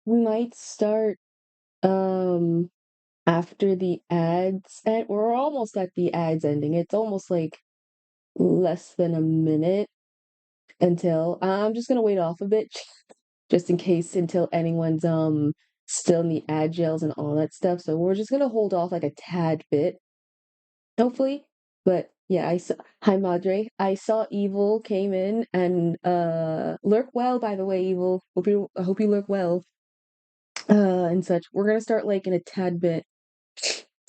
we might start after the ads and we're almost at the ads ending. It's almost like less than a minute until I'm just gonna wait off a bit just in case until anyone's still in the ad jails and all that stuff. So we're just gonna hold off like a tad bit, hopefully. But yeah, I saw hi Madre. I saw Evil came in and lurk well by the way, Evil. I hope you lurk well. And such. We're gonna start like in a tad bit.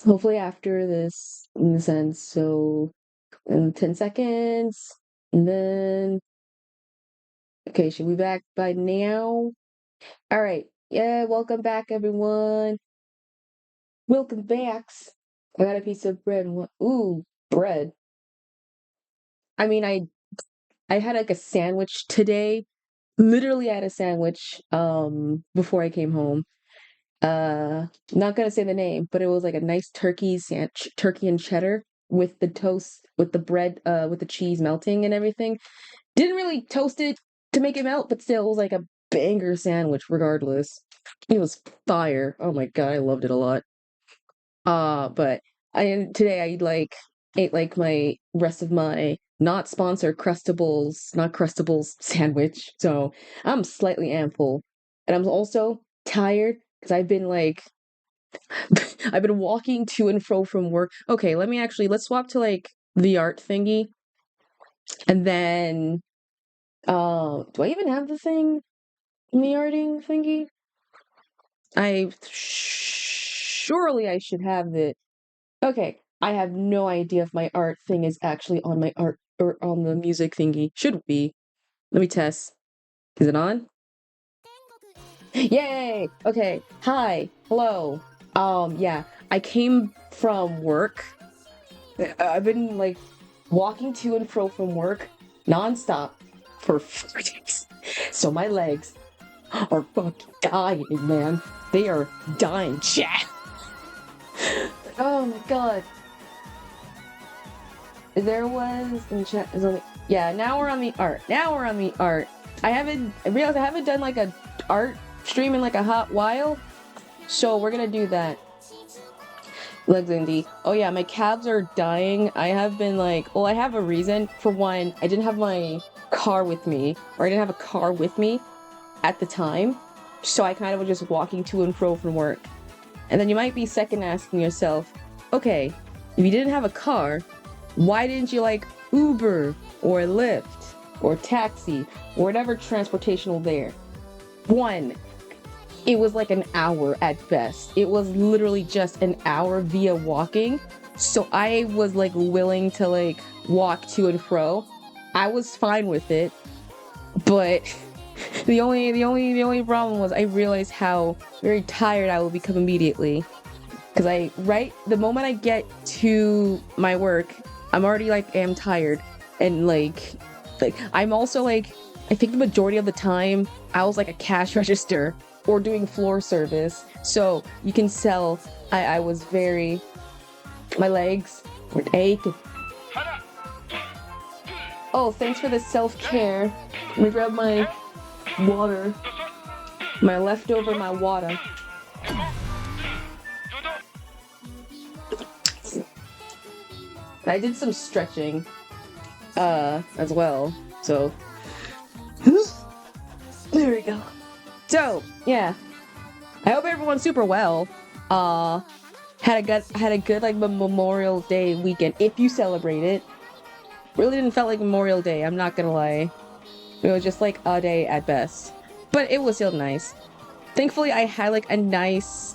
Hopefully after this in the sense. So in 10 seconds. And then okay, should we be back by now? All right. Yeah, welcome back everyone. Welcome backs. I got a piece of bread and what ooh, bread. I mean I had like a sandwich today. Literally I had a sandwich before I came home. Not gonna say the name, but it was like a nice turkey and cheddar with the toast, with the bread, with the cheese melting and everything. Didn't really toast it to make it melt, but still, it was like a banger sandwich regardless. It was fire. Oh my God, I loved it a lot. But today I like ate like my rest of my not sponsored not Crustables sandwich. So I'm slightly ample. And I'm also tired because I've been like I've been walking to and fro from work. Okay, let's swap to like the art thingy. And then do I even have the thing in the arting thingy? Surely I should have it. Okay, I have no idea if my art thing is actually on my art or on the music thingy. Should be. Let me test. Is it on? Yay! Okay. Hi. Hello. Yeah. I came from work. I've been like walking to and fro from work nonstop for 4 days. So my legs are fucking dying, man. They are dying, chat. Oh my God. There was in chat is only yeah, now we're on the art. I realized I haven't done like a art stream in like a hot while. So we're gonna do that. Legs indie. Oh yeah, my calves are dying. I have been like well, I have a reason. For one, I didn't have my car with me, or I didn't have a car with me at the time. So I kind of was just walking to and fro from work. And then you might be second asking yourself, okay, if you didn't have a car, why didn't you like Uber or Lyft or taxi or whatever transportation was there? One, it was like an hour at best. It was literally just an hour via walking. So I was like willing to like walk to and fro. I was fine with it. But the only problem was I realized how very tired I will become immediately. Because the moment I get to my work, I'm already like am tired. And like I'm also like I think the majority of the time I was like a cash register or doing floor service. So you can tell I was very my legs were aching. Oh, thanks for the self-care. Let me grab my water. My leftover water. I did some stretching as well. So there we go. So, yeah. I hope everyone's super well. Had a good like Memorial Day weekend if you celebrate it. Really didn't feel like Memorial Day, I'm not gonna lie. It was just like a day at best. But it was still nice. Thankfully I had like a nice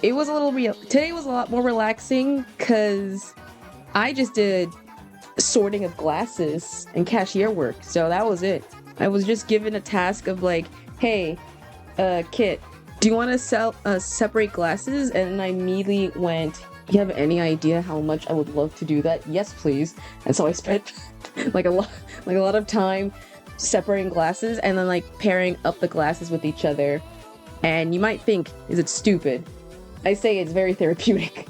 it was a little real today was a lot more relaxing because I just did sorting of glasses and cashier work. So that was it. I was just given a task of like, hey, Kit, do you want to separate glasses? And I immediately went, you have any idea how much I would love to do that? Yes, please. And so I spent like a lot of time separating glasses and then like pairing up the glasses with each other. And you might think, is it stupid? I say it's very therapeutic.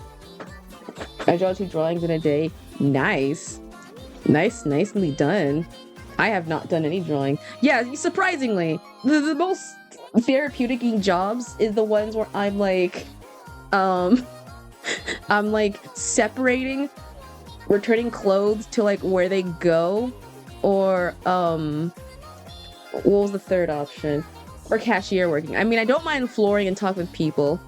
I draw 2 drawings in a day. Nice. Nicely done. I have not done any drawing. Yeah, surprisingly, the most therapeutic jobs is the ones where I'm like, I'm like separating, returning clothes to like where they go, or what was the third option? Or cashier working. I mean, I don't mind flooring and talk with people,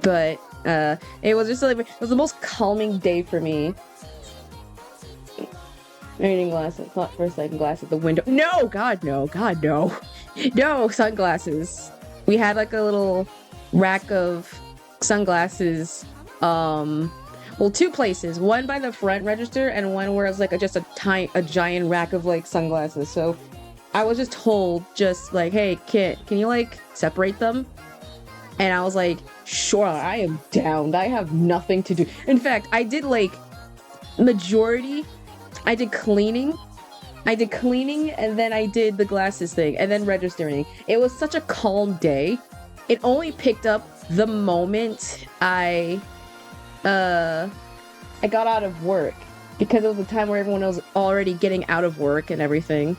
but it was just like, it was the most calming day for me. Reading glasses, thought for a second, glass at the window. No, God, no, God, no. No, sunglasses. We had like a little rack of sunglasses. Well, two places. One by the front register and one where it was like just a giant rack of like sunglasses. So I was just told, just like, hey, kid, can you like separate them? And I was like, sure, I am down. I have nothing to do. In fact, I did like majority. I did cleaning, and then I did the glasses thing, and then registering. It was such a calm day. It only picked up the moment I got out of work, because it was the time where everyone was already getting out of work and everything.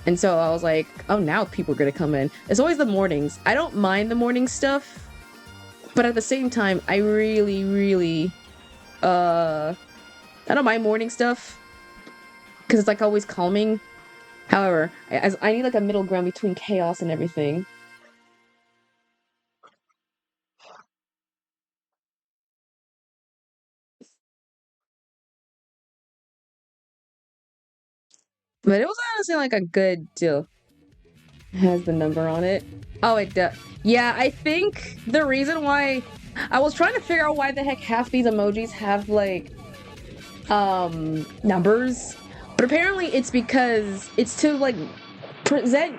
And so I was like, oh, now people are gonna come in. It's always the mornings. I don't mind the morning stuff, but at the same time, I really, I don't mind morning stuff, because it's like always calming. However, I need like a middle ground between chaos and everything. But it was honestly like a good deal. It has the number on it. Oh, it does. Yeah, I think the reason why I was trying to figure out why the heck half these emojis have like numbers, but apparently it's because it's to like present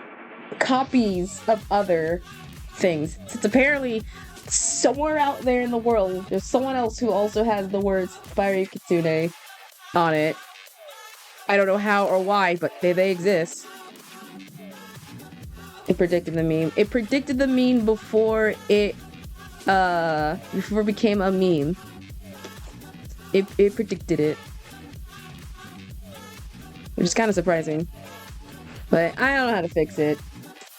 copies of other things. So it's apparently somewhere out there in the world there's someone else who also has the words TheFireyKitsune on it. I don't know how or why, but they exist. It predicted the meme. It predicted the meme before it became a meme. It predicted it. Which is kind of surprising. But I don't know how to fix it.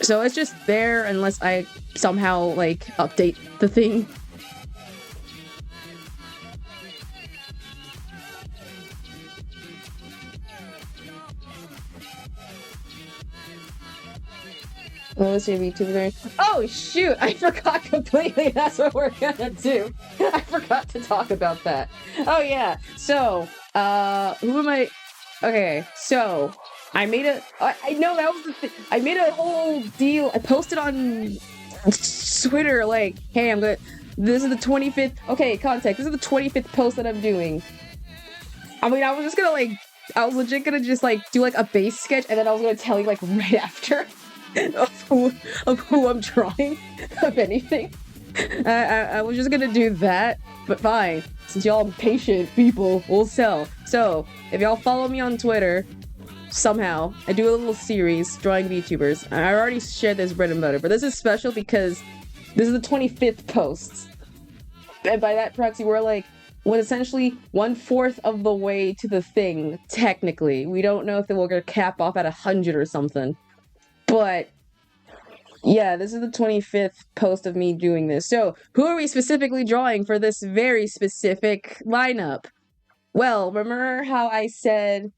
So it's just there unless I somehow, like, update the thing. Well, let's see, Vtuber. Oh, shoot! I forgot completely. That's what we're gonna do. I forgot to talk about that. Oh, yeah. So, who am I? Okay, so I made I know that was the thing. I made a whole deal. I posted on Twitter, like, hey, this is the 25th. Okay, context. This is the 25th post that I'm doing. I mean, I was legit gonna just, like, do, like, a base sketch, and then I was gonna tell you, like, right after. of who I'm drawing, of anything. I was just gonna do that, but fine. Since y'all patient people will sell. So, if y'all follow me on Twitter, somehow, I do a little series, drawing VTubers. I already shared this bread and butter, but this is special because this is the 25th post. And by that proxy, we're like, essentially 1/4 of the way to the thing, technically. We don't know if it will get cap off at 100 or something. But, yeah, this is the 25th post of me doing this. So, who are we specifically drawing for this very specific lineup? Well, remember how I said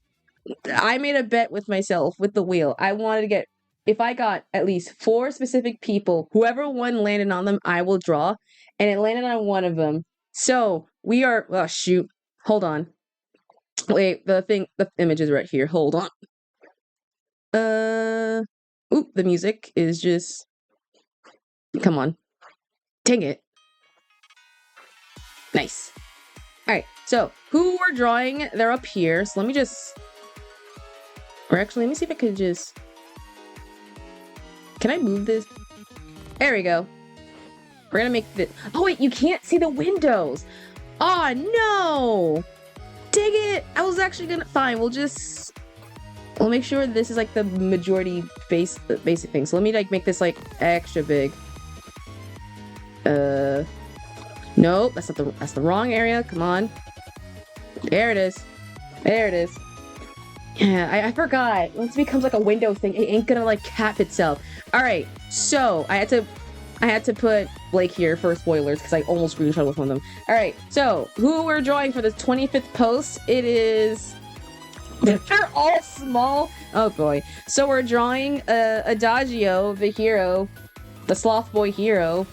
I made a bet with myself with the wheel. I wanted to get, if I got at least 4 specific people, whoever one landed on them, I will draw. And it landed on one of them. So, we are, oh, shoot. Hold on. Wait, the image is right here. Hold on. Oop, the music is just... Come on. Dang it. Nice. Alright, so, who we're drawing, they're up here. So let me just... Or actually, let me see if I could just... Can I move this? There we go. We're gonna make this... Oh wait, you can't see the windows! Oh no! Dang it! I was actually gonna... Fine, we'll make sure this is like the majority basic thing. So let me like make this like extra big. Nope, that's the wrong area. Come on. There it is. There it is. Yeah, I forgot. Once it becomes like a window thing, it ain't gonna like cap itself. All right, so I had to put Blake here for spoilers because I almost screenshot with one of them. All right, so who we're drawing for the 25th post? It is. They're all small. Oh boy. So we're drawing Adagio, the hero, the sloth boy hero,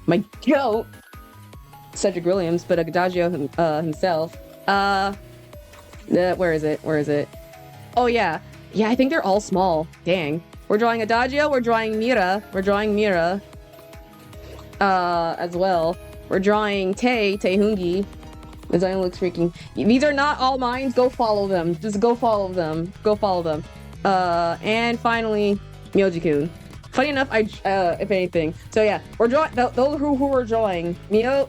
my goat, Cedric Williams, but Adagio himself. Where is it? Where is it? Oh yeah, yeah. I think they're all small. Dang. We're drawing Adagio. We're drawing Mira. We're drawing Mira. As well. We're drawing Taehungi. Design looks freaking. These are not all mine. Go follow them. Just go follow them. Go follow them. And finally, Myoji-kun. Funny enough, if anything. So yeah, we're drawing those who we're drawing. Mio,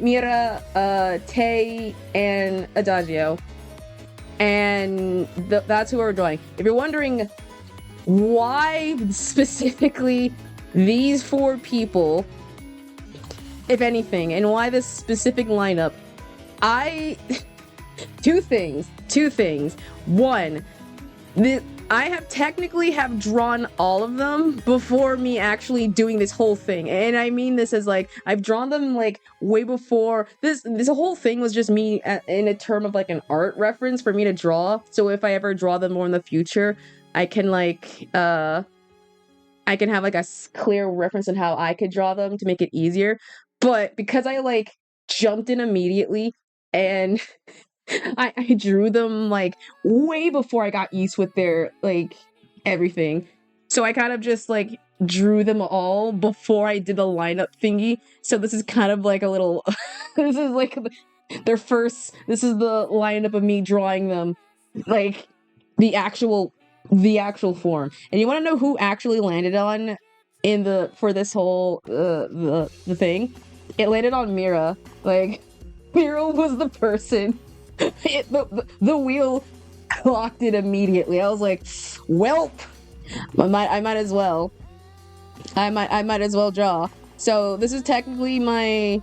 Mira, Tae, and Adagio. And that's who we're drawing. If you're wondering why specifically these 4 people, if anything, and why this specific lineup, two things. One, I have technically drawn all of them before me actually doing this whole thing. And I mean this as like, I've drawn them like way before. This whole thing was just me in a term of like an art reference for me to draw. So if I ever draw them more in the future, I can like, I can have like a clear reference on how I could draw them to make it easier. But because I like jumped in immediately and I drew them like way before I got used with their like everything. So I kind of just like drew them all before I did the lineup thingy. So this is kind of like a little this is like their first, this is the lineup of me drawing them like the actual form. And you want to know who actually landed on for this whole the thing? It landed on Mira. Like Mira was the person. The wheel clocked it immediately. I was like, "Welp, I might as well. I might as well draw." So this is technically my,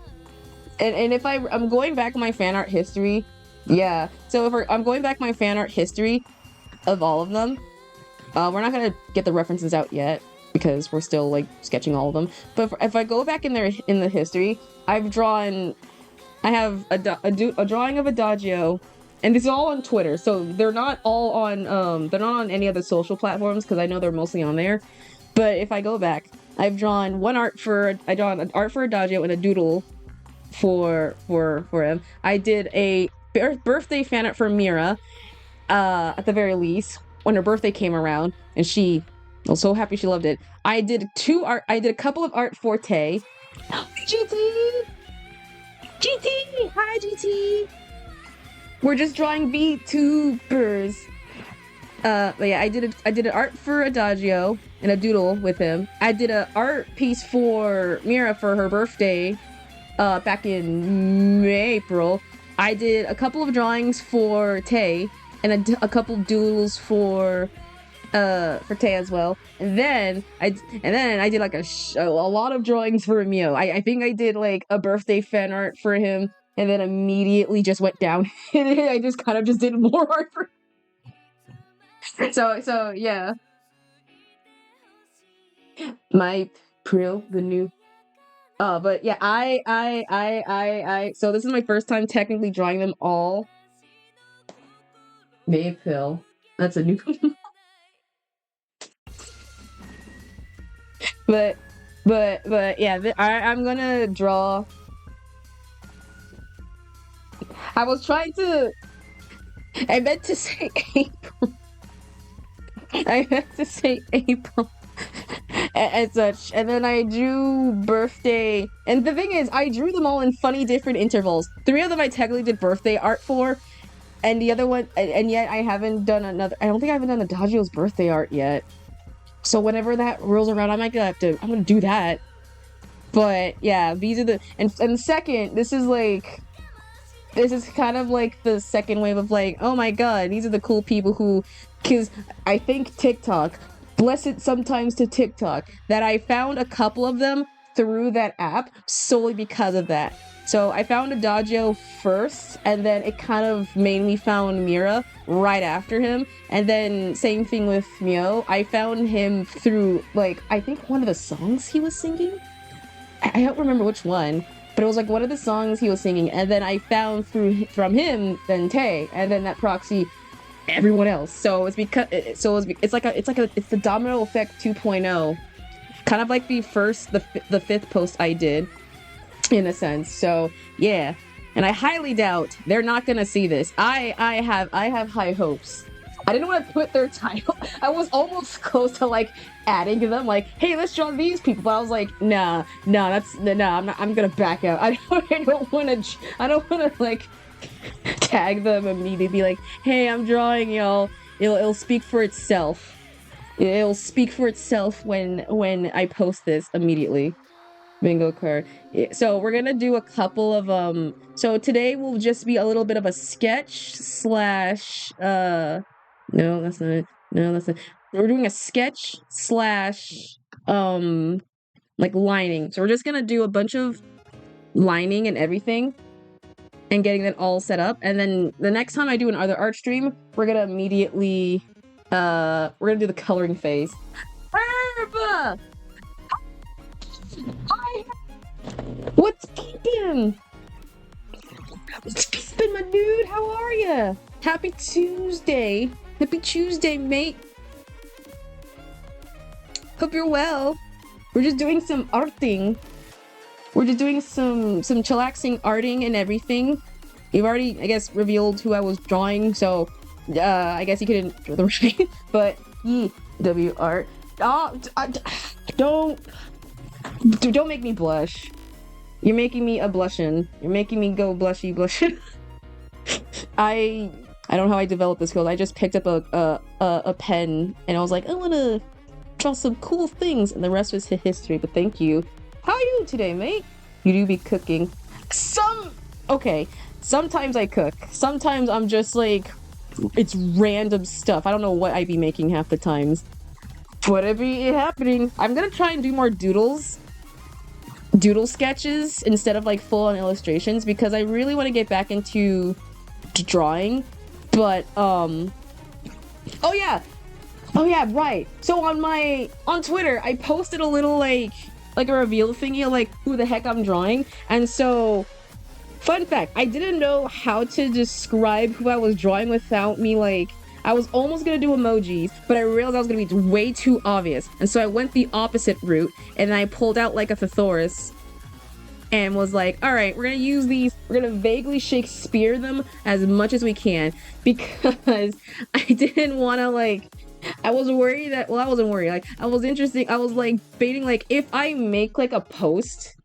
and if I'm going back in my fan art history, yeah. So if I'm going back my fan art history of all of them, we're not gonna get the references out yet because we're still like sketching all of them. But if I go back in the history, I have a drawing of Adagio, and this is all on Twitter, so they're not all on any other social platforms because I know they're mostly on there. But if I go back, I've drawn an art for Adagio and a doodle for him. I did a birthday fan art for Mira, at the very least, when her birthday came around, and she was so happy she loved it. I did a couple of art for Tae. GT! Hi, GT! We're just drawing VTubers. But yeah, I did an art for Adagio and a doodle with him. I did an art piece for Mira for her birthday, back in April. I did a couple of drawings for Tae and a couple of doodles for Tae as well. And then I did like a lot of drawings for Mio. I think I did like a birthday fan art for him, and then immediately just went down. I just kind of just did more art for him. So yeah. My Prill, the new. But yeah, so this is my first time technically drawing them all. Babe Pill. That's a new. But yeah, I'm gonna draw. I was trying to. I meant to say April. I meant to say April. And such, and then I drew birthday, and the thing is, I drew them all in funny different intervals. 3 of them I technically did birthday art for, and the other one, and yet I haven't done another. I don't think I haven't done Adagio's birthday art yet. So whenever that rolls around, I'm gonna do that. But yeah, these are the and second, this is kind of like the second wave of like, oh my god, these are the cool people who, because I think TikTok, bless it sometimes to TikTok, that I found a couple of them through that app solely because of that. So I found Adagio first, and then it kind of made me found Mira right after him. And then same thing with Mio. I found him through, like, I think one of the songs he was singing? I don't remember which one, but it was like one of the songs he was singing, and then I found from him then Tay, and then that proxy everyone else. So it's because it's the domino effect 2.0, kind of like the fifth post I did, in a sense. So yeah, and I highly doubt they're not gonna see this. I have high hopes. I didn't want to put their title. I was almost close to like adding to them, like, hey, let's draw these people. But I was like, nah, I'm gonna back out. I don't want to like tag them immediately. Be like, hey, I'm drawing y'all. It'll speak for itself. It'll speak for itself when I post this immediately. Bingo card. So we're gonna do a couple of so today will just be a little bit of a sketch slash no, that's not it. No, that's not. We're doing a sketch slash like lining. So we're just gonna do a bunch of lining and everything and getting that all set up. And then the next time I do another art stream, we're gonna immediately we're gonna do the coloring phase. Herb! Hi! What's peepin'? What's peepin', my dude? How are ya? Happy Tuesday. Happy Tuesday, mate. Hope you're well. We're just doing some arting. We're just doing some chillaxing arting and everything. You've already, I guess, revealed who I was drawing, so I guess you couldn't draw the right. But W art. Oh, don't make me blush. You're making me a blushin'. You're making me go blushin'. I don't know how I developed this skills. I just picked up a pen and I was like, I want to draw some cool things, and the rest was history. But thank you. How are you today, mate? You do be cooking. Okay. Sometimes I cook. Sometimes I'm just like, it's random stuff. I don't know what I be making half the times. Whatever be happening. I'm gonna try and do more doodle sketches instead of like full-on illustrations, because I really want to get back into drawing. But oh yeah, right. So on Twitter I posted a little like a reveal thingy of like who the heck I'm drawing. And so, fun fact, I didn't know how to describe who I was drawing without me like, I was almost gonna do emojis, but I realized I was gonna be way too obvious. And so I went the opposite route, and I pulled out like a thesaurus and was like, all right, we're gonna use these, we're gonna vaguely Shakespeare them as much as we can, because I didn't want to like, I was worried that, well, I wasn't worried, like, I was like baiting, like, if I make like a post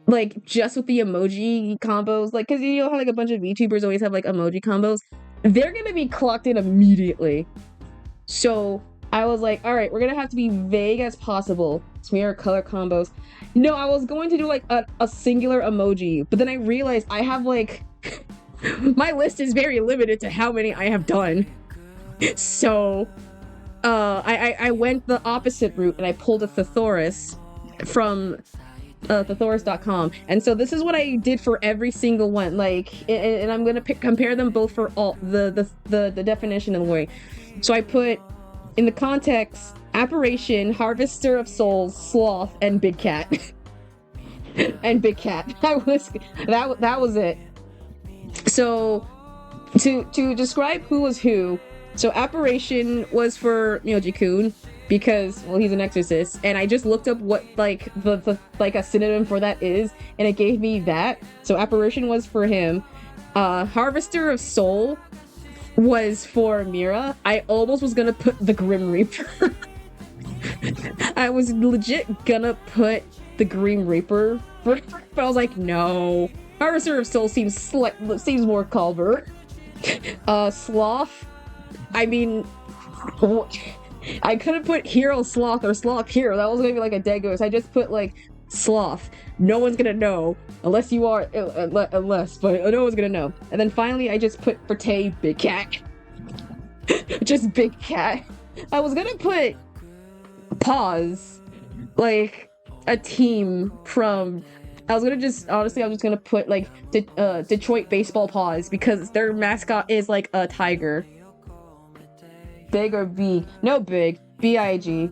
like just with the emoji combos, like, because you know how like a bunch of VTubers always have like emoji combos, they're gonna be clocked in immediately. So I was like, all right, we're gonna have to be vague as possible. Smear color combos. No, I was going to do like a singular emoji, but then I realized I have like my list is very limited to how many I have done. So I went the opposite route, and I pulled a thesaurus from thesaurus.com. And so this is what I did for every single one, like, and I'm gonna compare them both for all the definition and the way. So I put in the context apparition, harvester of souls, sloth, and big cat. And big cat. That was it. So to describe who was who, so apparition was for Myoji-kun, because, well, he's an exorcist, and I just looked up what like the like a synonym for that is, and it gave me that. So apparition was for him. Harvester of soul was for Mira. I almost was gonna put the Grim Reaper. I was legit gonna put the Grim Reaper, but I was like, no. Harvester of soul seems more Culver. Sloth. I mean, I couldn't put hero sloth or sloth hero. That was gonna be like a dead ghost. I just put like sloth. No one's gonna know unless you are, but no one's gonna know. And then finally, I just put for Tay, big cat. Just big cat. I was gonna put pause, like a team from I was gonna just honestly, I'm just gonna put like Detroit baseball paws because their mascot is like a tiger. Big or big? No, big. B-I-G.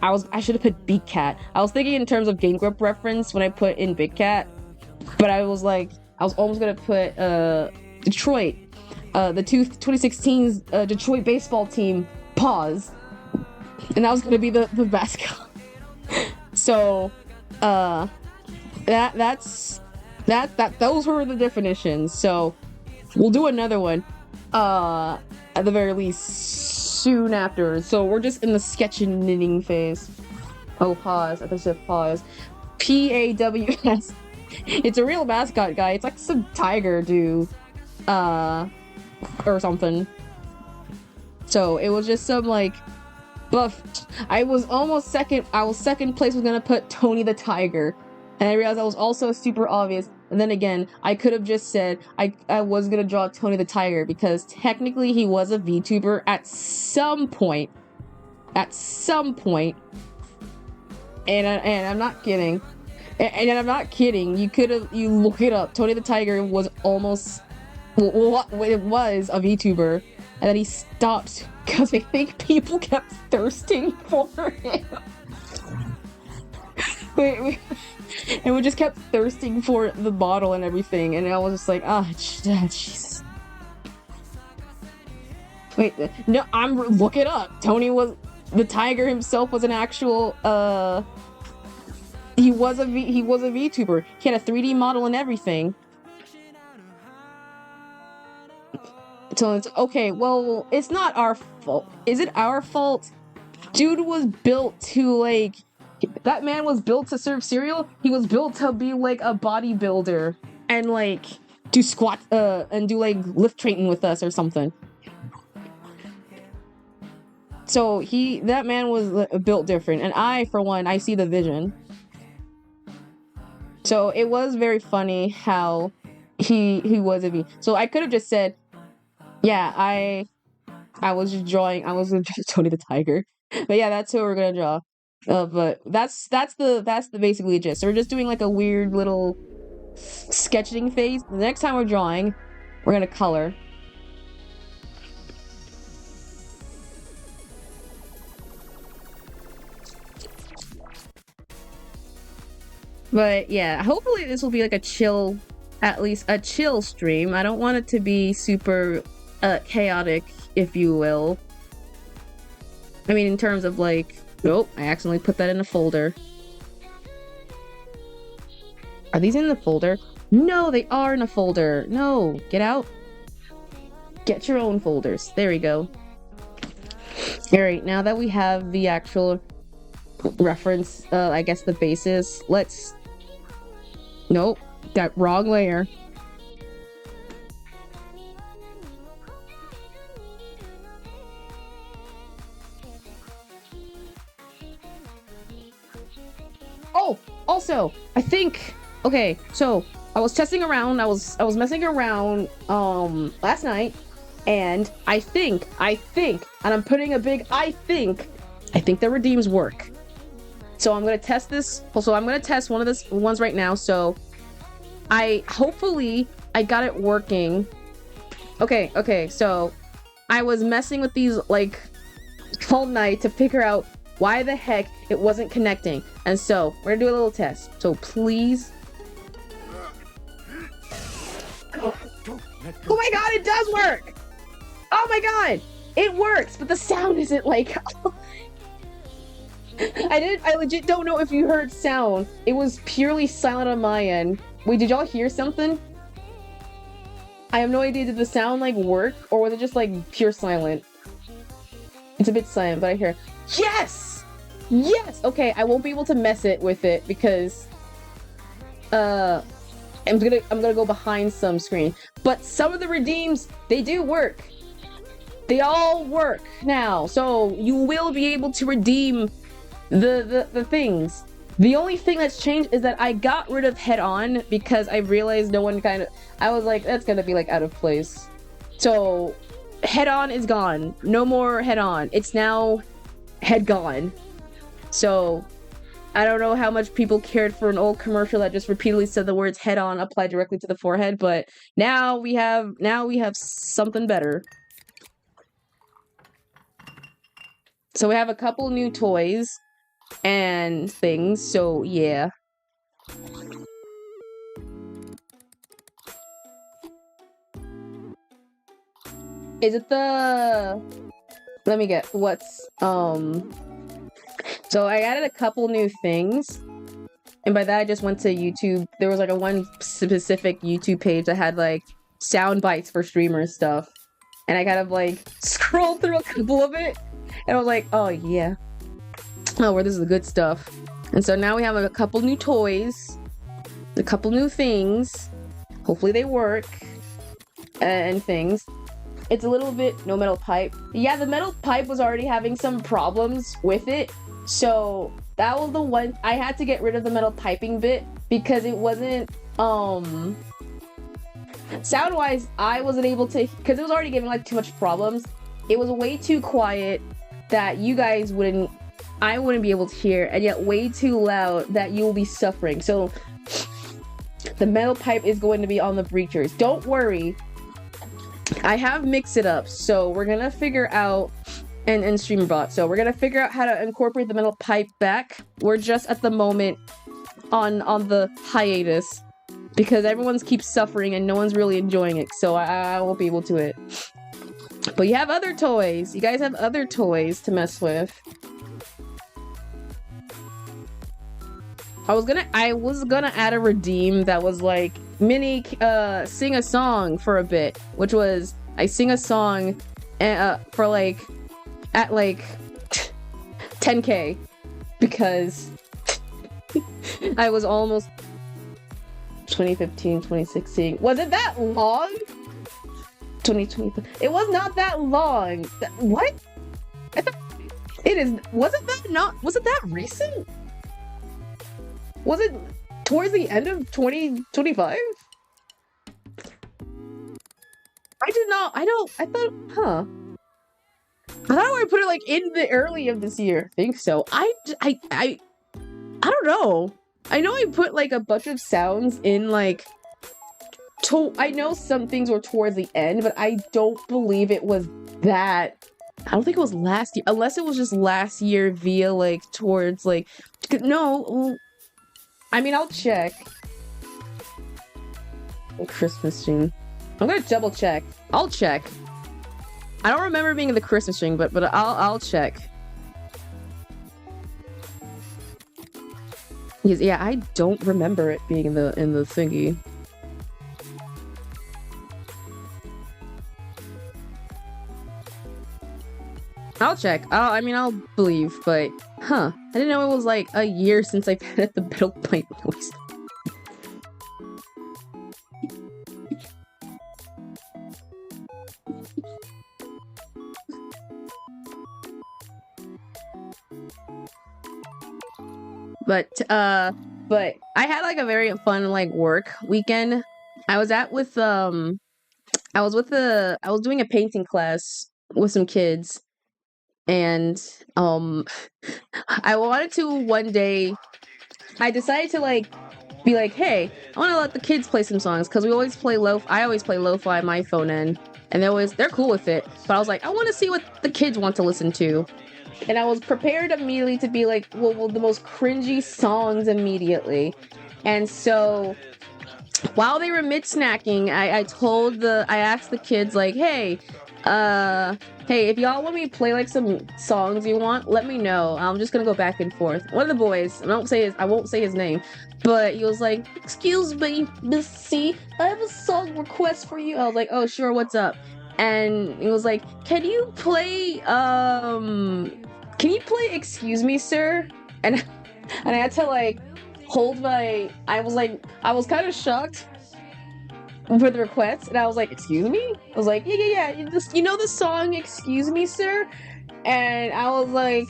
I should have put Beak Cat. I was thinking in terms of Game Grump reference when I put in Big Cat, but I was almost gonna put Detroit, the 2016's Detroit baseball team paws, and that was gonna be the mascot. So, those were the definitions. So we'll do another one at the very least soon after. So we're just in the sketchening phase. Oh, pause. I think I said pause. P-A-W-S. It's a real mascot, guy. It's like some tiger dude or something. So it was just some like buff. I was second place, was gonna put Tony the Tiger, and I realized that was also super obvious. And then again, I could have just said I was gonna draw Tony the Tiger because technically he was a VTuber at some point. And I'm not kidding. And I'm not kidding. You look it up. Tony the Tiger was almost, well, it was a VTuber, and then he stopped because I think people kept thirsting for him. And we just kept thirsting for the bottle and everything, and I was just like, Jesus. Wait, no, look it up. Tony was, the tiger himself was an actual, he was a VTuber. He had a 3D model and everything. So it's okay, well, it's not our fault. Is it our fault? Dude was built to, like, that man was built to serve cereal. He was built to be like a bodybuilder and like do squat and do like lift training with us or something. So that man was built different, and I, for one, I see the vision. So it was very funny how he was a V. So I could have just said, yeah, I was just drawing. I was just Tony the Tiger. But yeah, that's who we're gonna draw. But that's the basically gist. So we're just doing like a weird little sketching phase. The next time we're drawing, we're gonna color. But yeah, hopefully this will be like a chill, at least a chill stream. I don't want it to be super chaotic, if you will. I mean, in terms of like, nope, I accidentally put that in a folder. Are these in the folder? No, they are in a folder. No, get out. Get your own folders. There we go. Alright, now that we have the actual reference, I guess the basis, let's... Nope, that wrong layer. Oh, also, I think, okay, so I was testing around, I was messing around last night, and I think, and I'm putting a big I think the redeems work. So I'm gonna test this. Also, I'm gonna test one of the ones right now. So hopefully I got it working. Okay, so I was messing with these like all night to figure out why the heck it wasn't connecting. And so we're gonna do a little test. So please. Oh my god, it does work! Oh my god! It works, but the sound isn't like... I legit don't know if you heard sound. It was purely silent on my end. Wait, did y'all hear something? I have no idea, did the sound like work? Or was it just like pure silent? It's a bit silent, but I hear, yes! Yes! Okay, I won't be able to mess it with it because I'm gonna go behind some screen. But some of the redeems, they do work. They all work now. So you will be able to redeem the things. The only thing that's changed is that I got rid of head on because I realized no one I was like, that's gonna be like out of place. So head on is gone. No more head on. It's now head gone. So I don't know how much people cared for an old commercial that just repeatedly said the words head on applied directly to the forehead, but now we have something better. So we have a couple new toys and things, so yeah. Is it the... Let me get what's so I added a couple new things, and by that I just went to YouTube. There was like a one specific YouTube page that had like sound bites for streamers stuff, and I kind of like scrolled through a couple of it, and I was like, oh yeah, oh, where this is the good stuff. And so now we have a couple new toys, a couple new things. Hopefully they work and things. It's a little bit no metal pipe. Yeah, the metal pipe was already having some problems with it. So that was the one. I had to get rid of the metal piping bit because it wasn't, sound-wise, I wasn't able to, because it was already giving like too much problems. It was way too quiet that you guys I wouldn't be able to hear, and yet way too loud that you will be suffering. So the metal pipe is going to be on the breachers. Don't worry. I have mixed it up, so we're gonna figure out, and StreamerBot, so we're gonna figure out how to incorporate the metal pipe back. We're just at the moment on the hiatus because everyone's keeps suffering and no one's really enjoying it, so I won't be able to it. But you have other toys. You guys have other toys to mess with. I was gonna add a redeem that was like mini sing a song for a bit, which was I sing a song for like at like 10K because I was almost 2015, 2016. Was it that long? 2020. It was not that long. What? I thought it is. Was it that recent? Was it towards the end of 2025? I thought, huh. I thought I put it like in the early of this year. I think so. I don't know. I know I put like a bunch of sounds in like, I know some things were towards the end, but I don't believe it was that. I don't think it was last year, unless it was just last year via like towards like, no. I mean, I'll check. Christmas stream. I'm gonna double check. I'll check. I don't remember being in the Christmas stream, but I'll check. Because, yeah, I don't remember it being in the thingy. I'll check. I mean, I'll believe, but huh? I didn't know it was like a year since I've had the metal pipe noise. But I had like a very fun like work weekend. I was doing a painting class with some kids, and I wanted to one day. I decided to like be like, hey, I want to let the kids play some songs because I always play lo-fi on my phone end, and they're cool with it. But I was like, I want to see what the kids want to listen to. And I was prepared immediately to be like, well, the most cringy songs immediately. And so, while they were mid-snacking, I asked the kids, like, hey, if y'all want me to play, like, some songs you want, let me know. I'm just gonna go back and forth. One of the boys, I won't say his name, but he was like, excuse me, Miss C, I have a song request for you. I was like, oh, sure, what's up? And he was like, can you play Excuse Me, Sir? And I had to like hold I was kind of shocked for the request, and I was like, excuse me? I was like, yeah, you know the song Excuse Me, Sir? And I was like,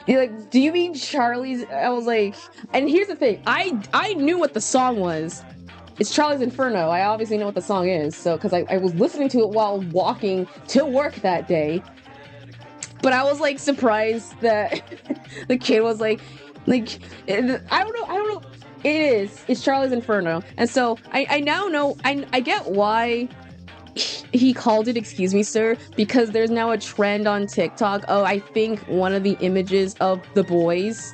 you're like, do you mean Charlie's? I was like, and here's the thing, I knew what the song was. It's Charlie's Inferno. I obviously know what the song is, so because I was listening to it while walking to work that day. But I was like surprised that the kid was like, Like, I don't know. It's Charlie's Inferno. And so I now know, I get why he called it Excuse Me Sir, because there's now a trend on TikTok. Oh, I think one of the images of The Boys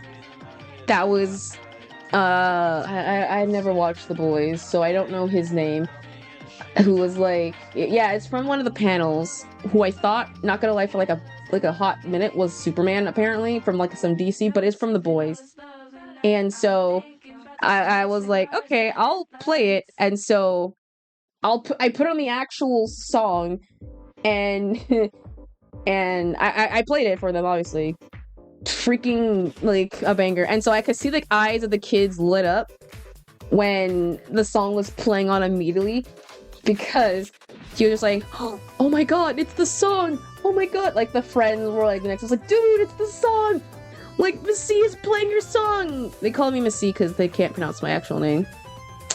that was I never watched The Boys, so I don't know his name, who was like, yeah, it's from one of the panels, who I thought, not gonna lie, for like a hot minute was Superman, apparently from like some DC, but it's from The Boys. And so I was like, okay, I'll play it. And so I put on the actual song, and and I played it for them, obviously. Freaking like a banger. And so I could see the eyes of the kids lit up when the song was playing on immediately, because he was just like, oh my god, it's the song, oh my god. Like the friends were like, the next was like, dude, it's the song, like Missy is playing your song. They call me Missy because they can't pronounce my actual name.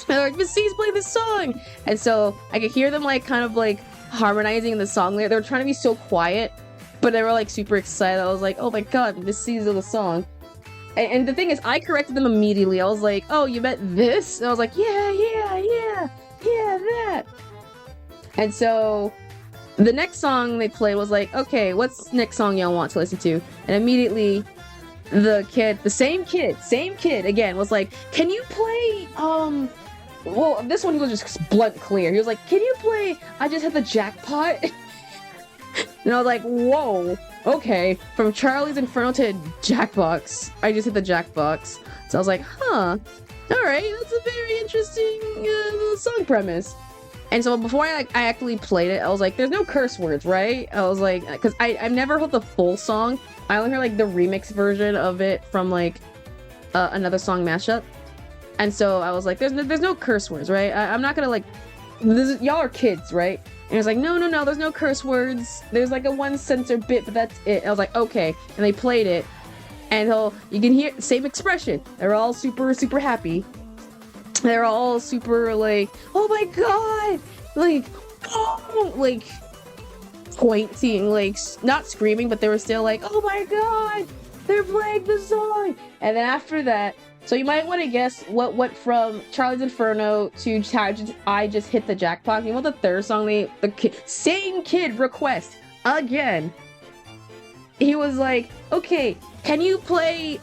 They're like, Missy's playing this song. And so I could hear them like kind of like harmonizing the song. They were trying to be so quiet, but they were like super excited. I was like, oh my god, Missy's in the song. And the thing is, I corrected them immediately. I was like, oh, you meant this? And I was like, yeah, that. And so the next song they played was like, okay, what's next song y'all want to listen to? And immediately the same kid again was like, can you play, well, this one he was just blunt clear. He was like, can you play I Just Hit the Jackpot? And I was like, whoa, okay. From Charlie's Inferno to Jackbox. I Just Hit the Jackbox. So I was like, huh, alright, that's a very interesting song premise. And so before I actually played it, I was like, there's no curse words, right? I was like, because I've never heard the full song. I only heard like the remix version of it from like another song mashup. And so I was like, there's no curse words, right? I'm not gonna like, y'all are kids, right? And it was like, no, there's no curse words. There's like a one censor bit, but that's it. I was like, okay. And they played it, and you can hear same expression. They're all super, super happy. They're all super like, oh my god, like, oh, like pointing, like not screaming, but they were still like, oh my god, they're playing the song. And then after that, so you might want to guess what went from Charlie's Inferno to I Just Hit the Jackpot. You know what the third song same kid request again. He was like, okay, can you play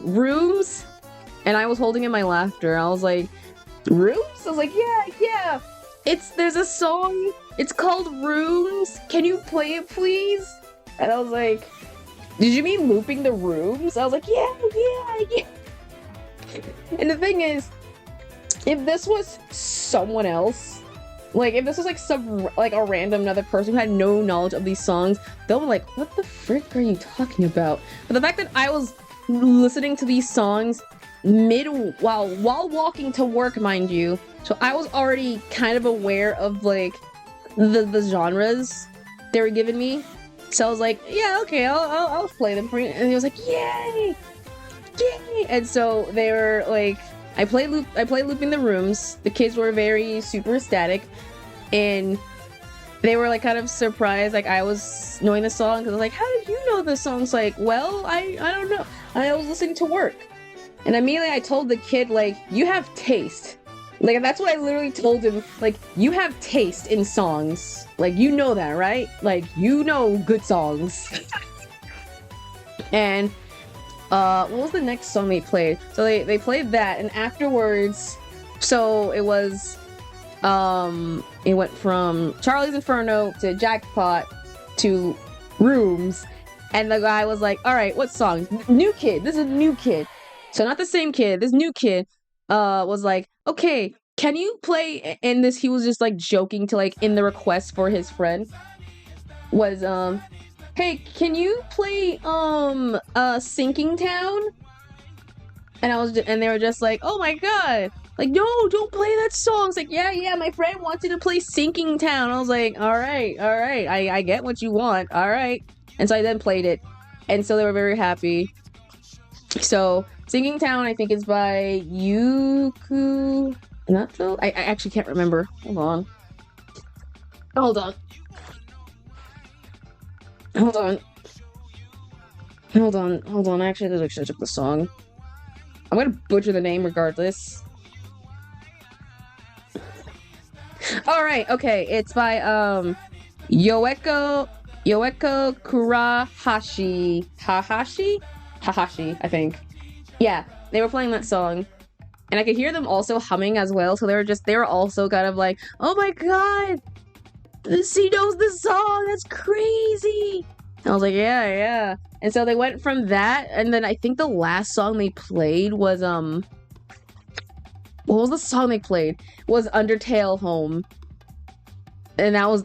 Rooms? And I was holding in my laughter. I was like, Rooms? I was like, yeah. There's a song. It's called Rooms. Can you play it, please? And I was like, did you mean looping the rooms? I was like, yeah. And the thing is, if this was someone else, like if this was like a random another person who had no knowledge of these songs, they'll be like, what the frick are you talking about? But the fact that I was listening to these songs while walking to work, mind you, so I was already kind of aware of like the genres they were giving me. So I was like, yeah, okay, I'll play them for you. And he was like, yay! And so they were like, I played Looping the Rooms. The kids were very super ecstatic, and they were like kind of surprised, like I was knowing the song, because I was like, how did you know the song's like, well, I don't know. I was listening to work. And immediately I told the kid, like, you have taste. Like, that's what I literally told him. Like, you have taste in songs. Like, you know that, right? Like, you know good songs. And, what was the next song they played? So they played that, and afterwards, so it was, it went from Charlie's Inferno to Jackpot to Rooms. And the guy was like, alright, what song? New kid. This is a new kid. So not the same kid. This new kid, was like, okay, can you play, and this, he was just like joking to like in the request for his friend was, hey, can you play Sinking Town? And they were just like, oh my god, like, no, don't play that song. It's like, yeah, my friend wanted to play Sinking Town. I was like, all right, I get what you want, all right. And so I then played it, and so they were very happy. So Sinking Town, I think, is by Yuku Nato? I actually can't remember. Hold on. Hold on. Actually, I should check the song. I'm gonna butcher the name regardless. All right, okay. It's by Yoeko Hahashi, I think. Yeah, they were playing that song, and I could hear them also humming as well. So they were also kind of like, oh my god, he knows the song. That's crazy. I was like, yeah. And so they went from that, and then I think the last song they played was what was the song they played? Was Undertale Home. And that was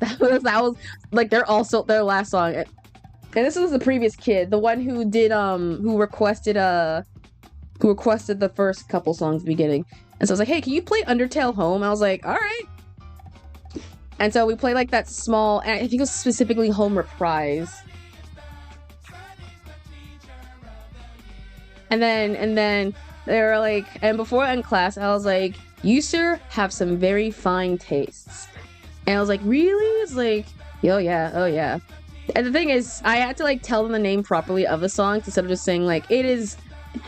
like their last song. And this was the previous kid, the one who did who requested the first couple songs at the beginning. And so I was like, hey, can you play Undertale Home? I was like, all right. And so we played like that small, and I think it was specifically Home Reprise. And then they were like, and before I end class, I was like, you sir have some very fine tastes. And I was like, really? It's like, oh yeah. And the thing is, I had to like tell them the name properly of the song instead of just saying like, it is.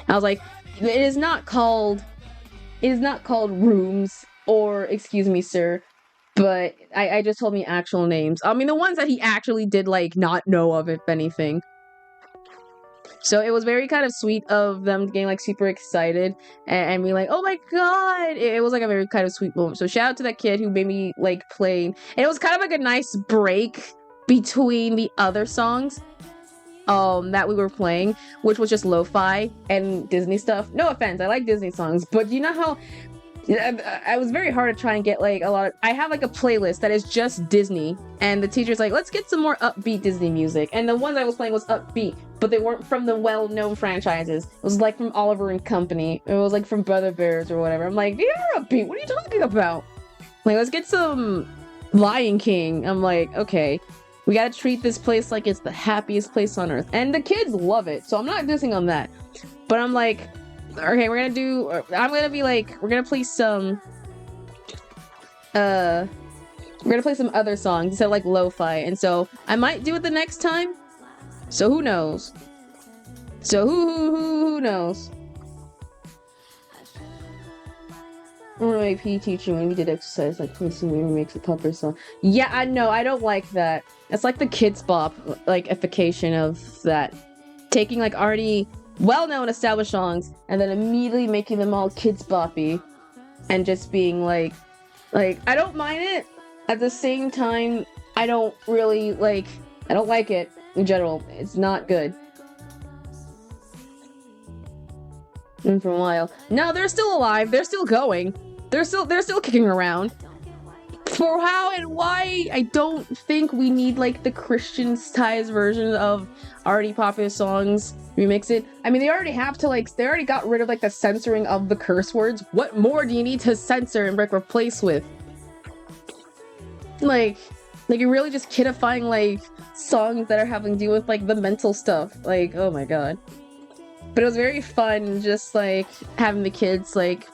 I was like, it is not called Rooms or Excuse Me Sir, but I just told me actual names. I mean, the ones that he actually did like not know of, if anything. So it was very kind of sweet of them getting like super excited and being like, oh my god! It was like a very kind of sweet moment. So shout out to that kid who made me like play. And it was kind of like a nice break between the other songs that we were playing, which was just lo-fi and Disney stuff. No offense, I like Disney songs, but you know how I was very hard to try and get like a lot of. I have like a playlist that is just Disney, and the teacher's like, let's get some more upbeat Disney music. And the ones I was playing was upbeat, but they weren't from the well-known franchises. It was like from Oliver and Company. It was like from Brother Bears or whatever. I'm like, they are upbeat. What are you talking about? Like, let's get some Lion King. I'm like, okay, we gotta treat this place like it's the happiest place on earth, and the kids love it. So I'm not dissing on that, but I'm like, okay, we're gonna play some other songs instead of like lo-fi, and so I might do it the next time. So who knows? So who knows? I remember my PE teacher when we did exercise, like placing me makes a pupper song. Yeah, I know, I don't like that. It's like the Kids Bop, like, ification of that. Taking, like, already well-known established songs, and then immediately making them all Kids Boppy. And just being, like, I don't mind it. At the same time, I don't really, I don't like it in general. It's not good. And for a while. No, they're still alive. They're still going. They're still kicking around. For how and why, I don't think we need like the Christian-style version of already popular songs. Remix it. I mean, they already have to they already got rid of like the censoring of the curse words. What more do you need to censor and replace with? Like you're really just kidifying like songs that are having to do with like the mental stuff. Like, oh my god. But it was very fun just like having the kids like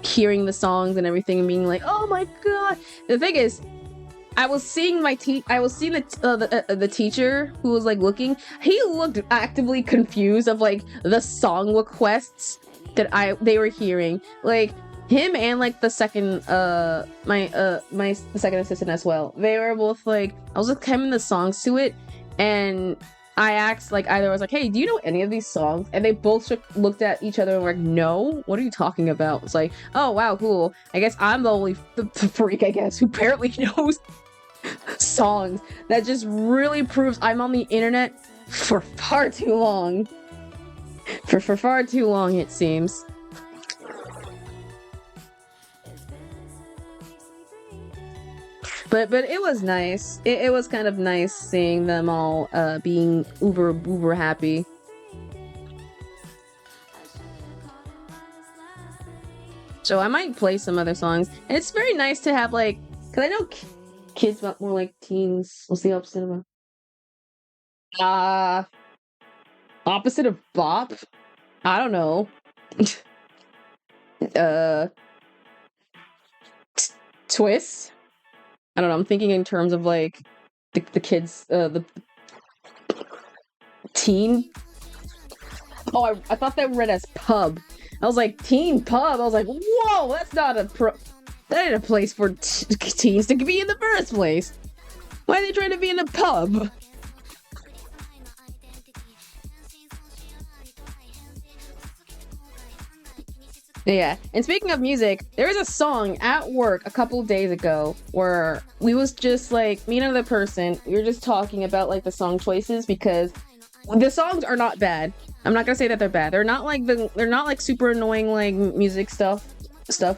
hearing the songs and everything and being like, oh my god. The thing is, I was seeing the teacher who was like looking. He looked actively confused of like the song requests that they were hearing. Like him and like the second the second assistant as well. They were both like, I was like hemming the songs to it, and I asked like either I was like, hey, do you know any of these songs? And they both looked at each other and were like, no, what are you talking about? It's like, oh wow, cool. I guess I'm the only freak, I guess, who apparently knows songs. That just really proves I'm on the internet for far too long. For far too long, it seems. But it was nice. It was kind of nice seeing them all being uber happy. So I might play some other songs. And it's very nice to have like, because I know kids but more like teens. What's the opposite of opposite of bop? I don't know. Twist? I don't know, I'm thinking in terms of like the kids, the teen Oh, I thought they read as pub. I was like, teen pub. I was like, whoa, that's not that ain't a place for teens to be in the first place. Why are they trying to be in a pub? Yeah, and speaking of music, there was a song at work a couple days ago where we was just like, me and another person, we were just talking about like the song choices because the songs are not bad. I'm not gonna say that they're bad. They're not like super annoying like music stuff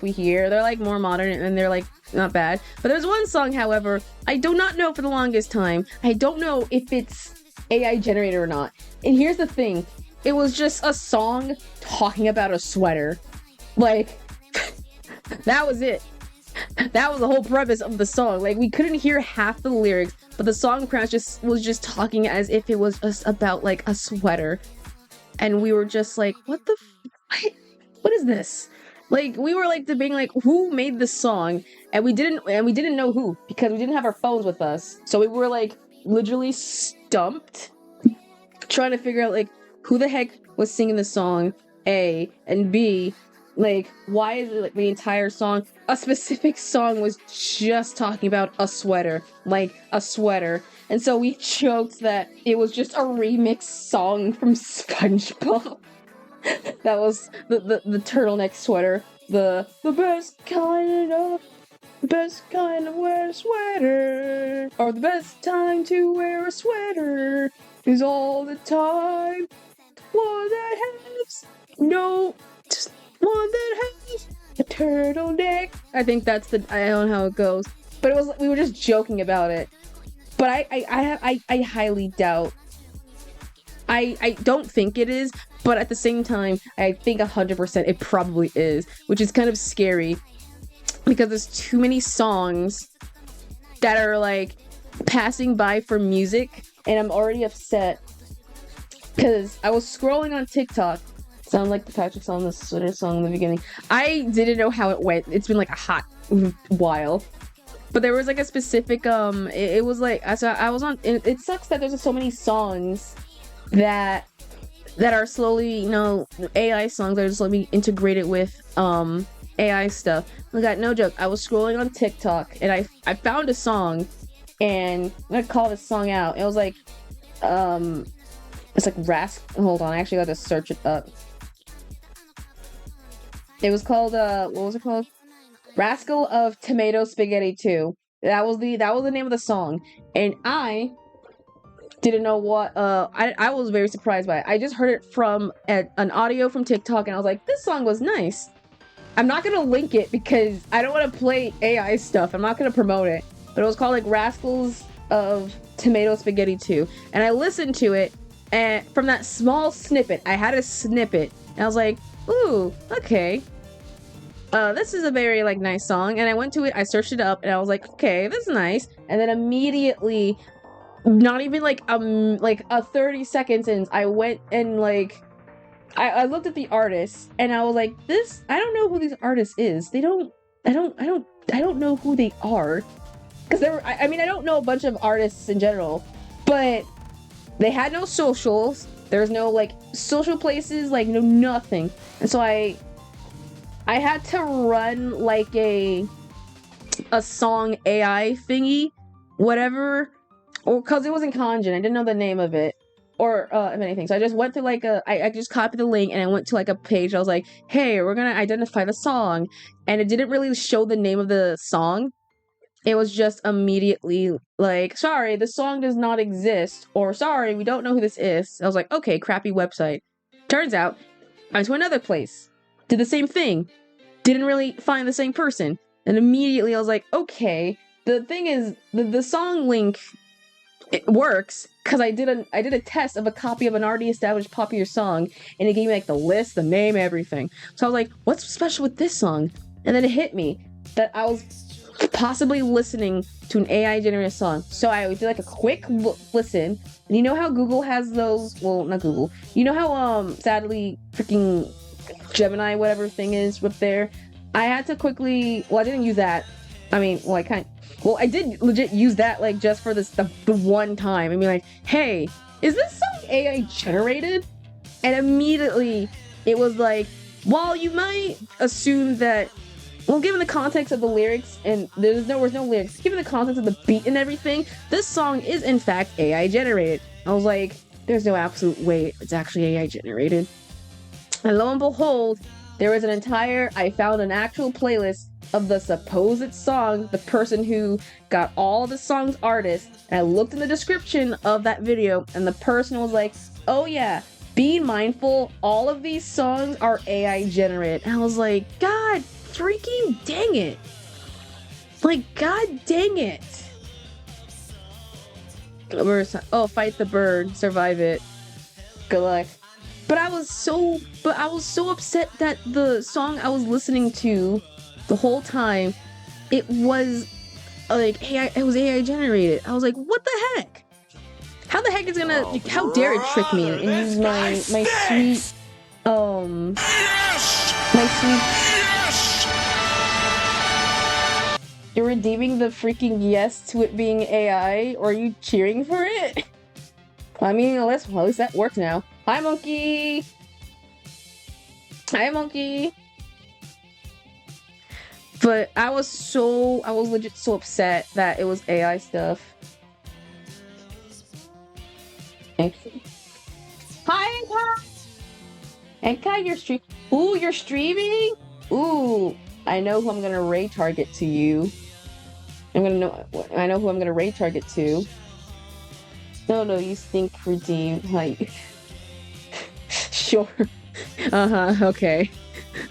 we hear. They're like more modern and they're like not bad. But there's one song, however, I do not know for the longest time. I don't know if it's AI generated or not. And here's the thing. It was just a song talking about a sweater. Like, that was it. That was the whole premise of the song. Like, we couldn't hear half the lyrics, but the song was just talking as if it was just about like a sweater. And we were just like, what what is this? Like, we were like debating like who made this song, and we didn't know who because we didn't have our phones with us. So we were like literally stumped trying to figure out like who the heck was singing the song, A, and B, like, why is it like the entire song, a specific song was just talking about a sweater, like a sweater. And so we joked that it was just a remix song from SpongeBob. That was the turtleneck sweater, the best kind of wear a sweater, or the best time to wear a sweater is all the time. One that has no, just one that has a turtleneck. I think that's I don't know how it goes, but it was, we were just joking about it. But I highly doubt. I don't think it is, but at the same time, I think 100% it probably is, which is kind of scary because there's too many songs that are like passing by for music, and I'm already upset because I was scrolling on TikTok. Sound like the Patrick song, the sweater song in the beginning. I didn't know how it went. It's been like a hot while. But there was like a specific, it was like, so I was on, it sucks that there's so many songs that are slowly, you know, AI songs that are slowly integrated with, AI stuff. Like, no joke, I was scrolling on TikTok and I found a song, and I'm gonna call this song out. It was like, it's like hold on, I actually got to search it up. It was called, what was it called? Rascal of Tomato Spaghetti 2. That was the name of the song. And I didn't know what, I was very surprised by it. I just heard it from an audio from TikTok, and I was like, this song was nice. I'm not gonna link it because I don't want to play AI stuff. I'm not gonna promote it. But it was called like Rascals of Tomato Spaghetti 2. And I listened to it, and from that small snippet, I had a snippet, and I was like, ooh, okay. This is a very like nice song, and I went to it, I searched it up, and I was like, okay, this is nice. And then immediately, not even like a 30 seconds in, I went and like I looked at the artist, and I was like, this, I don't know who this artist is. I don't know who they are, because I mean, I don't know a bunch of artists in general, but they had no socials. There's no like social places, like no nothing. And so I had to run like a song AI thingy, whatever, or because it was in kanji, I didn't know the name of it, or if anything. So I just went to like I just copied the link and I went to like a page. I was like, hey, we're gonna identify the song, and it didn't really show the name of the song. It was just immediately like, sorry, the song does not exist, or sorry, we don't know who this is. I was like, okay, crappy website. Turns out, I went to another place, did the same thing, didn't really find the same person, and immediately I was like, okay. The thing is, the song link, it works because I did a test of a copy of an already established popular song, and it gave me like the list, the name, everything. So I was like, what's special with this song? And then it hit me that I was possibly listening to an AI generated song. So I would do like a quick listen, and you know how Google has those, well, not Google, you know how sadly freaking Gemini whatever thing is up there, I had to quickly, well, I didn't use that, I mean, well, I did legit use that like just for this the one time. I mean, like, hey, is this song AI generated? And immediately it was like, while you might assume that, well, given the context of the lyrics, and there was no lyrics, given the context of the beat and everything, this song is in fact AI generated. I was like, there's no absolute way it's actually AI generated. And lo and behold, there was I found an actual playlist of the supposed song, the person who got all the song's artist, and I looked in the description of that video, and the person was like, oh yeah, be mindful, all of these songs are AI generated. And I was like, God freaking dang it. Like, God dang it. Oh, fight the bird, survive it. Good luck. But I was so upset that the song I was listening to the whole time, it was like it was AI generated. I was like, what the heck? How the heck is gonna, how dare it trick me and use my sweet, You're redeeming the freaking yes to it being AI, or are you cheering for it? I mean, at least that works now. Hi, monkey! Hi, monkey! But I was legit so upset that it was AI stuff. Hi, Enkai! Enkai, you're streaming? Ooh, I know who I'm gonna raid target to you. I know who I'm gonna raid target to. No, you stink, redeem. Like, sure. Okay.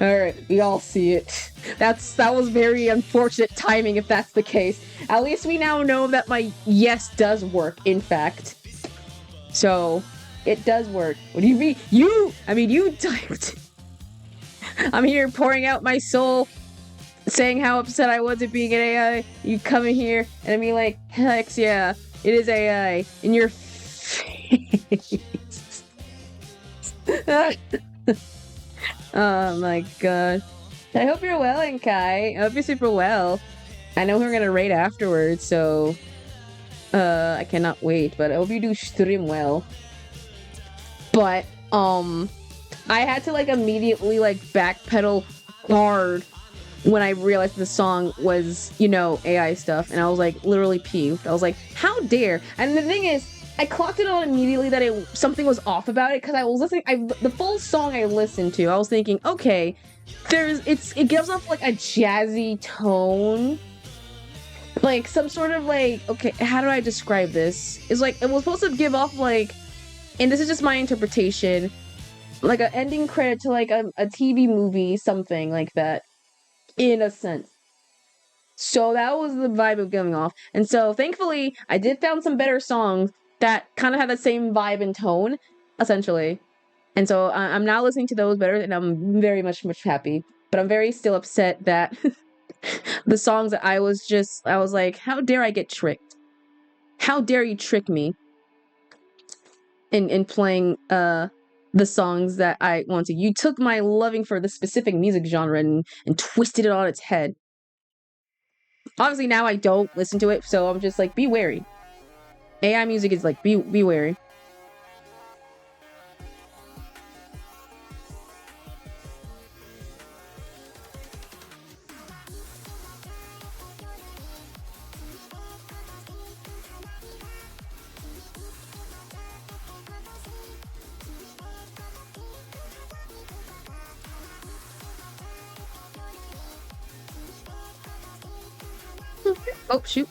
Alright, we all see it. That was very unfortunate timing if that's the case. At least we now know that my yes does work, in fact. So, it does work. What do you mean? You typed. I'm here pouring out my soul, saying how upset I was at being an AI. You come in here and be like, heck yeah, it is AI. In your face. Oh my god. I hope you're well, Enkai. I hope you're super well. I know we're gonna raid afterwards, so I cannot wait, but I hope you do stream well. But I had to like immediately like backpedal hard when I realized the song was, you know, AI stuff, and I was like literally peeved. I was like, how dare? And the thing is, I clocked it on immediately that something was off about it, because I was listening. The full song I listened to, I was thinking, okay, it gives off like a jazzy tone, like some sort of like, okay, how do I describe this? It's like it was supposed to give off like, and this is just my interpretation, like an ending credit to like a TV movie, something like that, in a sense. So that was the vibe of going off, and so thankfully I did found some better songs that kind of have the same vibe and tone, essentially. And so I'm now listening to those better, and I'm very much happy. But I'm very still upset that the songs that I was like, how dare I get tricked? How dare you trick me in playing the songs that I want to? You took my loving for the specific music genre and twisted it on its head. Obviously now I don't listen to it, so I'm just like, be wary. AI music is like, be wary. Oh, shoot.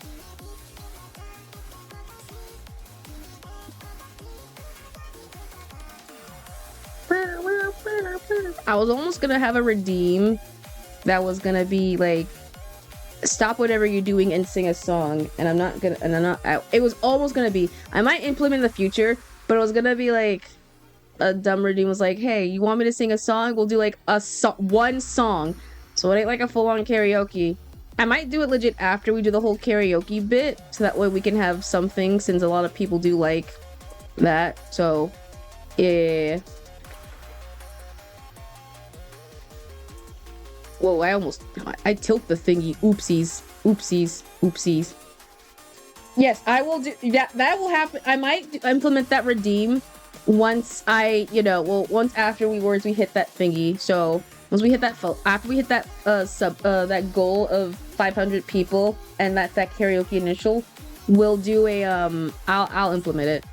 I was almost gonna have a redeem that was gonna be like, stop whatever you're doing and sing a song, and it was almost gonna be, I might implement in the future, but it was gonna be like, a dumb redeem was like, hey, you want me to sing a song? We'll do like one song, so it ain't like a full-on karaoke. I might do it legit after we do the whole karaoke bit, so that way we can have something, since a lot of people do like that. So yeah. Whoa, I tilt the thingy. Oopsies. Yes, I will do that. That will happen. I might implement that redeem once once after we hit that thingy. So once we hit that after we hit that that goal of 500 people and that karaoke initial, we'll do a I'll implement it.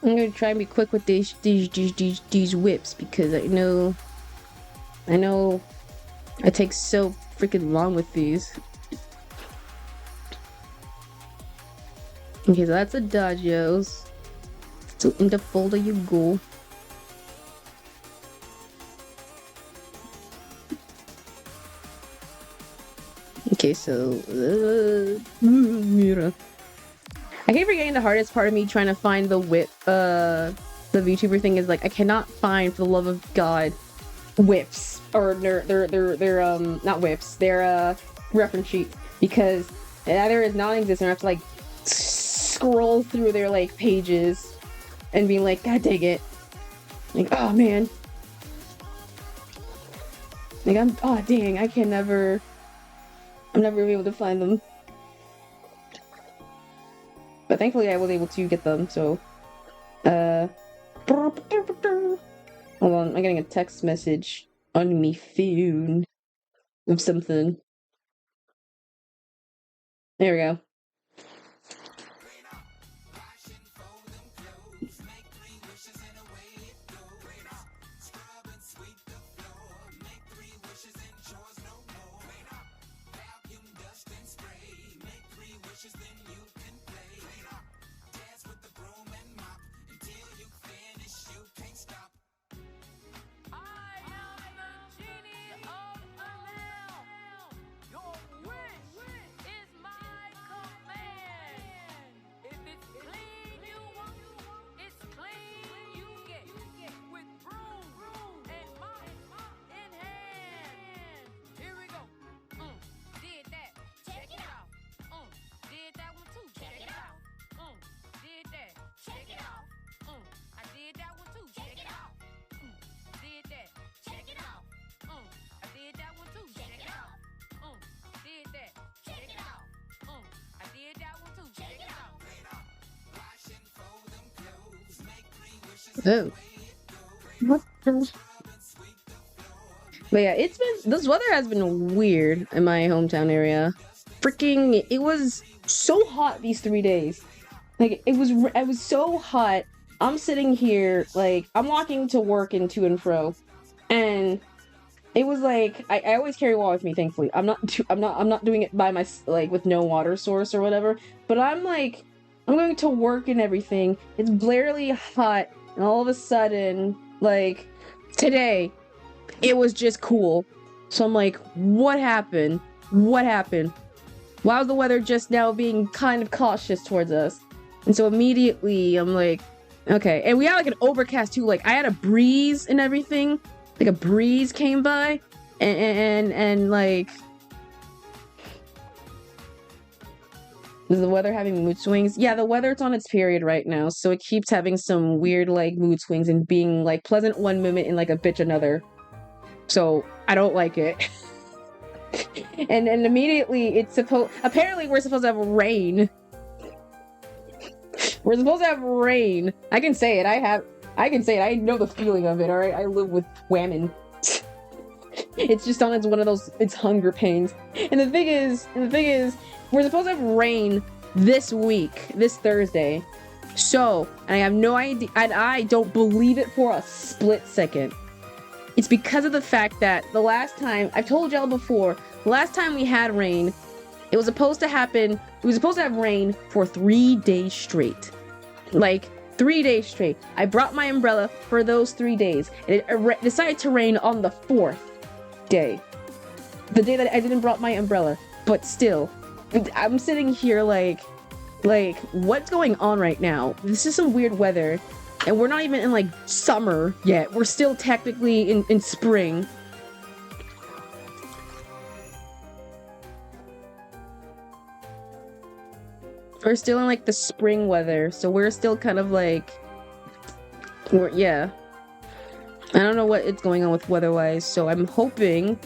I'm gonna try and be quick with these whips because I know it takes so freaking long with these. Okay, so that's a dodgos. So in the folder you go. Okay, so I keep forgetting the hardest part of me trying to find the whip, the VTuber thing is like I cannot find, for the love of God, whips or they're not whips, they're reference sheets, because it either is non-existent or I have to like scroll through their like pages and being like, God dang it, like, oh man, like oh dang, I'm never gonna be able to find them. But thankfully I was able to get them, so hold on, I'm getting a text message on me phone of something. There we go. Oh. What the? But yeah, this weather has been weird in my hometown area. Freaking, it was so hot these 3 days. Like, it was so hot. I'm sitting here, like, I'm walking to work and to and fro. And it was like, I always carry water with me, thankfully. I'm not doing it by like, with no water source or whatever. But I'm like, I'm going to work and everything. It's blarely hot. And all of a sudden, like, today, it was just cool. So I'm like, what happened? What happened? Why was the weather just now being kind of cautious towards us? And so immediately, I'm like, okay. And we had like an overcast too. Like, I had a breeze and everything. Like, a breeze came by. And like... Is the weather having mood swings? Yeah, the weather's on its period right now, so it keeps having some weird, like, mood swings and being, like, pleasant one moment and, like, a bitch another. So, I don't like it. and immediately, apparently we're supposed to have rain. We're supposed to have rain. I can say it, I know the feeling of it, alright? I live with whammon. It's just on one of those, it's hunger pains. And the thing is, we're supposed to have rain this week, this Thursday. So, I have no idea, and I don't believe it for a split second. It's because of the fact that the last time, I've told y'all before, the last time we had rain, it was supposed to happen, we were supposed to have rain for 3 days straight. Like, 3 days straight. I brought my umbrella for those 3 days. And it decided to rain on the 4th day. The day that I didn't brought my umbrella. But still, I'm sitting here like what's going on right now? This is some weird weather, and we're not even in like summer yet. We're still technically in spring. We're still in like the spring weather, so we're still kind of like, yeah. I don't know what is going on with weather-wise, so I'm hoping.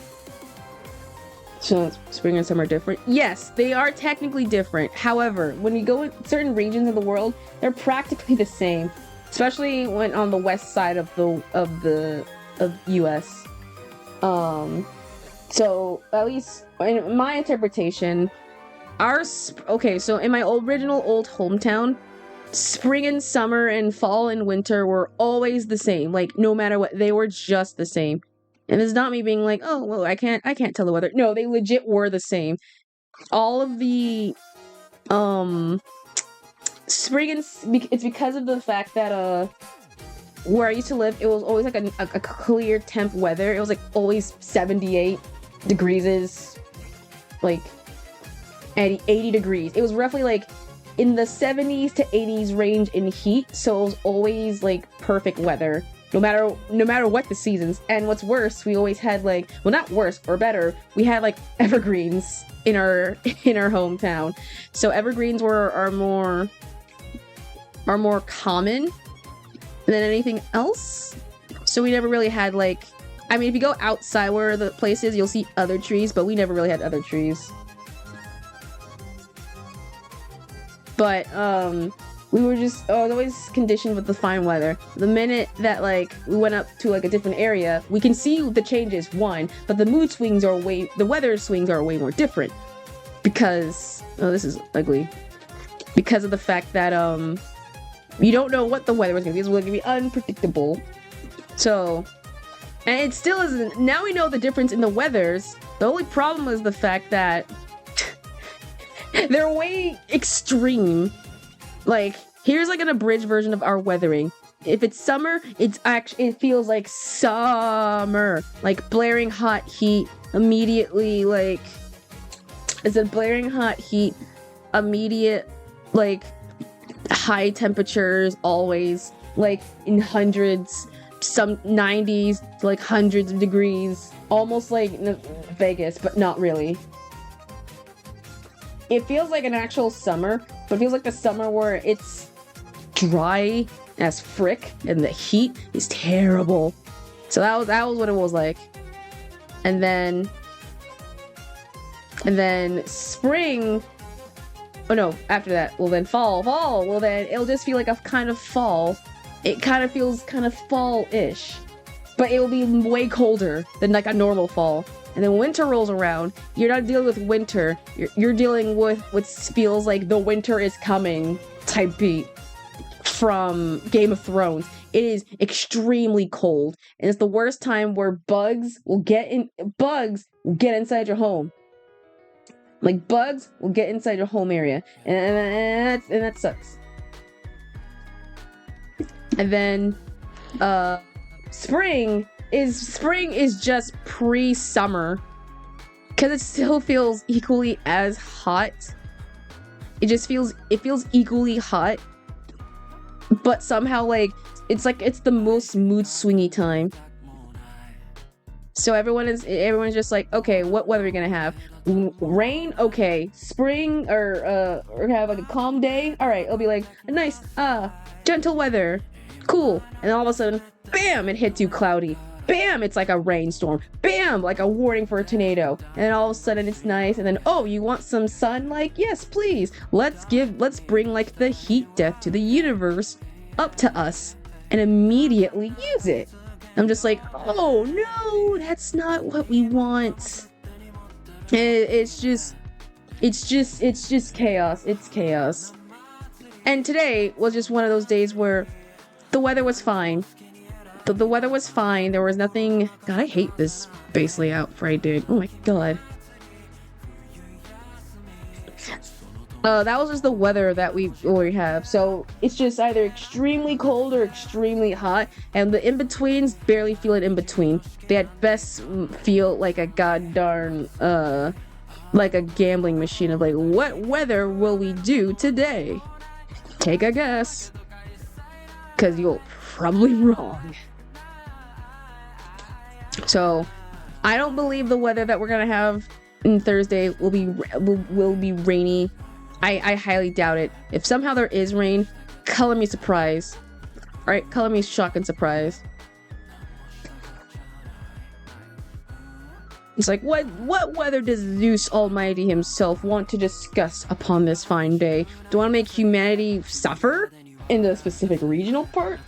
So spring and summer are different. Yes, they are technically different. However, when you go in certain regions of the world, they're practically the same, especially when on the west side of the US. So at least in my interpretation, okay, so in my original old hometown, spring and summer and fall and winter were always the same. Like, no matter what, they were just the same. And it's not me being like, oh, well, I can't tell the weather. No, they legit were the same. All of the spring and it's because of the fact that where I used to live, it was always like a clear temp weather. It was like always 78 degrees, like 80 degrees. It was roughly like in the 70s to 80s range in heat, so it was always like perfect weather. No matter what the seasons. And what's worse, we always had like, well, not worse or better, we had like evergreens in our hometown. So evergreens are more common than anything else. So we never really had like, I mean, if you go outside where the place is, you'll see other trees, but we never really had other trees. But we were just, I was always conditioned with the fine weather. The minute that like we went up to like a different area, we can see the changes, one, but the the weather swings are way more different. Because, oh, this is ugly. Because of the fact that you don't know what the weather was gonna be. It's going to be unpredictable. So, and it still isn't, now we know the difference in the weathers. The only problem is the fact that they're way extreme. Like, here's like an abridged version of our weathering. If it's summer, it feels like summer. Like blaring hot heat immediately, like, is it blaring hot heat, immediate, like, high temperatures always, like in hundreds, some 90s, like hundreds of degrees, almost like Vegas, but not really. It feels like an actual summer, but it feels like the summer where it's dry as frick and the heat is terrible. So that was what it was like. And then spring, oh no, after that, well then fall, well then it'll just feel like a kind of fall. It kind of feels kind of fall-ish, but it will be way colder than like a normal fall. And then winter rolls around, you're not dealing with winter, you're dealing with what feels like the winter is coming type beat from Game of Thrones. It is extremely cold, and it's the worst time where bugs will get inside your home. Like, bugs will get inside your home area, and that sucks. And then spring is just pre-summer, because it still feels equally as hot. It feels equally hot, but somehow like it's the most mood swingy time. So everyone's just like, okay, what weather are we gonna have? Rain? Okay. Spring or have like a calm day? All right, it'll be like a nice gentle weather. Cool. And all of a sudden, bam, it hits you cloudy. Bam, it's like a rainstorm. Bam, like a warning for a tornado. And then all of a sudden it's nice. And then, oh, you want some sun? Like, yes, please. Let's bring like the heat death to the universe up to us and immediately use it. I'm just like, oh no, that's not what we want. It's just chaos. It's chaos. And today was just one of those days where the weather was fine. The weather was fine. There was nothing. God, I hate this base layout for I did. Oh my god. That was just the weather that we have. So it's just either extremely cold or extremely hot, and the in-betweens barely feel an in-between. They at best feel like a god darn like a gambling machine of like, what weather will we do today? Take a guess. Because you'll probably wrong. So, I don't believe the weather that we're gonna have on Thursday will be rainy. I highly doubt it. If somehow there is rain, color me surprised. Alright, color me shock and surprise. It's like, what weather does Zeus Almighty himself want to discuss upon this fine day? Do I want to make humanity suffer in the specific regional part?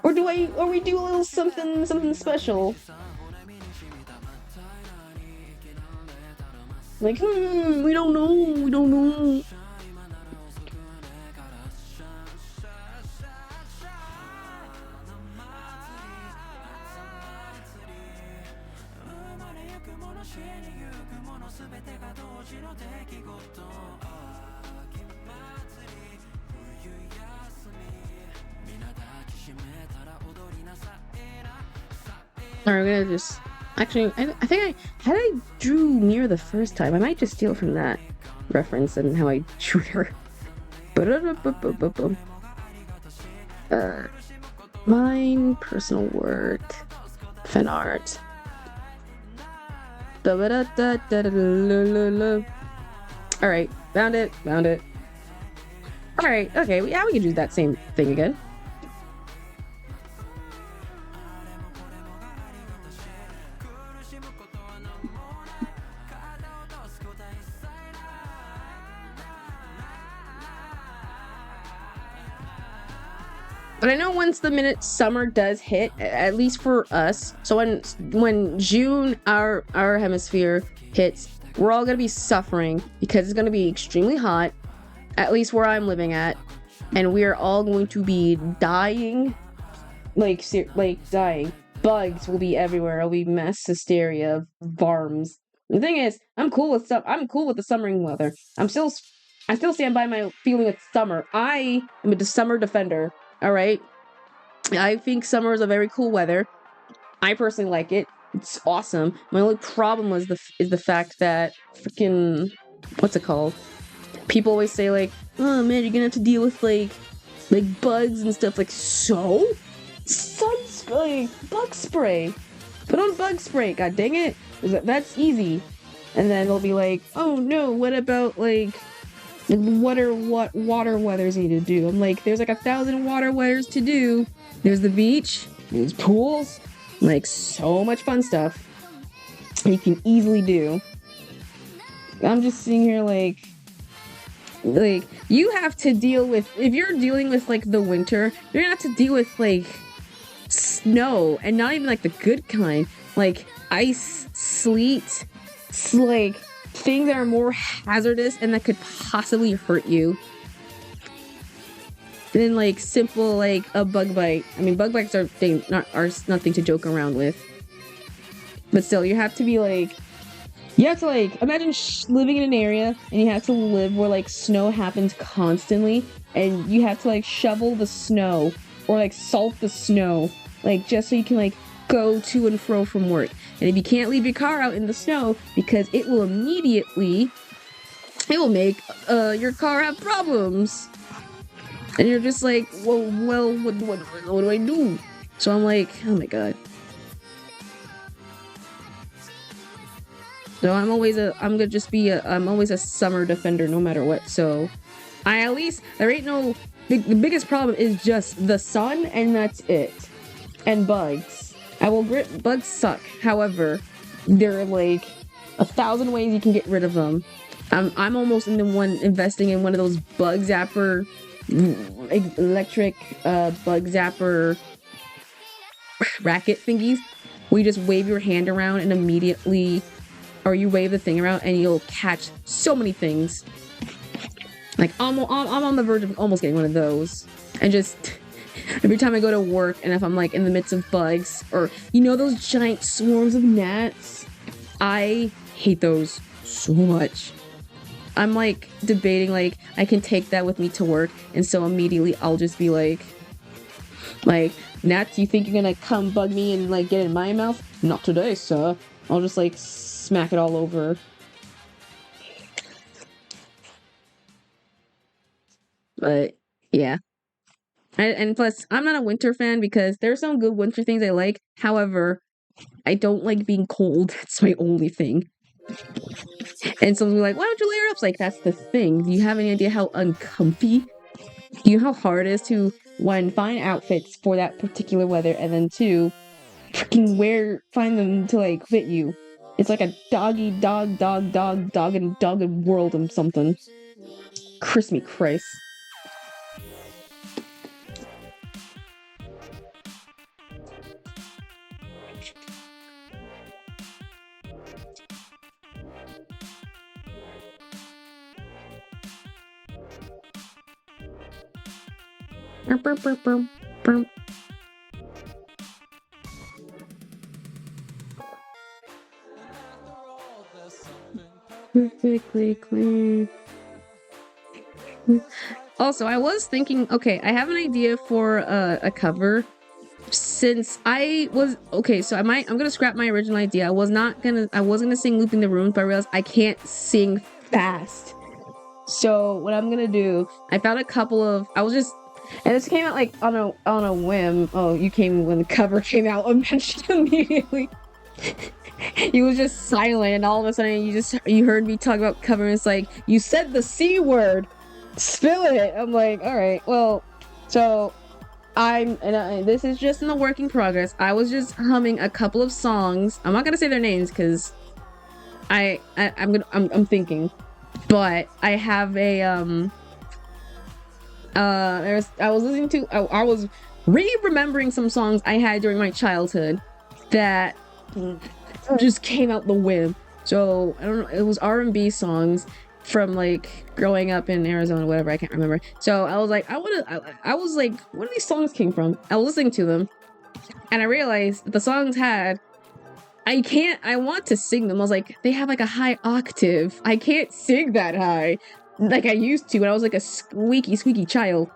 Or do we do a little something special? Like, we don't know. Alright, we're gonna just... Actually, I think I drew near the first time. I might just steal from that reference and how I drew her. Mine, personal work, fan art. Alright, found it. Alright, okay, yeah, we can do that same thing again. But I know once the minute summer does hit, at least for us, so when June, our hemisphere hits, we're all gonna be suffering because it's gonna be extremely hot, at least where I'm living at, and we are all going to be dying, like dying. Bugs will be everywhere. It'll be mass hysteria, varms. The thing is, I'm cool with the summering weather. I still stand by my feeling of summer. I am a summer defender. All right, I think summer is a very cool weather. I personally like it. It's awesome. My only problem is the fact that freaking, what's it called? People always say like, oh man, you're gonna have to deal with like bugs and stuff. Like, so sunscreen, bug spray. Put on bug spray. God dang it, that's easy. And then they'll be like, oh no, what about like, what water weathers need to do? I'm like, there's like 1,000 water weathers to do. There's the beach, there's pools, like so much fun stuff you can easily do. I'm just sitting here like you have to deal with, if you're dealing with like the winter, you're gonna have to deal with like snow, and not even like the good kind, like ice, sleet. It's like things that are more hazardous and that could possibly hurt you than like simple like a bug bite. I mean, bug bites are nothing to joke around with. But still, you have to be like, you have to like imagine living in an area and you have to live where like snow happens constantly, and you have to like shovel the snow or like salt the snow, like just so you can like go to and fro from work. And if you can't leave your car out in the snow, because it will make your car have problems. And you're just like, well, what do I do? So I'm like, oh my god. So I'm always a summer defender no matter what. So there ain't no, the biggest problem is just the sun, and that's it. And bugs. Bugs suck. However, there are like 1,000 ways you can get rid of them. I'm almost investing in one of those bug zapper, electric bug zapper racket thingies. Where you just wave your hand around and immediately, or you wave the thing around and you'll catch so many things. Like I'm on the verge of almost getting one of those, and just every time I go to work, and if I'm like in the midst of bugs, or you know those giant swarms of gnats, I hate those so much. I'm like debating like I can take that with me to work, and so immediately I'll just be like gnats, you think you're gonna come bug me and like get it in my mouth? Not today, sir. I'll just like smack it all over. But yeah. And plus, I'm not a winter fan because there's some good winter things I like. However, I don't like being cold. It's my only thing. And someone's be like, why don't you layer up? It's like, that's the thing. Do you have any idea how uncomfy? Do you know how hard it is to, one, find outfits for that particular weather, and then two, freaking find them to like fit you? It's like a dog and world of something. Christmas Christ. Perfectly clean. Also, I was thinking, okay, I have an idea for a cover. Since I was okay, so I'm gonna scrap my original idea. I was gonna sing Looping the Runes, but I realized I can't sing fast. So what I'm gonna do, I found a couple of and this came out like on a whim. Oh, you came when the cover came out mentioned immediately. You was just silent, and all of a sudden you heard me talk about cover, and it's like, you said the C word. Spill it. I'm like, all right, well, so this is just in the work in progress. I was just humming a couple of songs. I'm not gonna say their names because I'm thinking, but I have a I was remembering some songs I had during my childhood that just came out the whim. So I don't know, it was R&B songs from like growing up in Arizona, whatever, I can't remember. So I was like, I was like, where do these songs came from? I was listening to them, and I realized that the songs I want to sing them. I was like, they have like a high octave. I can't sing that high like I used to when I was like a squeaky child.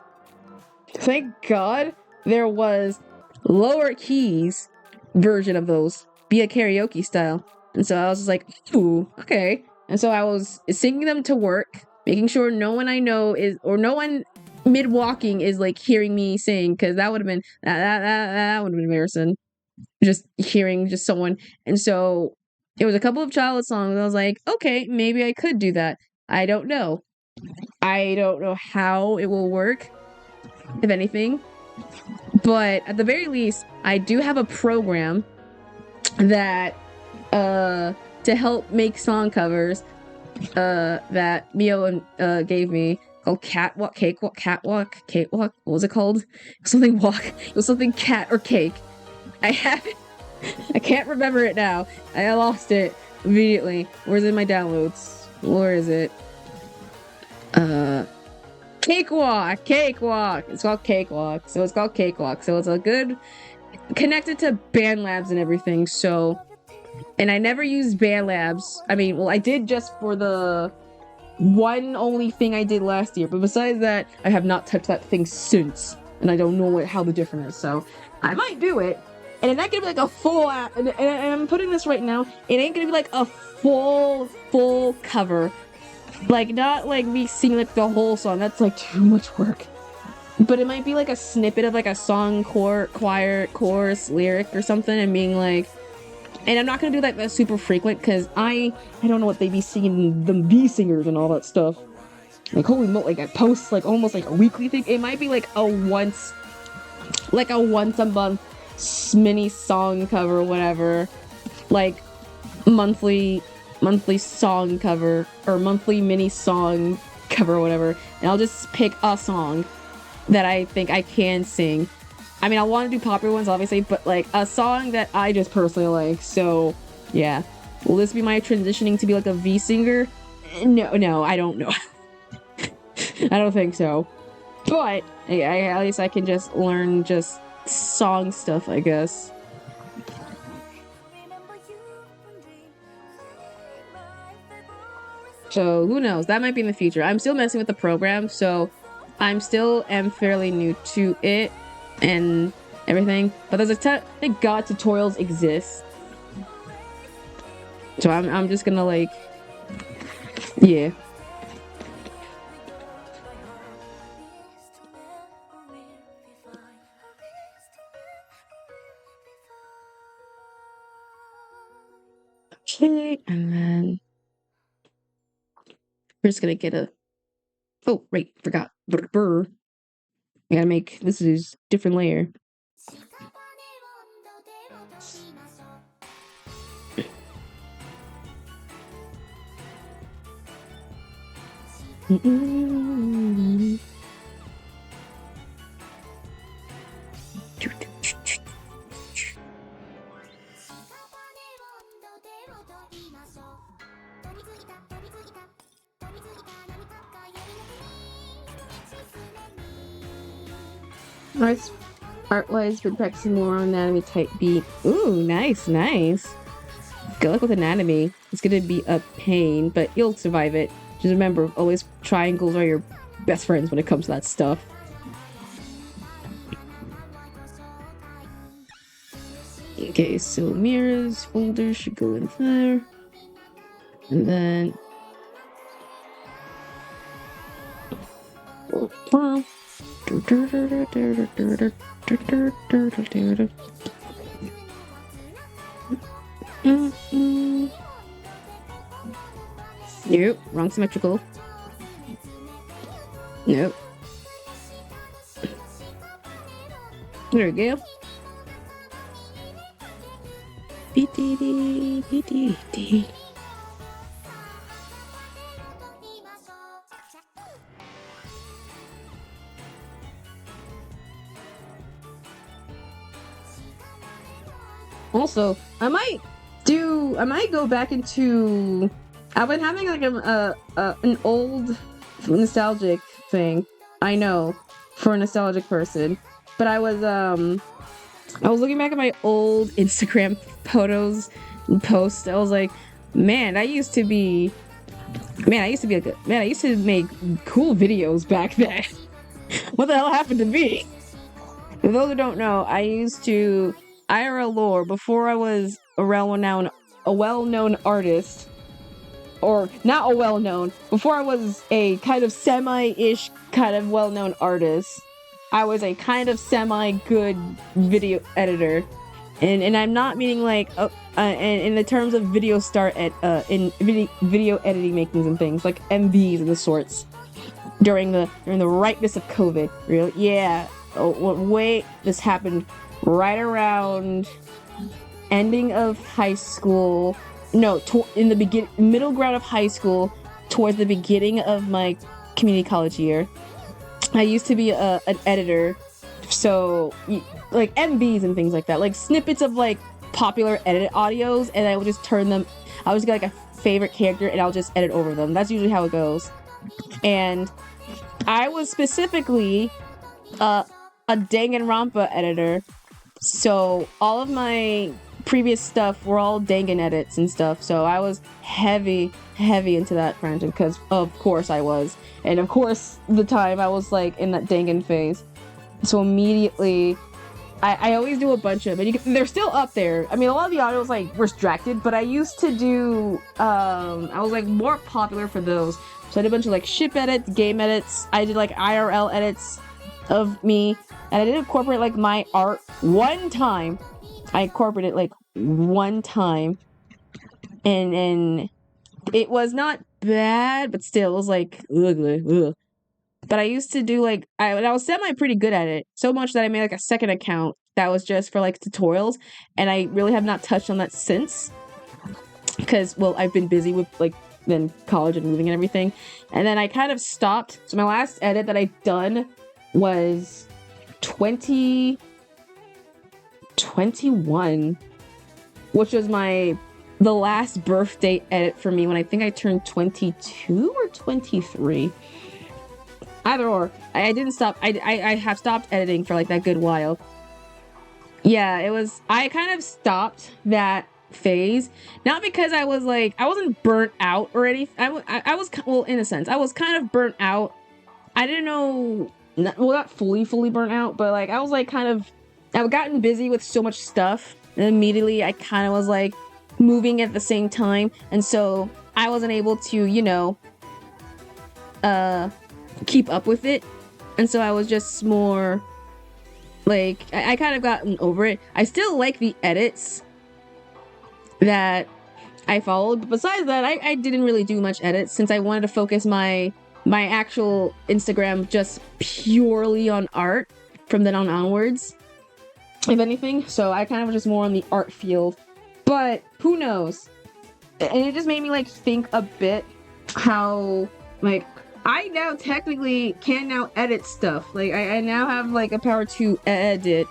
Thank God there was lower keys version of those, be a karaoke style. And so I was just like, ooh, okay. And so I was singing them to work, making sure no one I know no one mid walking is like hearing me sing, because that would have been that would have been embarrassing. Just hearing just someone. And so it was a couple of childhood songs. I was like, okay, maybe I could do that. I don't know. I don't know how it will work, if anything. But at the very least, I do have a program that to help make song covers that Mio gave me, called Catwalk. What was it called? Something walk. It was something cat or cake. I have it. I can't remember it now. I lost it immediately. Where's it in my downloads? Where is it? Cakewalk. It's called Cakewalk. So it's called Cakewalk. So it's a good connected to BandLabs and everything. So, and I never used BandLabs. I mean, well, I did just for the one only thing I did last year. But besides that, I have not touched that thing since, and I don't know how the difference is. So I might do it. And it's not gonna be like a full and I'm putting this right now, it ain't gonna be like a full cover. Like, not like me singing like the whole song, that's like too much work. But it might be like a snippet of like a song, choir, chorus, lyric or something, and being like, and I'm not gonna do that super frequent, because I don't know what they be singing, the B singers and all that stuff. Like, holy moly, like I post like almost like a weekly thing. It might be like a once a month mini song cover or whatever, like monthly song cover or monthly mini song cover or whatever, and I'll just pick a song that I think I can sing. I mean, I want to do popular ones obviously, but like a song that I just personally like. So yeah, will this be my transitioning to be like a V singer? No, I don't know. I don't think so, but at least I can just learn just song stuff, I guess. So who knows? That might be in the future. I'm still messing with the program, so I'm still fairly new to it and everything. But there's thank God tutorials exist. So I'm just gonna like, yeah. We're just gonna get a. Oh, right, forgot. Brr. I gotta make this is different layer. Art-wise, been practicing more on anatomy type beat. Ooh, nice, nice. Good luck with anatomy. It's gonna be a pain, but you'll survive it. Just remember, always triangles are your best friends when it comes to that stuff. Okay, so mirrors folder should go in there. And then nope, wrong symmetrical. Nope. There we go. BTD. Also, I might go back into. I've been having like an old nostalgic thing. I know, for a nostalgic person, but I was looking back at my old Instagram photos and posts. I was like, man, I used to make cool videos back then. What the hell happened to me? For those who don't know, I used to IRL lore before I was a well-known artist, or not a well-known, before I was a kind of semi-ish kind of well-known artist. I was a kind of semi-good video editor, and I'm not meaning like in the terms of video video editing makings and things like MVs and the sorts during the ripeness of COVID. Really, yeah. Oh wait, this happened right around ending of high school. No, in the middle ground of high school, towards the beginning of my community college year. I used to be an editor, so like MVs and things like that, like snippets of like popular edit audios, and I would just turn them. I would get like a favorite character, and I'll just edit over them. That's usually how it goes. And I was specifically a Danganronpa editor, so all of my previous stuff were all Dangan edits and stuff. So I was heavy into that franchise because of course I was, and of course the time I was like in that Dangan phase. So immediately, I always do a bunch of it. They're still up there. I mean, a lot of the audio was like restricted, but I used to do. I was like more popular for those. So I did a bunch of like ship edits, game edits. I did like IRL edits of me, and I did incorporate like my art one time. I incorporated like one time, and it was not bad, but still, it was like ugh. But I used to do like I was semi pretty good at it, so much that I made like a second account that was just for like tutorials, and I really have not touched on that since, because well, I've been busy with like then college and moving and everything, and then I kind of stopped. So my last edit that I've done was 2021, which was the last birthday edit for me when I think I turned 22 or 23. Either or. I didn't stop. I have stopped editing for like that good while. Yeah, it was. I kind of stopped that phase, not because I wasn't burnt out or anything. I was, well, in a sense, I was kind of burnt out. I didn't know. Not fully burnt out, but like I was like I've gotten busy with so much stuff, and immediately I kind of was like moving at the same time, and so I wasn't able to, keep up with it, and so I was just more like I kind of gotten over it. I still like the edits that I followed. But besides that, I didn't really do much edits since I wanted to focus my actual Instagram just purely on art from then on onwards, if anything. So I kind of was just more on the art field. But who knows? And it just made me like think a bit how like I now technically can now edit stuff. Like I now have like a power to edit.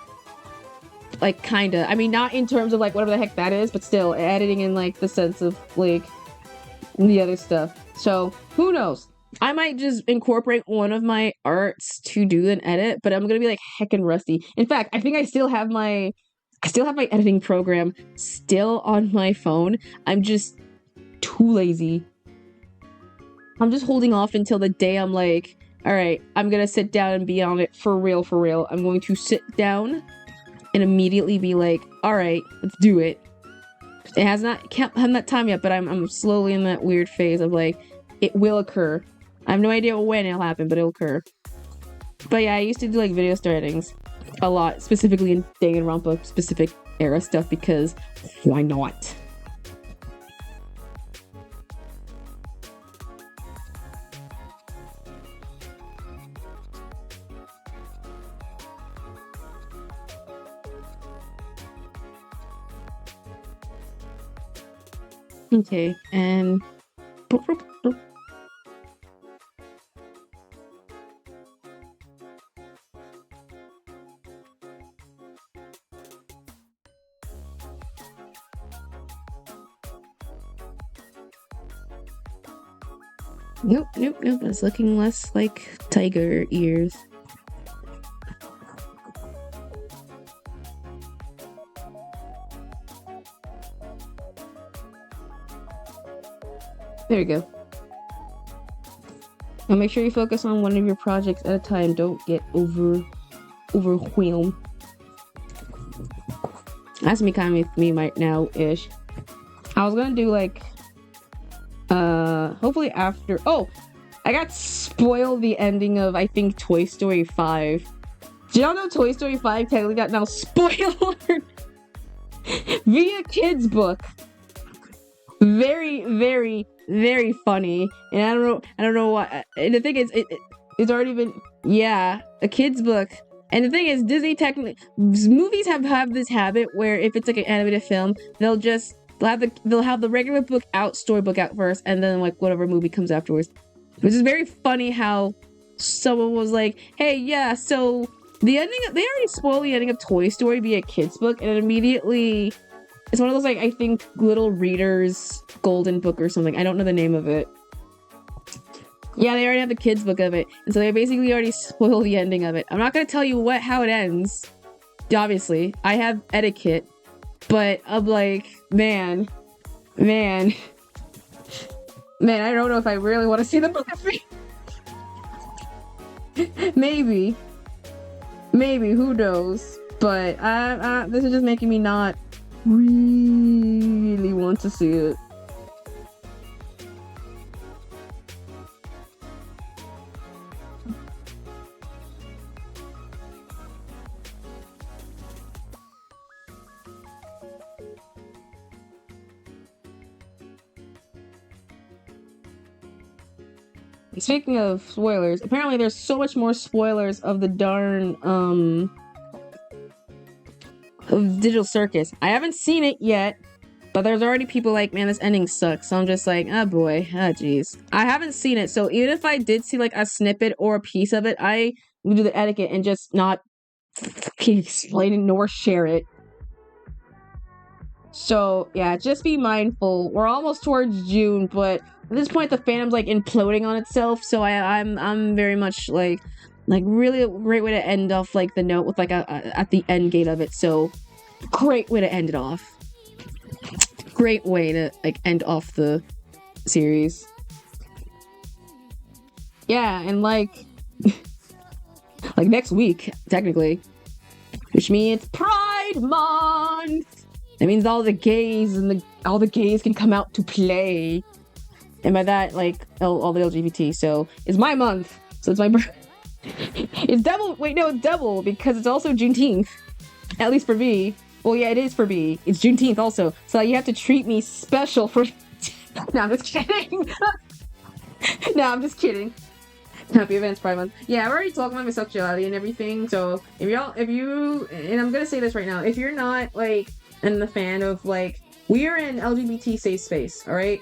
Like kinda. I mean, not in terms of like whatever the heck that is, but still editing in like the sense of like the other stuff. So who knows? I might just incorporate one of my arts to do an edit, but I'm gonna be like heckin' rusty. In fact, I think I still have my editing program still on my phone. I'm just too lazy. I'm just holding off until the day I'm like, all right, I'm gonna sit down and be on it for real, for real. I'm going to sit down and immediately be like, all right, let's do it. It has not, can't have that time yet, but I'm slowly in that weird phase of like, it will occur. I have no idea when it'll happen, but it'll occur. But yeah, I used to do like video star editings a lot, specifically in Danganronpa specific era stuff, because why not? Okay, and nope. It's looking less like tiger ears. There you go. Now make sure you focus on one of your projects at a time. Don't get overwhelmed. That's me kind of with me right now-ish. I was gonna do like hopefully after. Oh, I got spoiled the ending of I think Toy Story 5. Do y'all know Toy Story 5 technically got now spoiled via kids book? Very, very, very funny. And I don't know what. And the thing is, it's already been, yeah, a kids book. And the thing is, Disney technically, movies have this habit where if it's like an animated film, they'll have the regular book out, storybook out first, and then like whatever movie comes afterwards. Which is very funny how someone was like, hey, yeah, so the ending, they already spoiled the ending of Toy Story via kids book, and it immediately, it's one of those like, I think, Little Reader's Golden Book or something. I don't know the name of it. Yeah, they already have the kids book of it, and so they basically already spoiled the ending of it. I'm not gonna tell you how it ends. Obviously, I have etiquette, but I'm like, man, I don't know if I really want to see the movie. maybe, who knows? But this is just making me not really want to see it. Speaking of spoilers, apparently there's so much more spoilers of the darn of Digital Circus. I haven't seen it yet, but there's already people like, man, this ending sucks. So I'm just like, oh boy, jeez. I haven't seen it, so even if I did see like a snippet or a piece of it, I would do the etiquette and just not explain it nor share it. So yeah, just be mindful. We're almost towards June, but at this point the fandom's like imploding on itself. So I'm very much like really a great way to end off like the note with like a at the end gate of it. So great way to end it off. Great way to like end off the series. Yeah, and like like next week technically, which means Pride Month. That means all the gays all the gays can come out to play, and by that, like all the LGBT. So it's my month. So it's my birthday. It's double. Wait, no, it's double because it's also Juneteenth. At least for me. Well, yeah, it is for me. It's Juneteenth also, so you have to treat me special for. No, I'm just kidding. No, I'm just kidding. Happy Advanced Pride Month. Yeah, I've already talked about my sexuality and everything. So if you, and I'm gonna say this right now, if you're not like in the fan of like, we are in LGBT safe space, all right?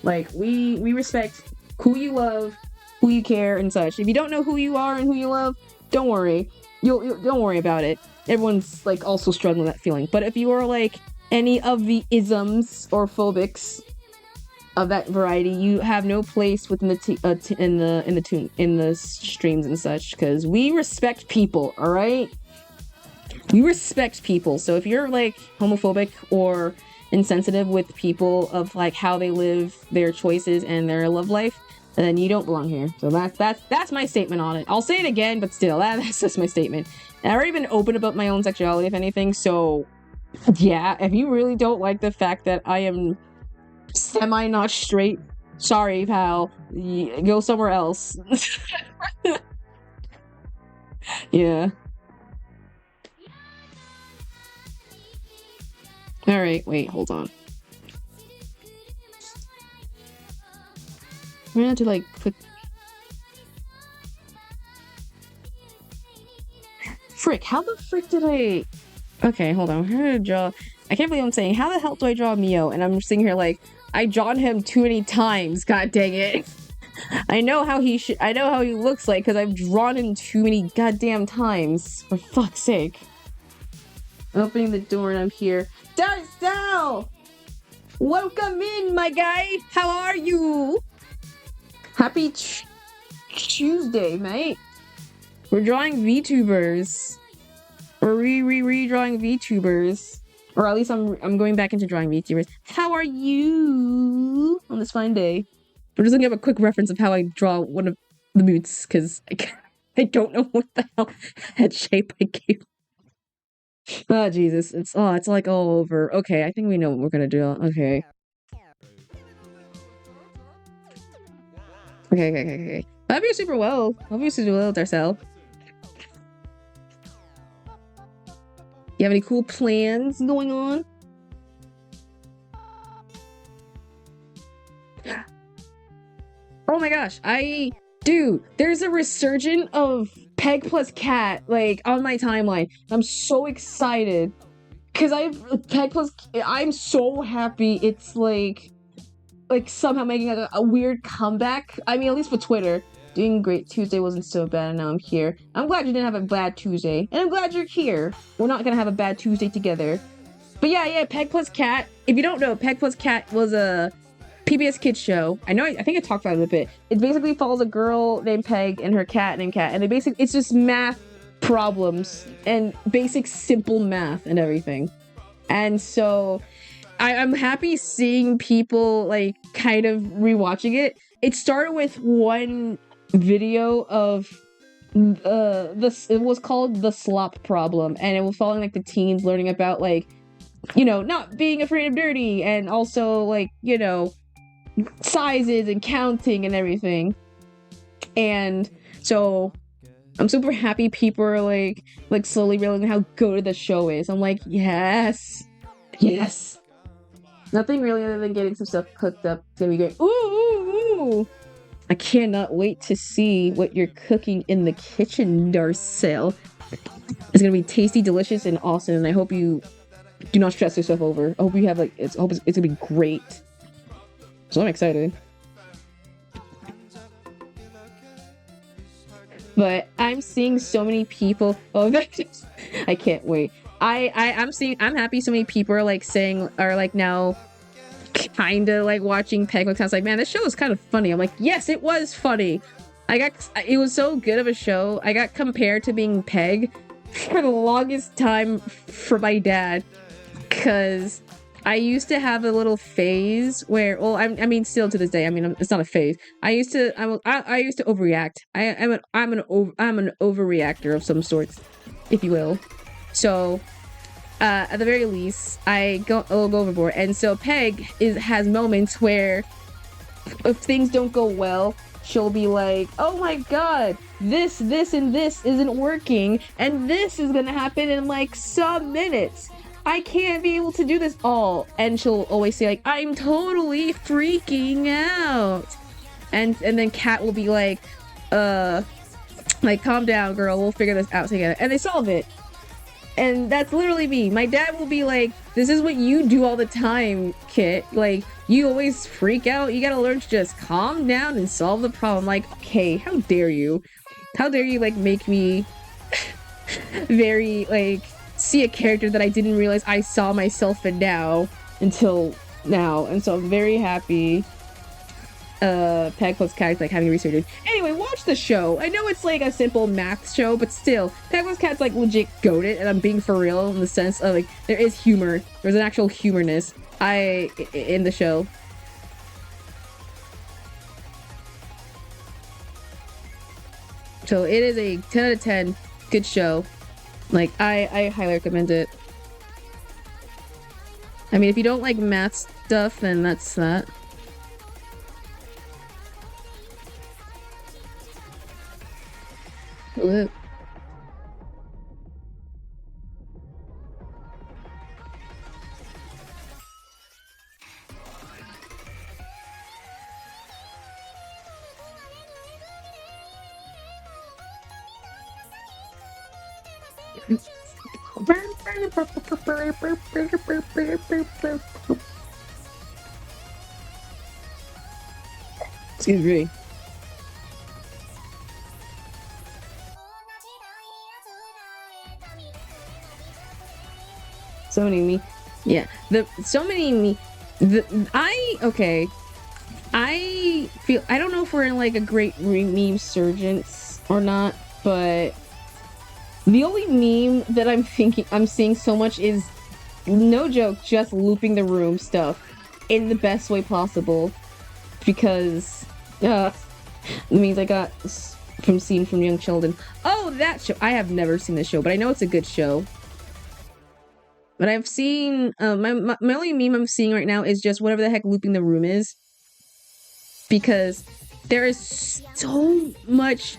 Like we respect who you love, who you care, and such. If you don't know who you are and who you love, don't worry. You'll don't worry about it. Everyone's like also struggling with that feeling. But if you are like any of the isms or phobics of that variety, you have no place within the in the streams and such, because we respect people, all right? We respect people. So if you're like homophobic or insensitive with people of like how they live their choices and their love life, then you don't belong here. So that's my statement on it. I'll say it again, but still, that's just my statement. And I've already been open about my own sexuality, if anything. So yeah, if you really don't like the fact that I am semi not straight, sorry pal, go somewhere else. Yeah. All right, wait, hold on. I'm gonna have to like click. Frick, how the frick did I? Okay, hold on. I'm gonna draw. I can't believe I'm saying, how the hell do I draw Mio? And I'm sitting here like, I drawn him too many times. God dang it! I know how he should. I know how he looks like because I've drawn him too many goddamn times. For fuck's sake! I'm opening the door and I'm here. Darcel! Welcome in, my guy. How are you? Happy Tuesday, mate. We're drawing VTubers. We're re-drawing VTubers. Or at least I'm going back into drawing VTubers. How are you on this fine day? We're just gonna give a quick reference of how I draw one of the moots, because I don't know what the hell head shape I gave. Oh Jesus, it's like all over. Okay, I think we know what we're gonna do. Okay. Okay. I hope you're super well. I hope you're super well, Darcel. You have any cool plans going on? Oh my gosh, dude, there's a resurgence of Peg plus Cat, like, on my timeline. I'm so excited. Because I'm so happy it's, like somehow making a weird comeback. I mean, at least for Twitter. Doing great. Tuesday wasn't so bad, and now I'm here. I'm glad you didn't have a bad Tuesday. And I'm glad you're here. We're not gonna have a bad Tuesday together. But yeah, Peg plus Cat. If you don't know, Peg plus Cat was a PBS Kids show. I think I talked about it a bit. It basically follows a girl named Peg and her cat named Cat. And it's just math problems and basic simple math and everything. And so I'm happy seeing people like kind of rewatching it. It started with one video of it was called The Slop Problem, and it was following like the teens learning about like, not being afraid of dirty, and also like, sizes and counting and everything. And so I'm super happy people are like slowly realizing how good the show is. I'm like, yes. Nothing really other than getting some stuff cooked up. It's gonna be great. Ooh. I cannot wait to see what you're cooking in the kitchen, Darcel. It's gonna be tasty, delicious, and awesome. And I hope you do not stress yourself over. I hope you have it's gonna be great. So I'm excited. But I'm seeing so many people. Oh, I can't wait. I'm happy so many people are like saying, are like now kind of like watching Peg. Like, I was like, man, this show is kind of funny. I'm like, yes, it was funny. It was so good of a show. I got compared to being Peg for the longest time for my dad, because I used to have a little phase where, well, I mean, still to this day, I mean, it's not a phase. I used to overreact. I'm an overreactor of some sorts, if you will. So, at the very least, I'll go overboard. And so Peg has moments where, if things don't go well, she'll be like, oh my god, this, and this isn't working, and this is gonna happen in like some minutes. I can't be able to do this all. And she'll always say like, I'm totally freaking out. And then Kat will be like, calm down, girl, we'll figure this out together. And they solve it. And that's literally me. My dad will be like, this is what you do all the time, Kit. Like, you always freak out. You gotta learn to just calm down and solve the problem. Like, okay, how dare you? How dare you, like, make me very, like, see a character that I didn't realize I saw myself in now until now. And so I'm very happy Peg plus Cat's like having researched it. Anyway, watch the show. I know it's like a simple math show, but still, Peg plus Cat's like legit goated, and I'm being for real in the sense of like there is humor. There's an actual humorness in the show. So it is a 10 out of 10 good show. Like I highly recommend it. I mean, if you don't like math stuff, then that's that. Ooh. Excuse me. So many me. Yeah. Okay. I feel, I don't know if we're in like a great meme surgence or not, but the only meme that I'm seeing so much is, no joke, just looping the room stuff in the best way possible. Because, the memes I got from Young Sheldon. Oh, that show! I have never seen this show, but I know it's a good show. But I've seen, my only meme I'm seeing right now is just whatever the heck looping the room is. Because there is so much,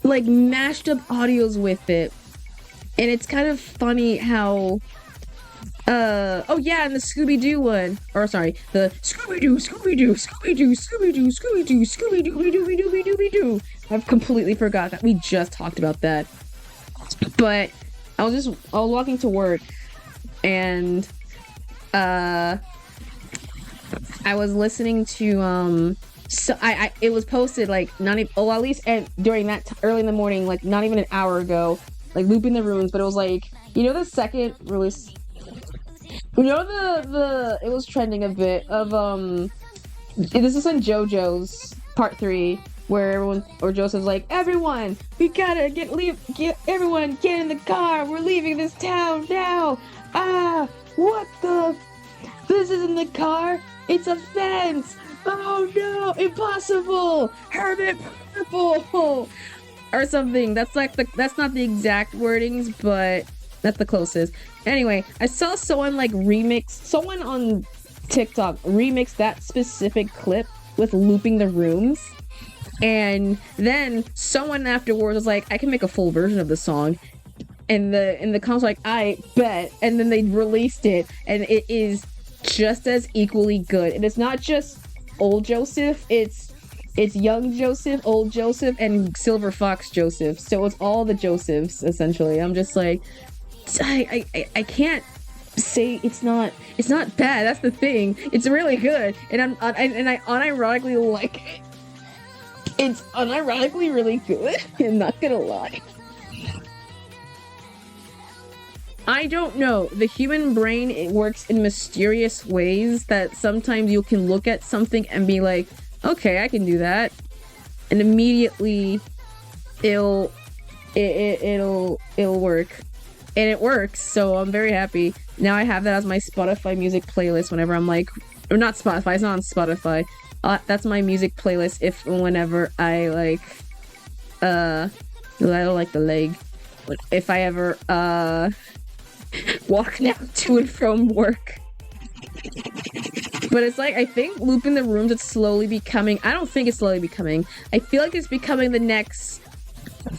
like, mashed up audios with it. And it's kind of funny how, oh yeah, and the Scooby-Doo one. Or sorry, the Scooby-Doo. I've completely forgot that. We just talked about that. But I was walking to work, and I was listening to so it was posted like not even, at least during that early in the morning, like not even an hour ago, like looping the runes. But it was like, you know, the second release, you know, the it was trending a bit of this is in JoJo's part 3, where Joseph's like, everyone, we gotta get everyone get in the car, we're leaving this town now. What the? This isn't the car, it's a fence. Oh no, impossible! Hermit purple! Or something. That's not the exact wordings, but that's the closest. Anyway, I saw someone someone on TikTok remix that specific clip with looping the rooms. And then someone afterwards was like, I can make a full version of the song. And the comments were like, I bet. And then they released it, and it is just as equally good. And it's not just old Joseph, it's young Joseph, old Joseph, and Silver Fox Joseph. So it's all the Josephs, essentially. I'm just like, I can't say it's not bad. That's the thing. It's really good, and I unironically like it. It's unironically really good. I'm not gonna lie. I don't know. The human brain, it works in mysterious ways that sometimes you can look at something and be like, okay, I can do that. And immediately it'll work. And it works, so I'm very happy. Now I have that as my Spotify music playlist whenever I'm like, or not Spotify, it's not on Spotify. That's my music playlist whenever I like, I don't like the leg. But if I ever, walk now to and from work. But it's like, I think looping the rooms, it's slowly becoming, I don't think it's slowly becoming, I feel like it's becoming the next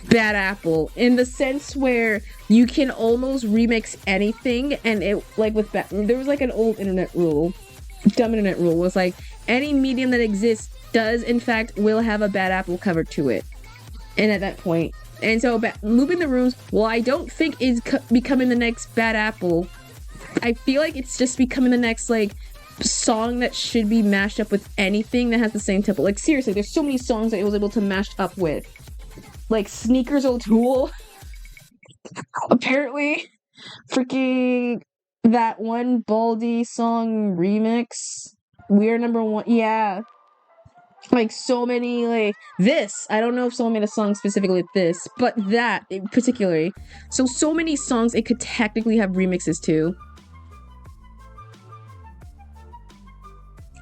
bad apple in the sense where you can almost remix anything, and it like with there was like an old internet rule, dumb internet rule was like any medium that exists does in fact will have a bad apple cover to it, and at that point, and so looping the rooms, well, I don't think is becoming the next bad apple. I feel like it's just becoming the next like song that should be mashed up with anything that has the same tempo. Like seriously, there's so many songs that it was able to mash up with. Like Sneakers O'Toole, apparently, freaking that one Baldy song remix, we're number one. Yeah, like so many, like this. I don't know if someone made a song specifically with this, but that particularly. So many songs it could technically have remixes to.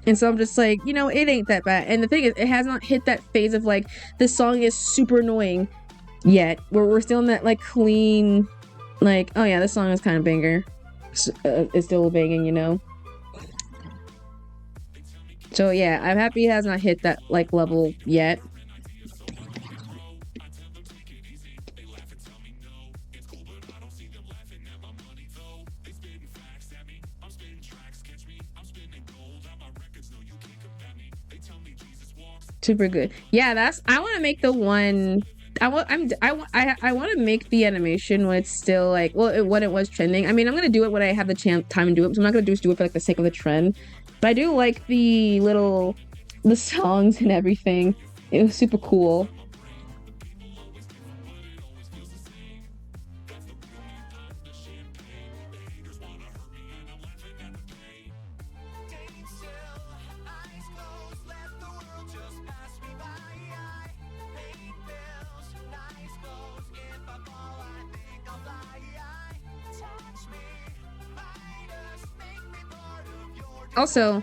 And so I'm just like, it ain't that bad. And the thing is, it has not hit that phase of like, this song is super annoying yet. We're still in that like clean, like, oh yeah, this song is kind of banger. It's still banging, So yeah, I'm happy it has not hit that like level yet. Super good. Yeah, I want to make the one. I want to make the animation when it's still like, well, when it was trending. I mean, I'm gonna do it when I have the time and do it. So I'm not gonna just do it for like the sake of the trend. But I do like the songs and everything. It was super cool. Also,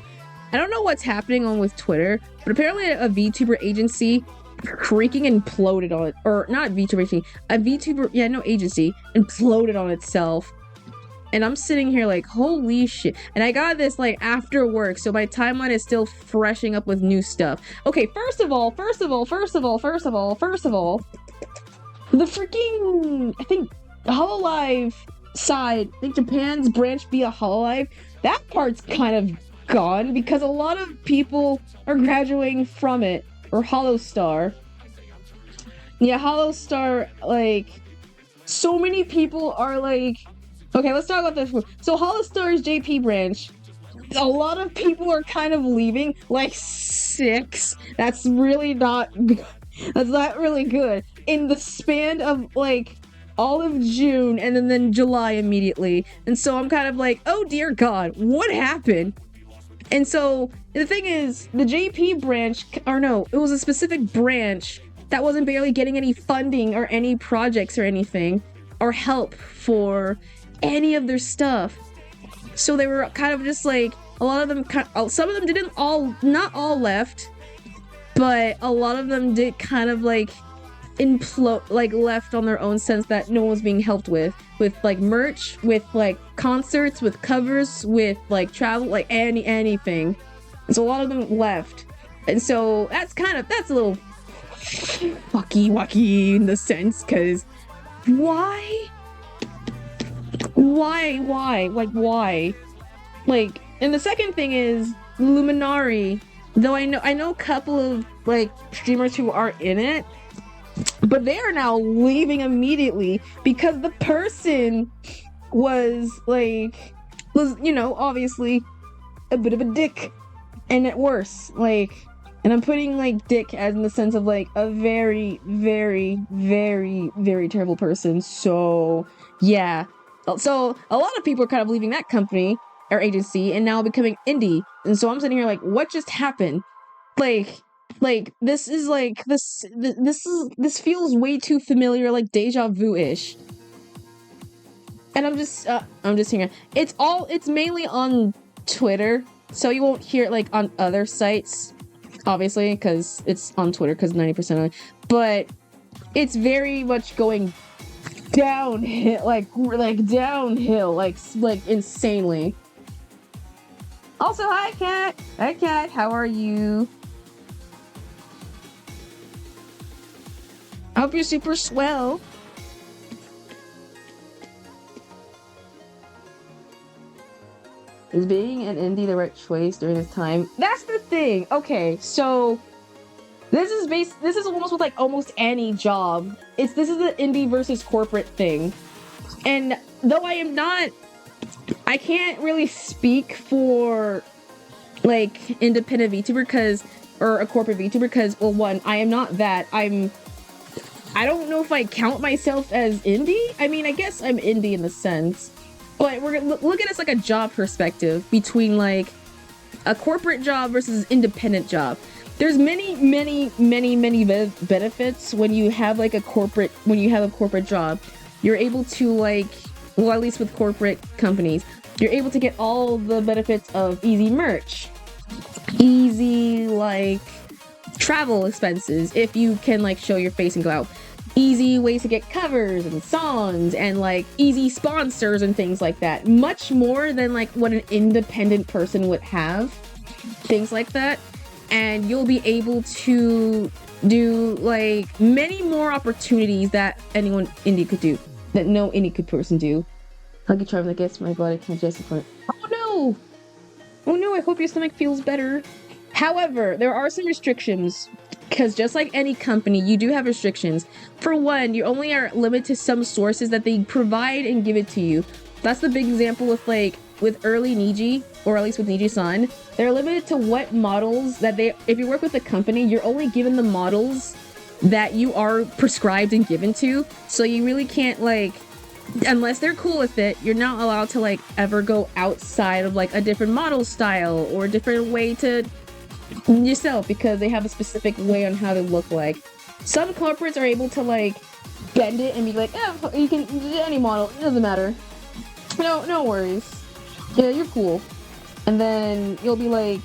I don't know what's happening on with Twitter, but apparently a VTuber agency freaking imploded on it. Or not VTuber agency, a VTuber, agency imploded on itself. And I'm sitting here like, holy shit. And I got this like after work, so my timeline is still freshing up with new stuff. Okay, first of all, the freaking, I think, Hololive side, I think Japan's branch via Hololive, that part's kind of gone because a lot of people are graduating from it. Or Holostar. Yeah, Holostar, like, so many people are like, okay, let's talk about this. So Holostar's JP branch, a lot of people are kind of leaving, like 6. That's really not good. That's not really good. In the span of like all of June and then July immediately. And so I'm kind of like, oh dear God, what happened? And so the thing is, the JP branch, or no, it was a specific branch that wasn't barely getting any funding or any projects or anything or help for any of their stuff. So they were kind of just like, a lot of them, some of them didn't not all left, but a lot of them did kind of like implode, like left on their own sense that no one was being helped with like merch, with like concerts, with covers, with like travel, like anything. And so a lot of them left. And so that's a little wacky in the sense, because why? Like, why? Like, and the second thing is Luminari. Though I know a couple of like streamers who are in it, but they are now leaving immediately because the person was obviously a bit of a dick, and at worse, like, and I'm putting like dick as in the sense of like a very, very, very, very terrible person. So yeah. So a lot of people are kind of leaving that company or agency and now becoming indie. And so I'm sitting here like, what just happened? Like this is like this feels way too familiar, like deja vu-ish. And I'm just hearing it. It's mainly on Twitter, so you won't hear it like on other sites, obviously, because it's on Twitter, because 90% of it. But it's very much going downhill, like downhill, like insanely. Also, hi Kat, how are you? I hope you're super swell. Is being an indie the right choice during this time? That's the thing. Okay, so this is almost with like almost any job. This is the indie versus corporate thing. And though I can't really speak for like independent VTuber or a corporate VTuber because, well, one, I am not that. I don't know if I count myself as indie. I mean, I guess I'm indie in the sense, but we're gonna look at it as like a job perspective between like a corporate job versus independent job. There's many benefits when you have like a corporate job. You're able to like, well, at least with corporate companies, you're able to get all the benefits of easy merch, easy like travel expenses if you can like show your face and go out, easy ways to get covers and songs, and like easy sponsors and things like that. Much more than like what an independent person would have, things like that. And you'll be able to do like many more opportunities that anyone indie could do, that no indie person do. Lucky charm that gets my body congested for it. Oh no! Oh no, I hope your stomach feels better. However, there are some restrictions, because just like any company, you do have restrictions. For one, you only are limited to some sources that they provide and give it to you. That's the big example with early Niji, or at least with Niji-san. They're limited to what models that if you work with a company, you're only given the models that you are prescribed and given to. So you really can't like, unless they're cool with it, you're not allowed to like ever go outside of like a different model style or a different way to yourself, because they have a specific way on how to look like. Some corporates are able to like bend it and be like, oh, you can do any model, it doesn't matter. No worries. Yeah, you're cool. And then you'll be like,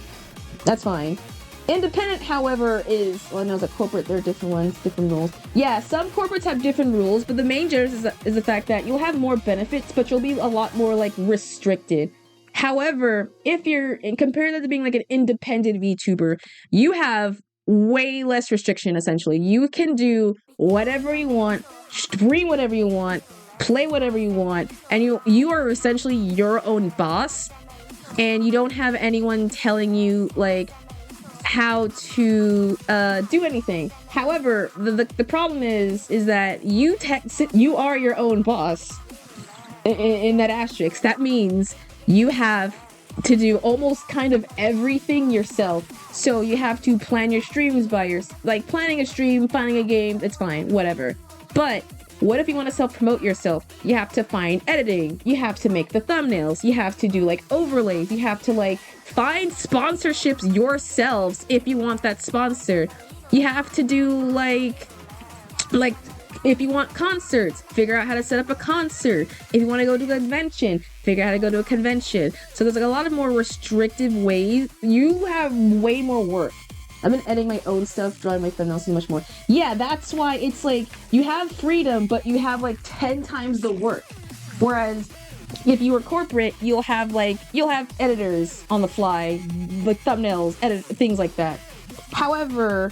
that's fine. Independent, however, is, well, I know as a corporate, there are different ones, different rules. Yeah, some corporates have different rules, but the main difference is the fact that you'll have more benefits, but you'll be a lot more like restricted. However, if you're, compared that to being like an independent VTuber, you have way less restriction, essentially. You can do whatever you want, stream whatever you want, play whatever you want, and you are essentially your own boss, and you don't have anyone telling you like how to do anything. However, the problem is that you are your own boss in that asterisk. That means you have to do almost kind of everything yourself. So you have to plan your streams like planning a stream, finding a game, it's fine, whatever. But what if you want to self-promote yourself? You have to find editing, you have to make the thumbnails, you have to do like overlays, you have to like find sponsorships yourselves if you want that sponsor. You have to do like if you want concerts, figure out how to set up a concert. If you want to go to a convention, figure out how to go to a convention. So there's like a lot of more restrictive ways. You have way more work. I've been editing my own stuff, drawing my thumbnails so much more. Yeah, that's why it's like you have freedom, but you have like 10 times the work. Whereas if you were corporate, you'll have editors on the fly, like thumbnails, things like that. However,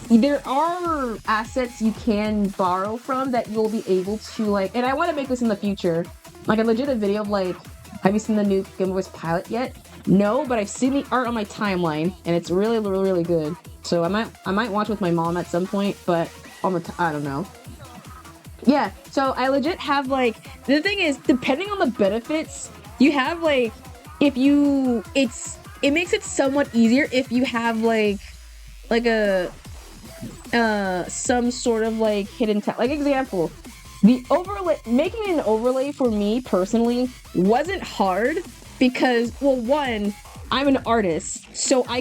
there are assets you can borrow from that you'll be able to like, and I want to make this in the future, like a legit video of like, have you seen the new Game Boy pilot yet? No, but I've seen the art on my timeline, and it's really, really, really good. So I might watch with my mom at some point, but I don't know. Yeah, so I legit have like, the thing is, depending on the benefits, you have like, it makes it somewhat easier if you have like a some sort of like hidden talent. Like example, the overlay, making an overlay for me personally wasn't hard because, well, one, I'm an artist, so I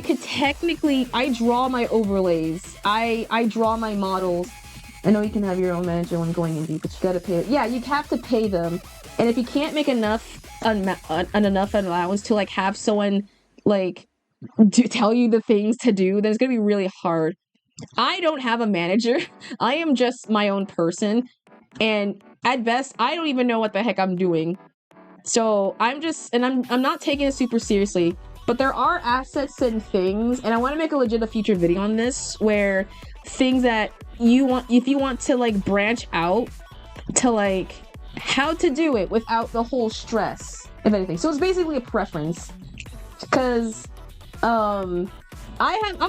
draw my overlays, I draw my models. I know you can have your own manager when going indie, but you gotta pay. Yeah, you have to pay them, and if you can't make enough allowance to like have someone like tell you the things to do, then it's gonna be really hard. I don't have a manager. I am just my own person, and at best, I don't even know what the heck I'm doing. So I'm not taking it super seriously. but there are assets and things, and I want to make a legit future video on this, where things that you want, if you want to like branch out to like how to do it without the whole stress of anything. So it's basically a preference, because I'm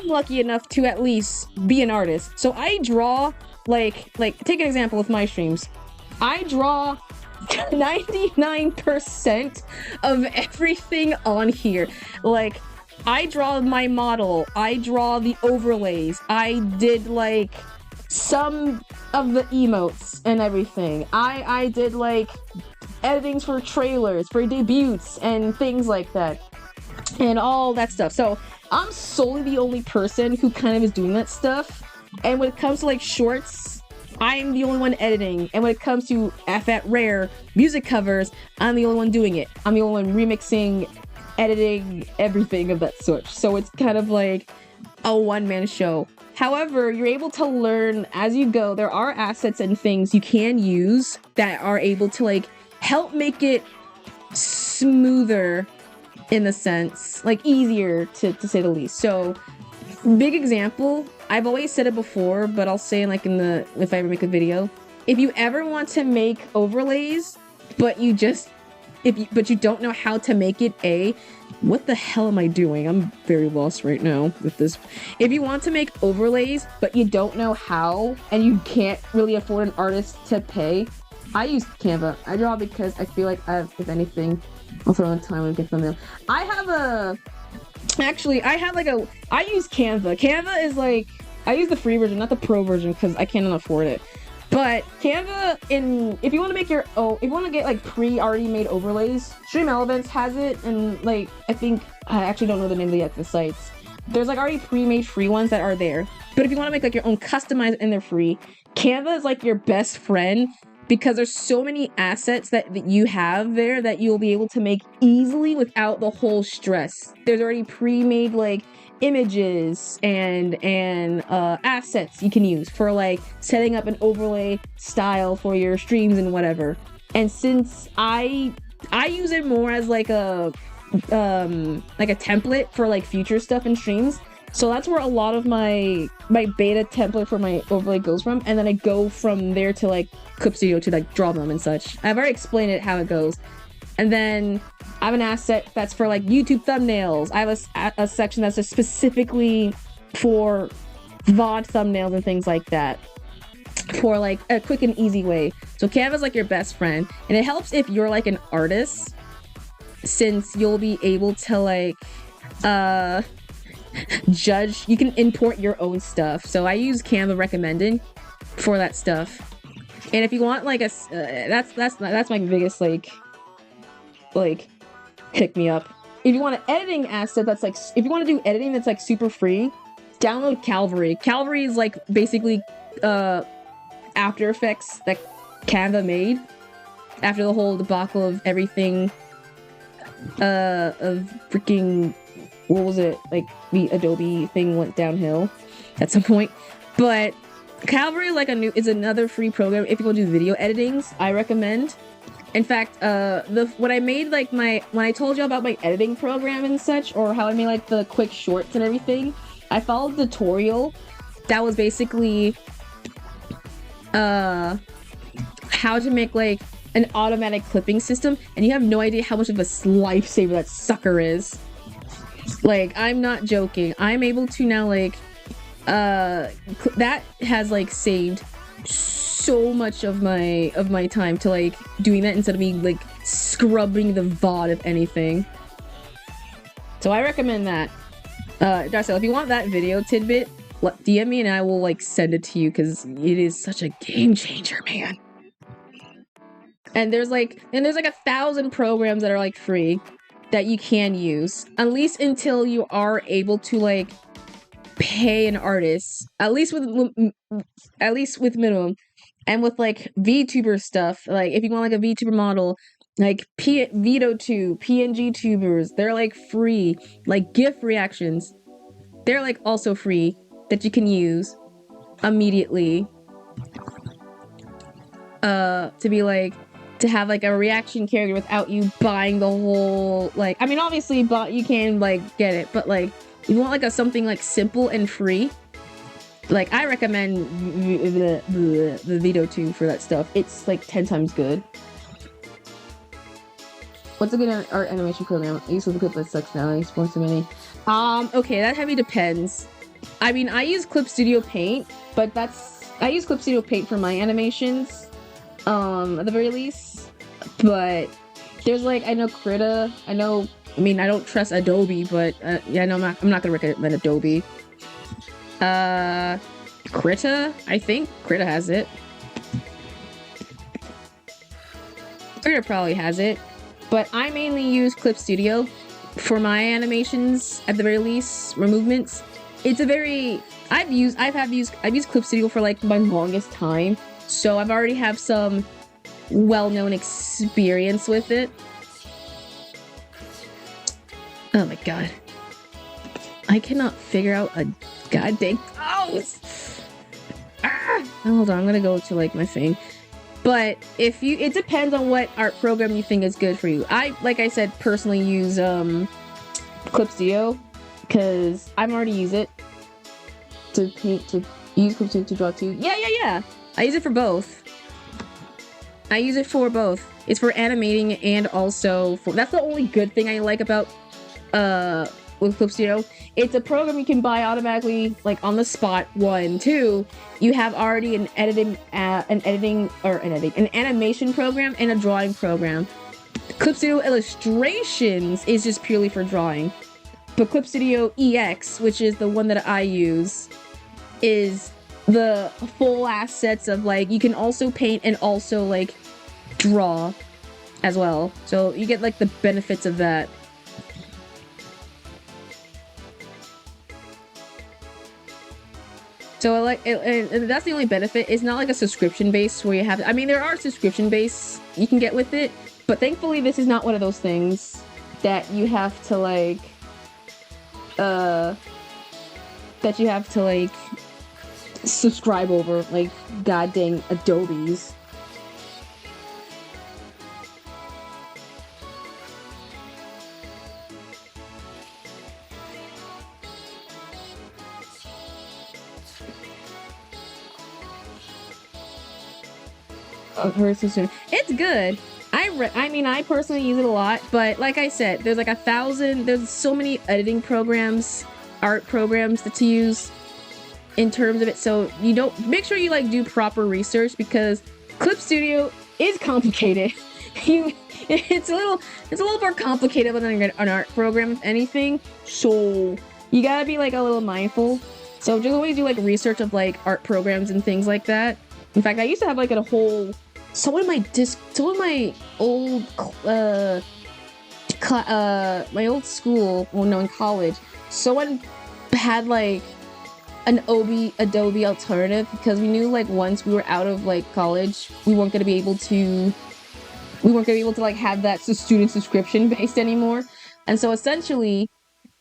lucky enough to at least be an artist. So I draw like take an example with my streams. I draw 99% of everything on here. Like, I draw my model, I draw the overlays, I did like some of the emotes and everything. I did like editings for trailers, for debuts, and things like that, and all that stuff. So I'm solely the only person who kind of is doing that stuff. And when it comes to like shorts, I'm the only one editing. And when it comes to FAT Rare music covers, I'm the only one doing it. I'm the only one remixing, editing, everything of that sort. So it's kind of like a one-man show. However, you're able to learn as you go. There are assets and things you can use that are able to like help make it smoother, in the sense, like easier to say the least. So big example, I've always said it before, but I'll say it like if I ever make a video. If you ever want to make overlays, but you don't know how to make it what the hell am I doing? I'm very lost right now with this. If you want to make overlays, but you don't know how, and you can't really afford an artist to pay, I use Canva. I draw because I feel like if anything, I'll throw in time and get them in. I use Canva. Canva is like, I use the free version, not the pro version, because I cannot afford it. But Canva, if you want to make your own, if you want to get like already made overlays, Stream Elements has it, and like, I actually don't know the name of the sites. There's like already pre-made free ones that are there. But if you want to make like your own customized and they're free, Canva is like your best friend, because there's so many assets that you have there that you'll be able to make easily without the whole stress. There's already pre-made like images and assets you can use for like setting up an overlay style for your streams and whatever. And since I use it more as like a template for like future stuff in streams, so that's where a lot of my beta template for my overlay goes from, and then I go from there to like Clip Studio to like draw them and such. I've already explained it how it goes. And then I have an asset that's for like YouTube thumbnails. I have a section that's just specifically for VOD thumbnails and things like that, for like a quick and easy way. So Canva's like your best friend, and it helps if you're like an artist, since you'll be able to like judge. You can import your own stuff. So I use Canva recommended for that stuff. And if you want like that's my biggest like pick me up. If you want an editing asset that's like, if you want to do editing that's like super free, download Calvary. Calvary is like basically After Effects that Canva made after the whole debacle of everything, of freaking, what was it, like the Adobe thing went downhill at some point. But Calvary is another free program if you want to do video editings. I recommend. In fact, when I made like when I told you about my editing program and such, or how I made like the quick shorts and everything, I followed a tutorial that was basically how to make like an automatic clipping system, and you have no idea how much of a lifesaver that sucker is. Like, I'm not joking. I'm able to now like that has like saved so much of my time to like doing that instead of me like scrubbing the VOD of anything. So I recommend that. Darcel, if you want that video tidbit, DM me and I will like send it to you, because it is such a game changer, man. And there's like 1,000 programs that are like free that you can use, at least until you are able to like pay an artist, at least with minimum. And with like VTuber stuff, like if you want like a VTuber model, like Vito2, PNG tubers, they're like free. Like GIF reactions, they're like also free that you can use immediately. To be like, to have like a reaction character without you buying the whole, like, I mean, obviously you can like get it, but like if you want like something like simple and free, like I recommend the Vito 2 for that stuff. It's like 10 times good. What's a good art animation program? I used to the clip that sucks now. I explore so many. Okay, that heavy depends. I mean, I use Clip Studio Paint, but I use Clip Studio Paint for my animations, at the very least. But there's like, I know Krita, I don't trust Adobe, but yeah, no, I'm not gonna recommend Adobe. Krita, I think Krita has it. Krita probably has it, but I mainly use Clip Studio for my animations, at the very least, or movements. It's a very, I've used Clip Studio for like my longest time, so I've already have some well-known experience with it. Oh my god. I cannot figure out a goddamn mouse. Hold on, I'm gonna go to like my thing. But it depends on what art program you think is good for you. Like I said, personally use Clip Studio because I've already used it to use Clip Studio to draw too. Yeah. I use it for both. I use it for both. It's for animating and also for, that's the only good thing I like about with Clip Studio. It's a program you can buy automatically, like on the spot. 1, 2, you have already an animation program and a drawing program. Clip Studio Illustrations is just purely for drawing, but Clip Studio EX, which is the one that I use, is the full assets of like, you can also paint and also like draw as well, so you get like the benefits of that. So like, and that's the only benefit. It's not like a subscription base where you have, I mean, there are subscription base you can get with it, but thankfully this is not one of those things that you have to like, subscribe over, like god dang Adobe's. It's good. I mean, I personally use it a lot, but like I said, there's like there's so many editing programs, art programs to use in terms of it, so you don't, make sure you like do proper research, because Clip Studio is complicated. It's a little more complicated than an art program, if anything, so you gotta be like a little mindful. So just always do like research of like art programs and things like that. In fact, I used to have like a whole, my old school, well no, in college, someone had like an Adobe alternative, because we knew like once we were out of like college, we weren't gonna be able to like have that student subscription based anymore. And so essentially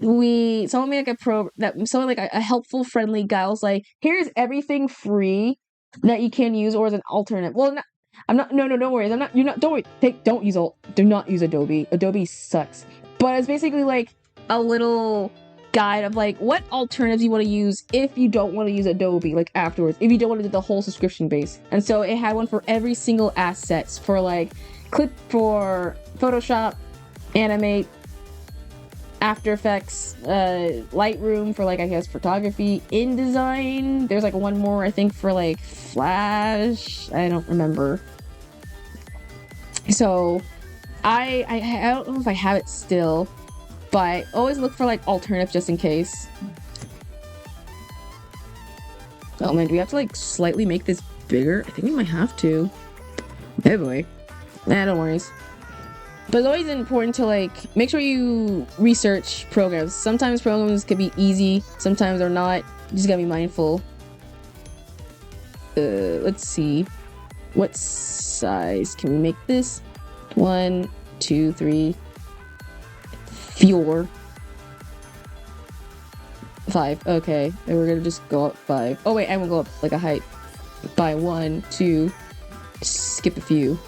someone made like a helpful, friendly guy was like, here's everything free that you can use, or as an alternate. Well, don't worry. Do not use Adobe. Adobe sucks. But it's basically like a little guide of like what alternatives you want to use if you don't want to use Adobe, like afterwards, if you don't want to do the whole subscription base. And so it had one for every single assets, for like for Photoshop, Animate, After Effects, Lightroom for like, I guess, photography, InDesign. There's like one more, I think, for like Flash. I don't remember. So I don't know if I have it still, but always look for like alternatives just in case. Oh man, do we have to like slightly make this bigger? I think we might have to. Oh boy. Nah, don't worry. But it's always important to like make sure you research programs. Sometimes programs can be easy, sometimes they're not. You just gotta be mindful. Let's see. What size can we make this? 1, 2, 3, 4, 5. Okay, and we're gonna just go up 5. Oh wait, I will go up like a height by 1, 2. Skip a few.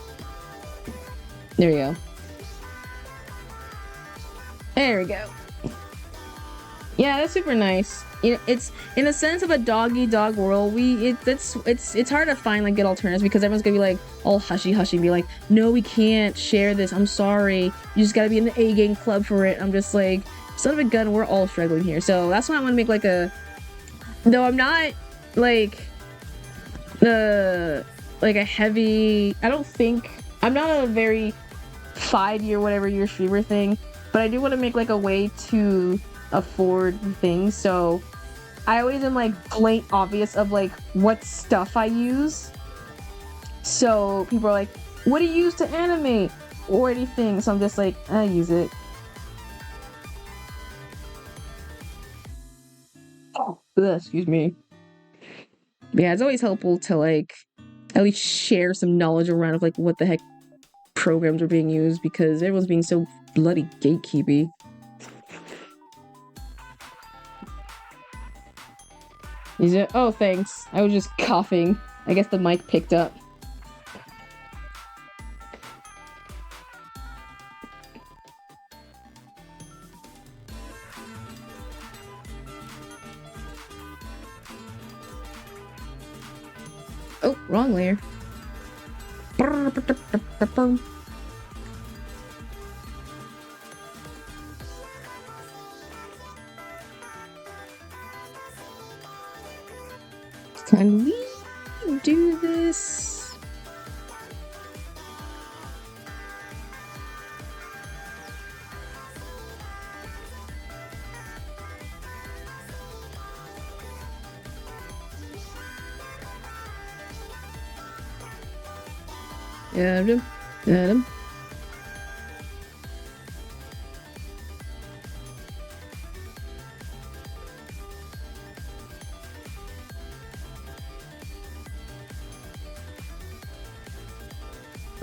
There we go. There we go. Yeah, that's super nice. You know, it's in the sense of a dog-eat-dog world. It's hard to find like good alternatives because everyone's gonna be like all hushy and be like, no, we can't share this. I'm sorry. You just gotta be in the A-game club for it. I'm just like, son of a gun, we're all struggling here. So that's why I want to make like a. Though I'm not like like a heavy. I don't think I'm not a very 5-year whatever year streamer thing, but I do want to make like a way to afford things. So I always am like blatant obvious of like what stuff I use. So people are like, what do you use to animate or anything? So I'm just like, I use it. Oh, excuse me. Yeah, it's always helpful to like at least share some knowledge around of like what the heck programs are being used because everyone's being so bloody gatekeepy. Is it? Oh, thanks. I was just coughing. I guess the mic picked up. Oh, wrong layer. Can we do this? Got him. Got him.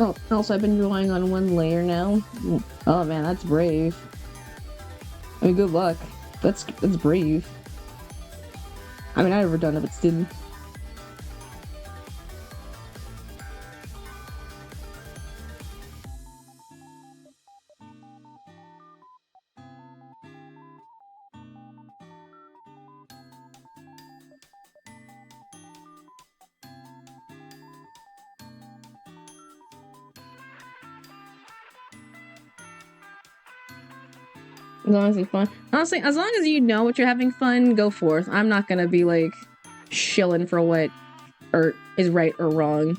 Oh, also I've been relying on one layer now. Oh man, that's brave. I mean, good luck. That's brave. I mean, I've never done it, but still. It's honestly fun. Honestly, as long as you know what you're having fun, go forth. I'm not gonna be like shilling for what or is right or wrong.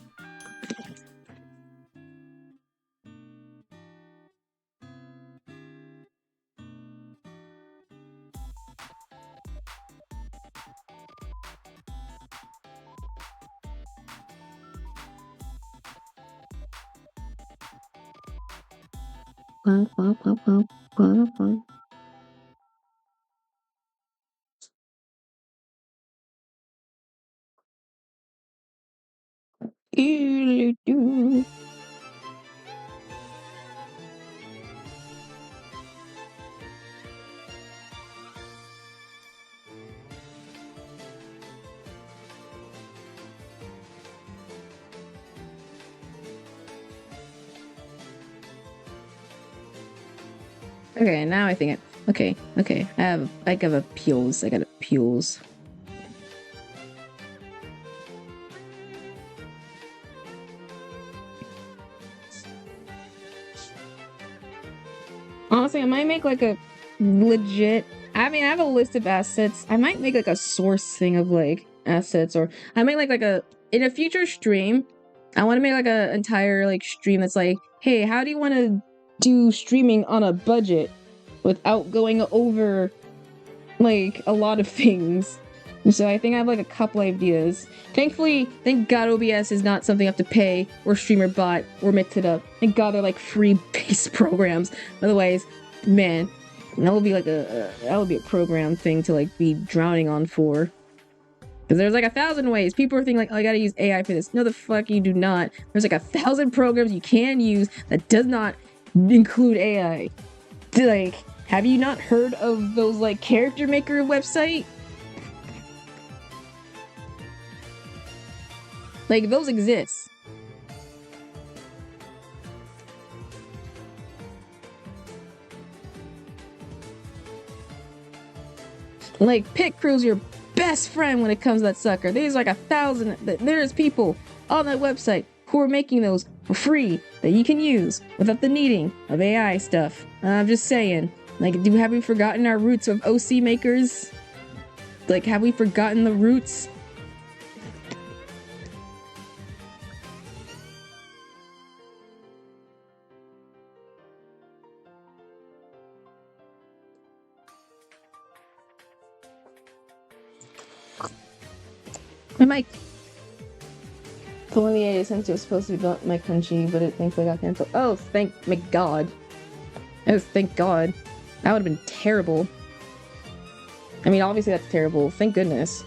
Okay, now I think okay. I got appeals. Honestly, I might make like a legit. I mean, I have a list of assets. I might make like a source thing of like assets, or I might like a in a future stream. I want to make like a entire like stream that's like, hey, how do you want to do streaming on a budget without going over like a lot of things? So I think I have like a couple ideas. Thankfully, thank God OBS is not something I have to pay or streamer bot or mix it up. Thank God they're like free base programs. Otherwise, man, that would be like that would be a program thing to like be drowning on for. Because there's like 1,000 ways. People are thinking like, oh, I gotta use AI for this. No, the fuck you do not. There's like 1,000 programs you can use that does not include AI. Like, have you not heard of those like character maker website? Like, those exist. Like, Pit Crew's your best friend when it comes to that sucker. There's like 1,000. There's people on that website who are making those for free that you can use without the needing of AI stuff. I'm just saying. Like, have we forgotten our roots of OC makers? Like, have we forgotten the roots? My mic. The one the AI center was supposed to be built in my country, but it thankfully got canceled. Oh, thank God. Oh, thank God. That would have been terrible. I mean, obviously that's terrible. Thank goodness.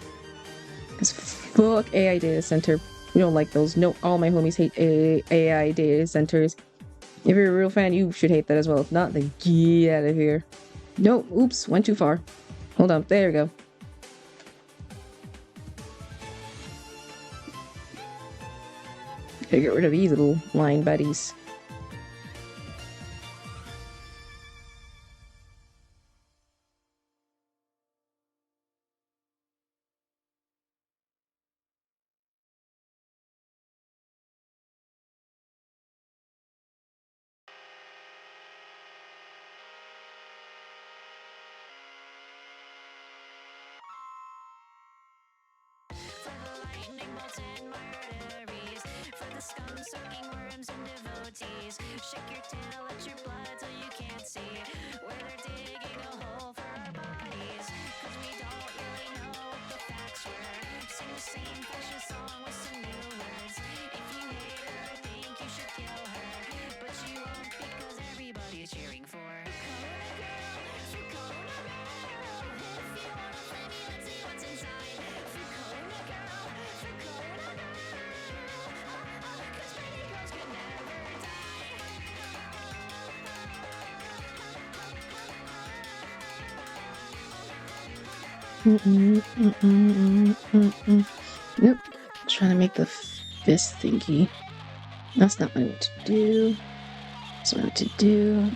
Because fuck AI data center. We don't like those. No, all my homies hate AI data centers. If you're a real fan, you should hate that as well. If not, then get out of here. No, oops, went too far. Hold on, there we go. Gotta get rid of these little line buddies. Scum-sucking worms and devotees. Shake your tail, let your blood till you can't see where they're digging a hole for our bodies. Cause we don't really know what the facts were. Sing the same fascist song with some new words. If you hate her, I think you should kill her. But you won't because everybody's cheering for Fukona girl. If you wanna play me, let's see what's inside. Fukona girl, Fukona girl. Nope. Trying to make the fist thingy. That's not what I want to do. That's what I want to do.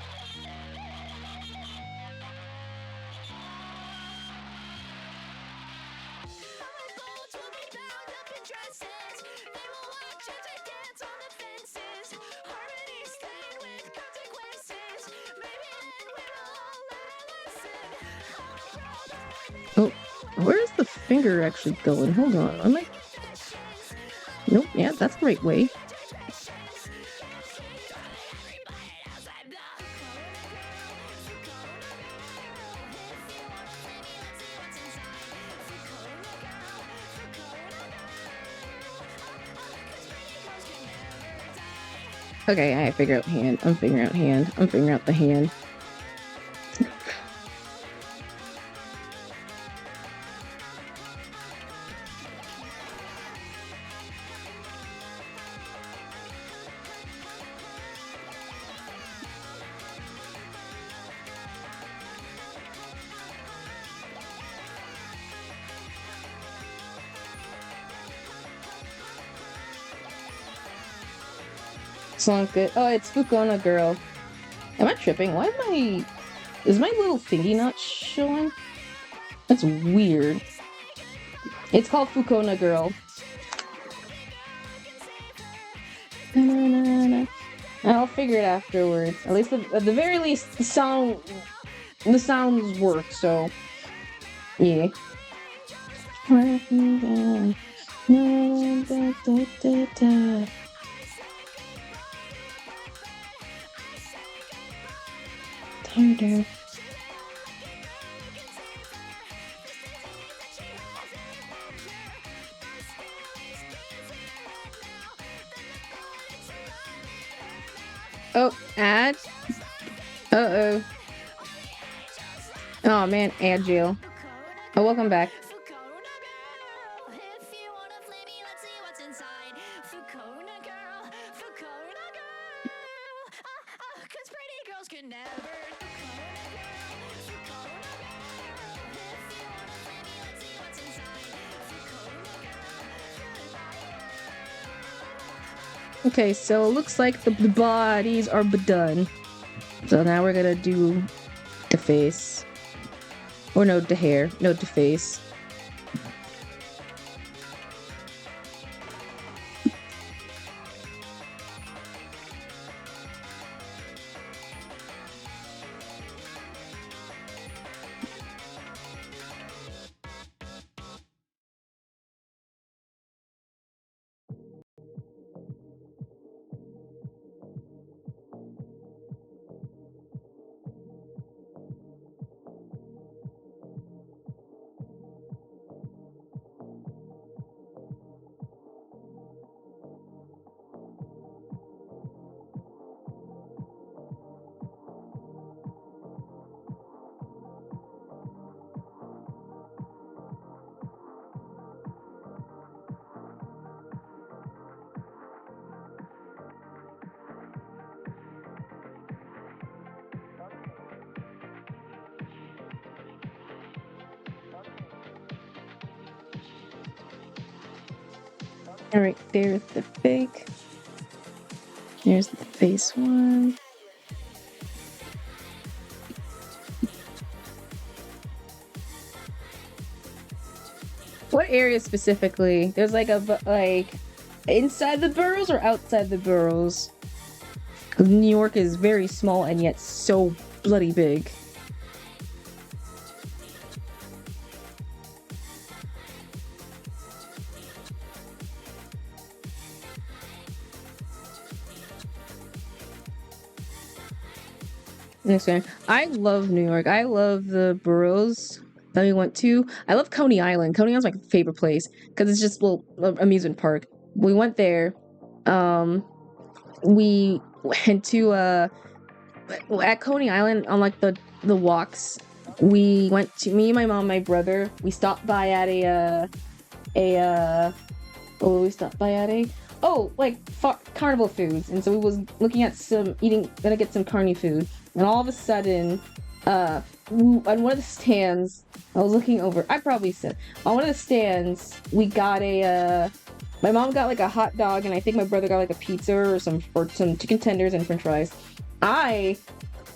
Oh, where's the finger actually going? Hold on, am I? Nope, yeah, that's the right way. Okay, I figure out hand. I'm figuring out hand. I'm figuring out the hand. Song good. Oh, it's Fukona girl. Am I tripping? Why am I... Is my little thingy not showing? That's weird. It's called Fukona girl. I'll figure it afterwards. At least, at the very least, the sounds work. So, yeah. Harder. Oh, ad? Uh-oh. Oh man, ad jail. Oh, welcome back. Okay, so it looks like the bodies are done. So now we're gonna do the face. Or node to hair, node to face. Alright, there's the fake. Here's the face one. What area specifically? There's like inside the boroughs or outside the boroughs? Because New York is very small and yet so bloody big. Next one. I love New York. I love the boroughs that we went to. I love Coney Island. Coney Island's my favorite place because it's just a little amusement park. We went there. We went to at Coney Island on like the walks. We went to me, my mom, my brother. We stopped by at carnival foods, and so we was looking at gonna get some carny food. And all of a sudden, on one of the stands, I was looking over. I probably said on one of the stands, we got my mom got like a hot dog, and I think my brother got like a pizza or some chicken tenders and French fries. I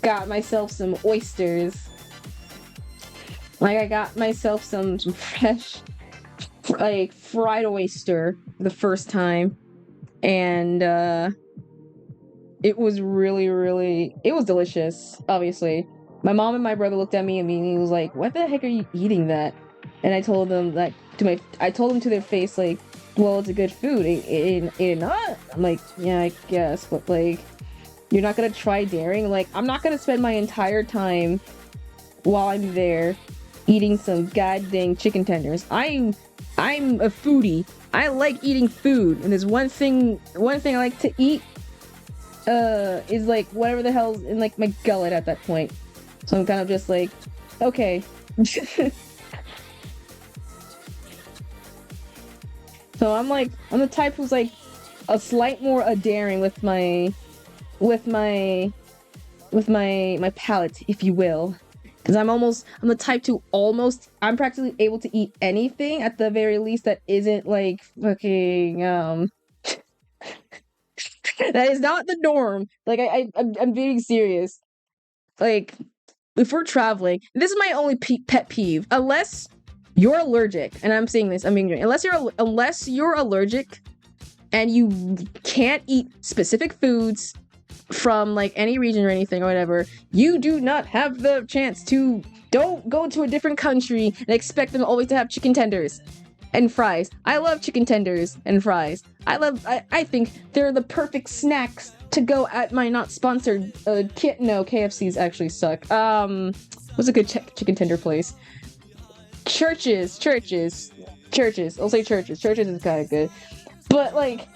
got myself some oysters. Like I got myself some fresh, like fried oyster the first time, and it was it was delicious, obviously. My mom and my brother looked at me and he was like, "What the heck are you eating that?" And I told them to their face, like, "Well, it's a good food. It not?" I'm like, "Yeah, I guess, but like, you're not gonna try daring? Like, I'm not gonna spend my entire time while I'm there eating some goddamn chicken tenders. I'm a foodie. I like eating food, and there's one thing I like to eat is like whatever the hell's in like my gullet at that point." So I'm kind of just like, okay. So I'm the type who's like a slight more daring with my palate, if you will. Because I'm the type to I'm practically able to eat anything at the very least that isn't like fucking that is not the norm. Like I'm being serious. Like if we're traveling, this is my only pet peeve. Unless you're allergic, and I'm saying this, I'm being unless you're allergic and you can't eat specific foods from like any region or anything or whatever, you do not have the chance to. Don't go to a different country and expect them always to have chicken tenders and fries. I love chicken tenders and fries. I think they're the perfect snacks to go at my not sponsored KFCs actually suck. What's a good chicken tender place? Churches. I'll say churches. Churches is kind of good. But like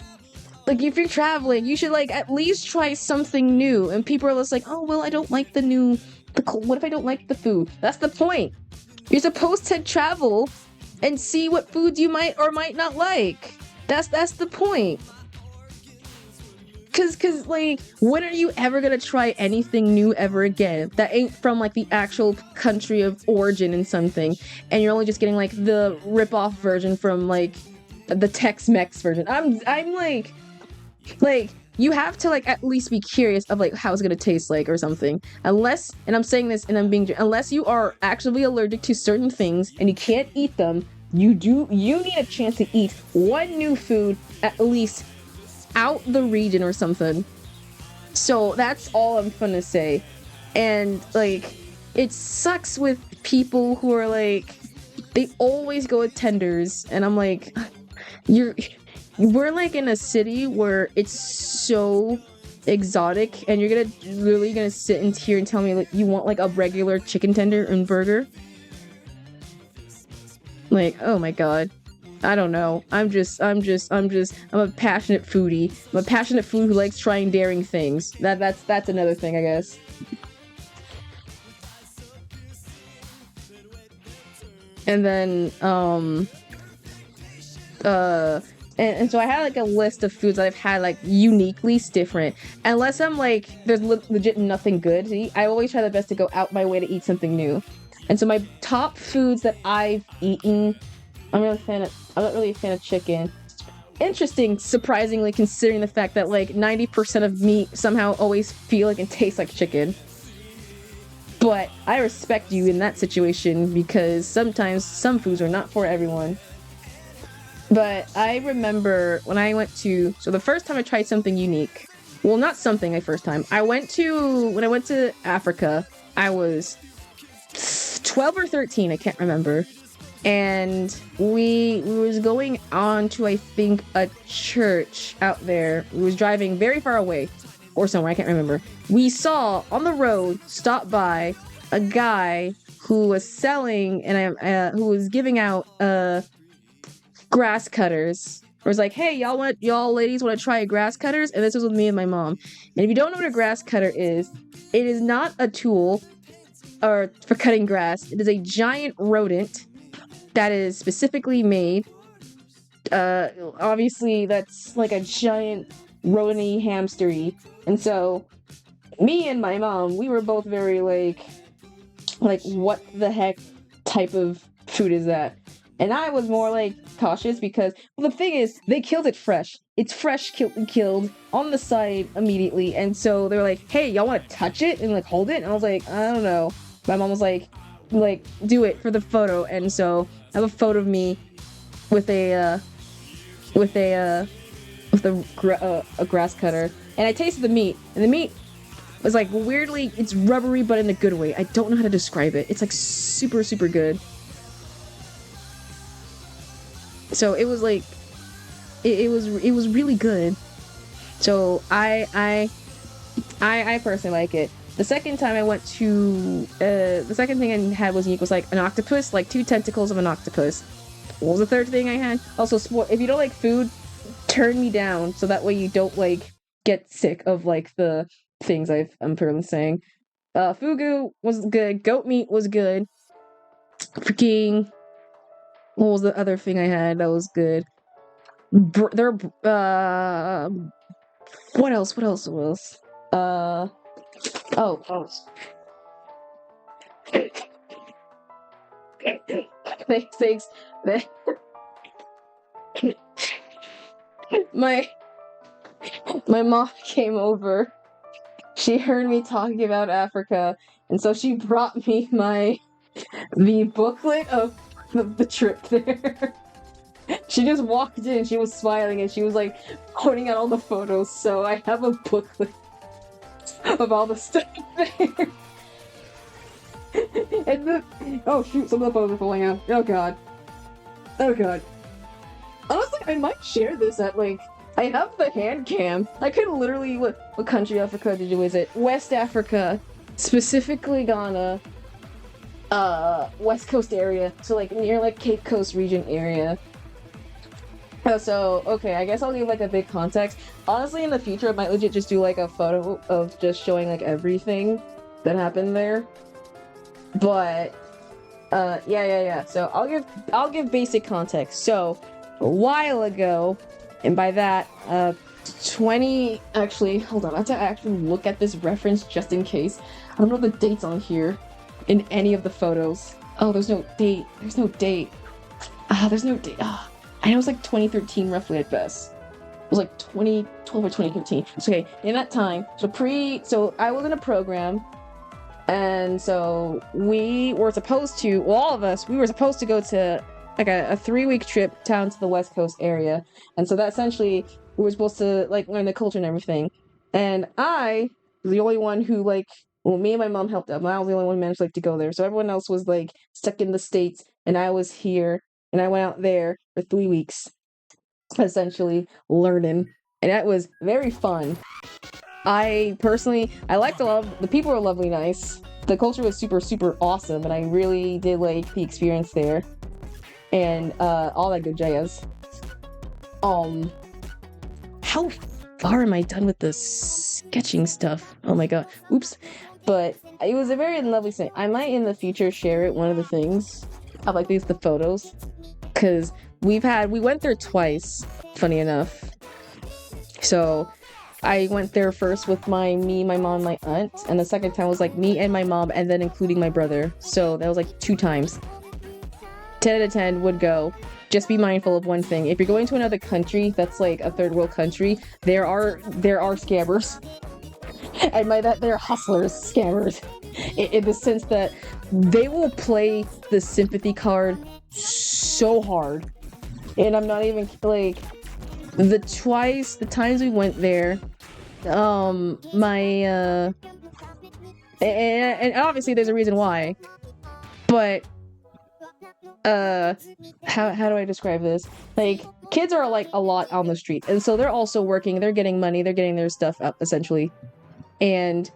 if you're traveling, you should like at least try something new. And people are just like, "Oh, well, I don't like what if I don't like the food?" That's the point. You're supposed to travel and see what foods you might or might not like. That's the point. Cause like, when are you ever gonna try anything new ever again that ain't from like the actual country of origin in something, and you're only just getting like the rip-off version from like the Tex-Mex version? I'm like, Like, you have to like at least be curious of like how it's gonna taste like or something. Unless, and I'm saying this and I'm being, unless you are actually allergic to certain things and you can't eat them, you need a chance to eat one new food at least out the region or something. So that's all I'm gonna say. And like, it sucks with people who are like, they always go with tenders, and I'm like, we're like in a city where it's so exotic, and you're literally gonna sit in here and tell me like you want like a regular chicken tender and burger? Like, oh my god. I don't know. I'm a passionate foodie. I'm a passionate foodie who likes trying daring things. That's another thing, I guess. And then, and so I had like a list of foods that I've had like uniquely different. Unless I'm like, there's legit nothing good to eat, I always try the best to go out my way to eat something new. And so my top foods that I've eaten, I'm not really a fan of chicken. Interesting, surprisingly, considering the fact that like 90% of meat somehow always feel like and taste like chicken. But I respect you in that situation because sometimes some foods are not for everyone. But I remember when I went to, so the first time I tried something unique, well, not something the first time, when I went to Africa, I was 12 or 13, I can't remember. And we was going on to, I think, a church out there. We was driving very far away or somewhere, I can't remember. We saw on the road, stopped by a guy who was selling and who was giving out grass cutters. It was like, hey, y'all ladies want to try grass cutters? And this was with me and my mom. And if you don't know what a grass cutter is, it is not a tool or for cutting grass. It is a giant rodent that is specifically made. Obviously that's like a giant rodent-y, hamstery. And so me and my mom, we were both very like what the heck type of food is that? And I was more like cautious because, well, the thing is, they killed it fresh. It's fresh, killed on the side immediately. And so they were like, hey, y'all want to touch it and like hold it? And I was like, I don't know. My mom was like, do it for the photo. And so I have a photo of me with a grass cutter. And I tasted the meat, and the meat was like weirdly, it's rubbery, but in a good way. I don't know how to describe it. It's like super, super good. So it was like, it was really good. So I personally like it. The second time I went to, the second thing I had was unique, was like an octopus, like 2 tentacles of an octopus. What was the third thing I had? Also, if you don't like food, turn me down so that way you don't like get sick of like the things I'm currently saying. Fugu was good. Goat meat was good. Freaking, what was the other thing I had that was good? What else? Oh. Thanks. My mom came over. She heard me talking about Africa, and so she brought me the booklet of the trip there. She just walked in, she was smiling, and she was like pointing out all the photos, so I have a booklet of all the stuff there. And oh shoot, some of the photos are falling out. Oh god. Honestly, I might share this at like, I have the hand cam. I could literally, what country Africa did you visit? West Africa, specifically Ghana, West Coast area, so like near like Cape Coast region area. So, okay, I guess I'll give like a big context. Honestly, in the future, I might legit just do like a photo of just showing like everything that happened there. But, yeah. So I'll give basic context. So, a while ago, and by that, actually, hold on, I have to actually look at this reference just in case. I don't know the dates on here in any of the photos. Oh, there's no date. There's no date. I know it's like 2013 roughly at best. was like 2012 or 2015. So, okay, in that time, so I was in a program, and so we were supposed to, well, all of us, we were supposed to go to like a 3-week trip down to the West Coast area. And so that essentially, we were supposed to like learn the culture and everything. And I was the only one who like, well, me and my mom helped out. I was the only one who managed like to go there. So everyone else was like stuck in the States, and I was here, and I went out there for 3 weeks, essentially learning. And that was very fun. I personally, I liked a lot of, the people were lovely, nice. The culture was super, super awesome, and I really did like the experience there. And all that good jazz. How far am I done with the sketching stuff? Oh my god. Oops. But it was a very lovely thing. I might in the future share it, one of the things. I like the photos. Because we went there twice, funny enough. So I went there first with me, my mom, my aunt, and the second time was like me and my mom, and then including my brother. So that was like 2 times. 10 out of 10 would go. Just be mindful of one thing. If you're going to another country that's like a third world country, there are scammers. And by that, they're hustlers, scammers. In the sense that they will play the sympathy card so hard. And I'm not even like, the times we went there, and obviously there's a reason why, but how do I describe this? Like, kids are like a lot on the street, and so they're also working, they're getting money, they're getting their stuff up essentially, and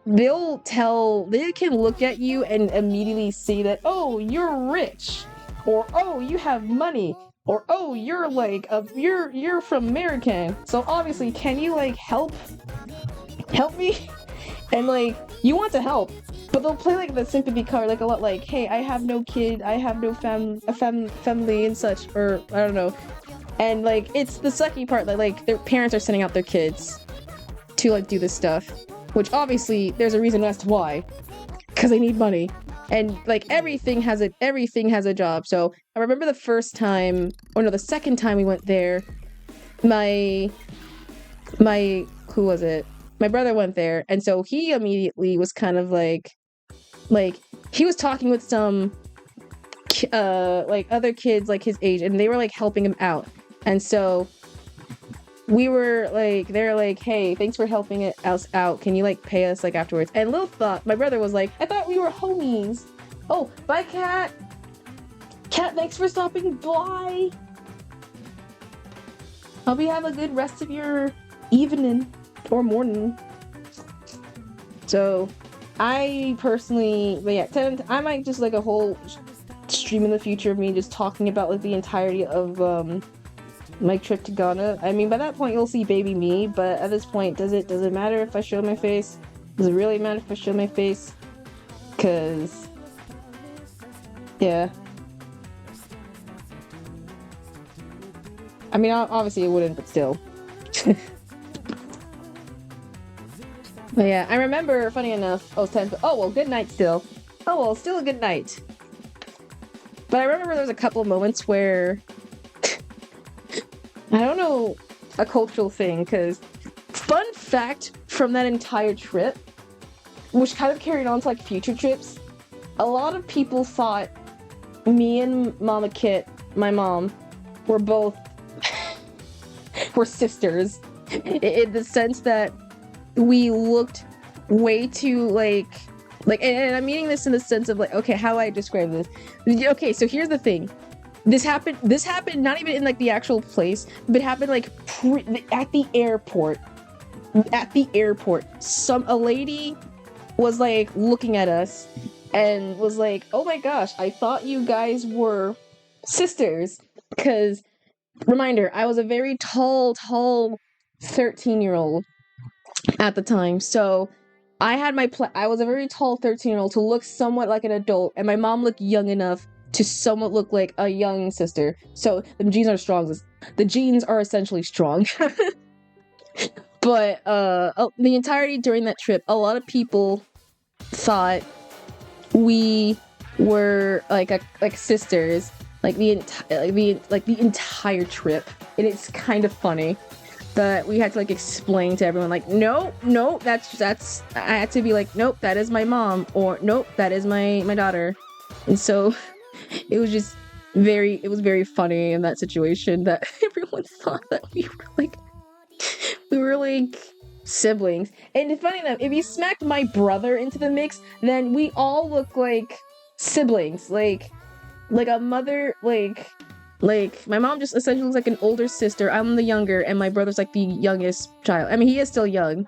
they can look at you and immediately see that, oh, you're rich, or oh, you have money, or oh, you're like you're from American, so obviously can you like help me? And like, you want to help, but they'll play like the sympathy card like a lot, like, hey, I have no kid, I have no family and such, or I don't know. And like, it's the sucky part that like their parents are sending out their kids to like do this stuff, which obviously there's a reason as to why, because they need money. And like everything has a job. So I remember the second time we went there, my who was it? My brother went there, and so he immediately was kind of like he was talking with some like other kids like his age, and they were like helping him out. And so we were like, they're like, hey, thanks for helping us out. Can you like pay us like afterwards? And my brother was like, I thought we were homies. Oh, bye, Cat. Cat, thanks for stopping by. Hope you have a good rest of your evening or morning. So I personally, but yeah, I might just like a whole stream in the future of me just talking about like the entirety of my trip to Ghana. I mean, by that point you'll see baby me, but at this point, does it matter if I show my face? Does it really matter if I show my face? Cause yeah, I mean, obviously it wouldn't, but still. But yeah, I remember, funny enough, oh, well, good night still. Oh, well, still a good night. But I remember there was a couple of moments where, I don't know, a cultural thing, because fun fact from that entire trip, which kind of carried on to like future trips, a lot of people thought me and Mama Kit, my mom, were both, were sisters, in the sense that we looked way too like, and I'm meaning this in the sense of like, okay, how do I describe this? Okay, so here's the thing. This happened not even in like the actual place, but it happened like at the airport. At the airport, a lady was like looking at us and was like, oh my gosh, I thought you guys were sisters. Because, reminder, I was a very tall 13-year-old at the time, so I had I was a very tall 13-year-old to look somewhat like an adult, and my mom looked young enough to somewhat look like a young sister. So the genes are strong. The genes are essentially strong. But the entirety during that trip, a lot of people thought we were like sisters, like the entire trip, and it's kind of funny. that we had to like explain to everyone, like, no, that's I had to be like, nope, that is my mom, or nope, that is my daughter. And so it was just it was very funny in that situation that everyone thought that we were like siblings. And it's funny enough, if you smacked my brother into the mix, then we all look like siblings, like a mother, like my mom just essentially looks like an older sister. I'm the younger, and my brother's like the youngest child. I mean, he is still young,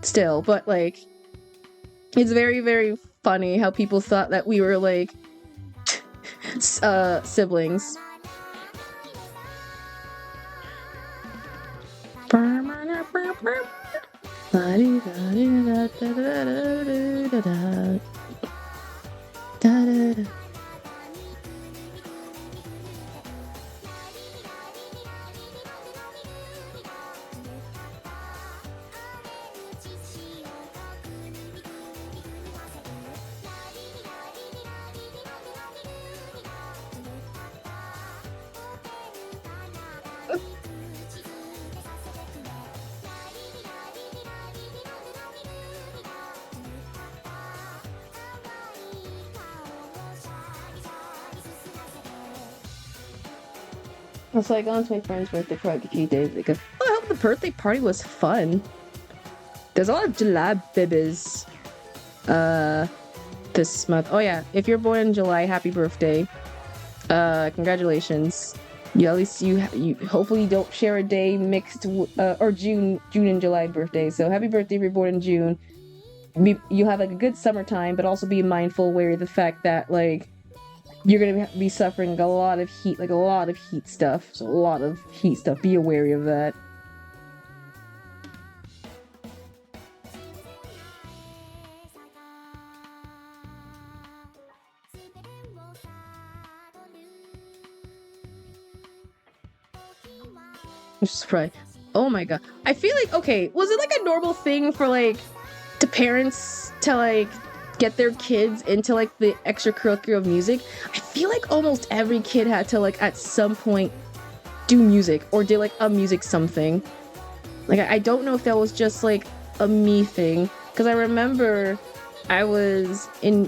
still, but like, it's very, very funny how people thought that we were like siblings. It's like, on to my friend's birthday for like a few days ago. Oh, I hope the birthday party was fun. There's a lot of jalab bibis this month. Oh yeah, if you're born in July, happy birthday. Congratulations. You at least you hopefully you don't share a day mixed or June and July birthday. So happy birthday if you're born in June. You have like a good summertime, but also be mindful, wary of the fact that like you're gonna be suffering a lot of heat, like a lot of heat stuff. So a lot of heat stuff. Be wary of that. Just right. Oh my god. I feel like, okay, was it like a normal thing for like to parents to like get their kids into like the extracurricular of music? I feel like almost every kid had to like at some point do music or did like a music something. Like I don't know if that was just like a me thing, because I remember I was in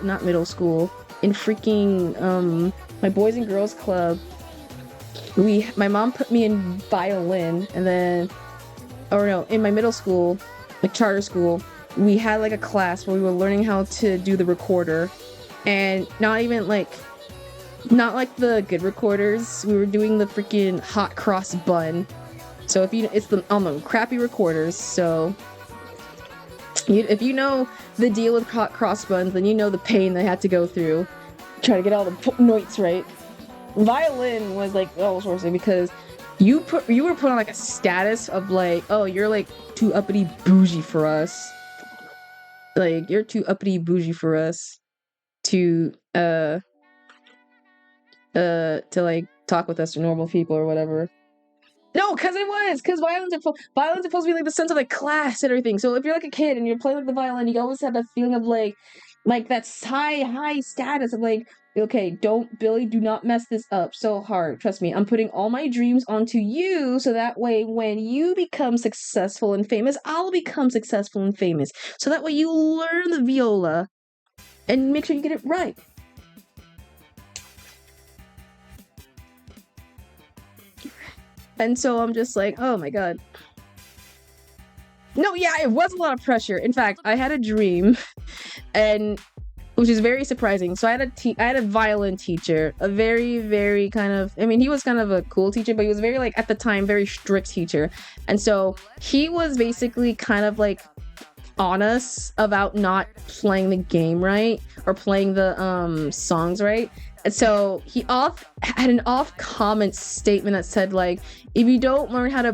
not middle school, in freaking my boys and girls club. My mom put me in violin, and then, or no, in my middle school, like charter school, we had like a class where we were learning how to do the recorder, and not like the good recorders. We were doing the freaking hot cross bun. So it's the crappy recorders. So if you know the deal with hot cross buns, then you know the pain they had to go through, try to get all the notes right. Violin was like all sorts of, because you were put on like a status of like, oh, you're like too uppity bougie for us. Like you're too uppity bougie for us to like talk with us or normal people or whatever. No, because violin's supposed to be like the sense of like class and everything. So if you're like a kid and you're playing with the violin, you always have that feeling of like that high status of like, okay, Billy, do not mess this up so hard. Trust me, I'm putting all my dreams onto you, so that way when you become successful and famous, I'll become successful and famous. So that way you learn the viola and make sure you get it right. And so I'm just like, oh my god. No, yeah, it was a lot of pressure. In fact, I had a dream, and which is very surprising. So I had a violin teacher, a very, very kind of, I mean, he was kind of a cool teacher, but he was very like, at the time, very strict teacher. And so he was basically kind of like on us about not playing the game right, or playing the songs right. And so he had an off-comment statement that said like, if you don't learn how to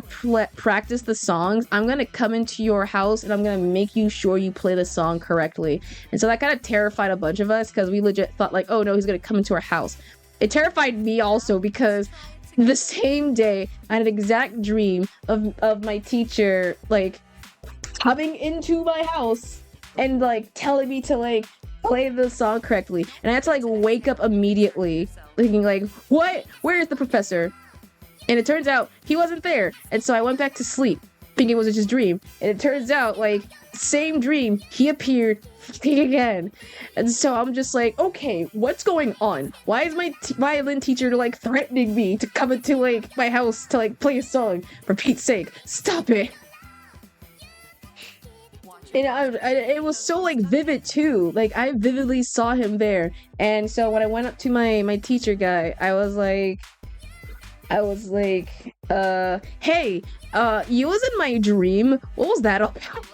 practice the songs, I'm going to come into your house and I'm going to make you sure you play the song correctly. And so that kind of terrified a bunch of us, because we legit thought like, oh no, he's going to come into our house. It terrified me also, because the same day I had an exact dream of my teacher like coming into my house and like telling me to like play the song correctly, and I had to like wake up immediately thinking like, what? Where is the professor? And it turns out he wasn't there. And so I went back to sleep, thinking it was just a dream. And it turns out, like, same dream, he appeared again. And so I'm just like, okay, what's going on? Why is my violin teacher, like, threatening me to come into, like, my house to, like, play a song? For Pete's sake, stop it. And it was so, like, vivid, too. Like, I vividly saw him there. And so when I went up to my teacher guy, I was like, hey, you was in my dream. What was that about?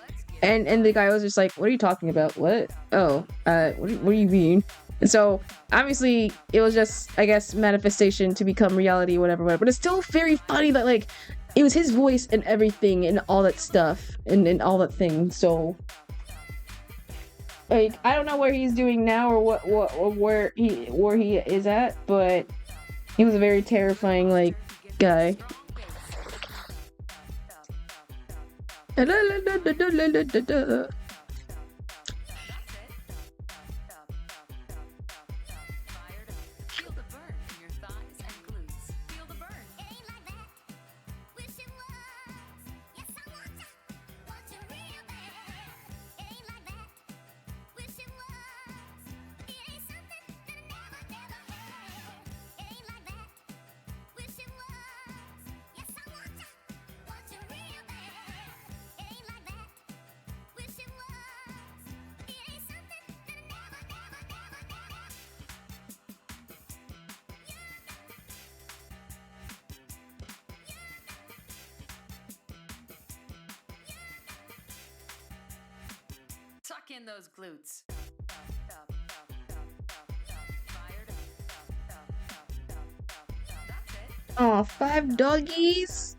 And the guy was just like, what are you talking about? What? Oh, what do you mean? And so, obviously, it was just, I guess, manifestation to become reality, whatever. But it's still very funny that, like, it was his voice and everything and all that stuff and all that thing. So, like, I don't know where he's doing now or where he is at, but he was a very terrifying, like, guy. Tuck in those glutes. Aw, 5 doggies.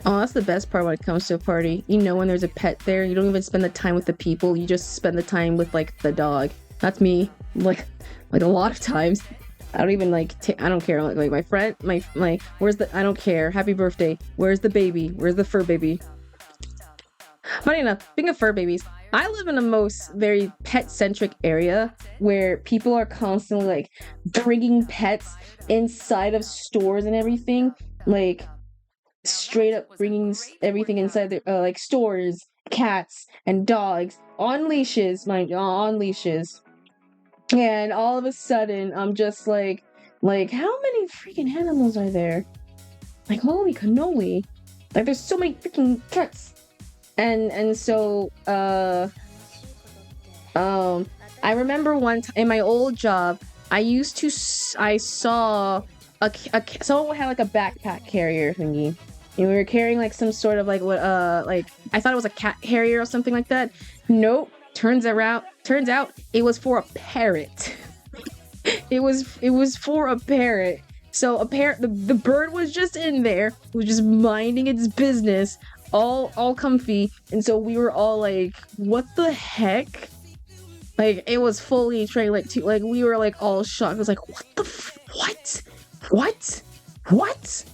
Oh, that's the best part when it comes to a party. You know, when there's a pet there, you don't even spend the time with the people. You just spend the time with, like, the dog. That's me. Like a lot of times. I don't even, like, I don't care. Like my friend, my, where's the, I don't care. Happy birthday. Where's the baby? Where's the fur baby? Funny enough, speaking of fur babies, I live in a very pet-centric area where people are constantly, like, bringing pets inside of stores and everything. Like, straight up bringing everything inside their, like, stores, cats, and dogs, on leashes, mind you, on leashes. And all of a sudden, I'm just like, how many freaking animals are there? Like, holy cannoli. Like, there's so many freaking cats. And so, I remember one time in my old job, I saw someone had, like, a backpack carrier thingy. And we were carrying, like, some sort of, like, what, like, I thought it was a cat carrier or something like that. Nope. Turns out it was for a parrot. It was for a parrot. So the bird was just in there, was just minding its business, all comfy, and so we were all like, what the heck? Like, it was fully trained, like, we were, like, all shocked. It was like, what the what?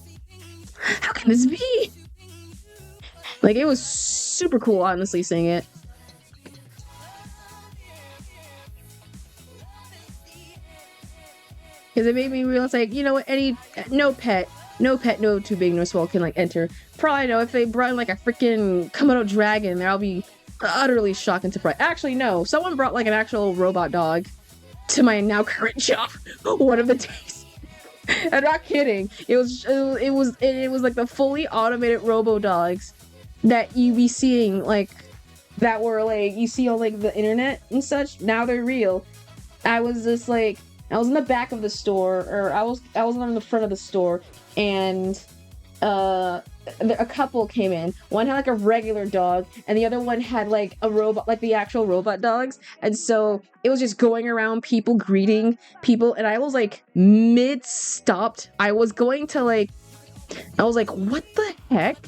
How can this be? Like, it was super cool, honestly, seeing it. Because it made me realize, like, you know what, no pet, no too big, no small can, like, enter. Probably no, if they brought in, like, a freaking Komodo dragon there, I'll be utterly shocked and surprised. Actually, no, someone brought, like, an actual robot dog to my now current job one of the days. I'm not kidding. It was like the fully automated robo dogs that you be seeing, like, that were, like, you see on, like, the internet and such. Now they're real. I was just like, I was in the back of the store, or I was on the front of the store, and a couple came in. One had, like, a regular dog, and the other one had, like, a robot, like the actual robot dogs. And so it was just going around, people greeting people, and I was, like, mid-stopped. I was like, what the heck?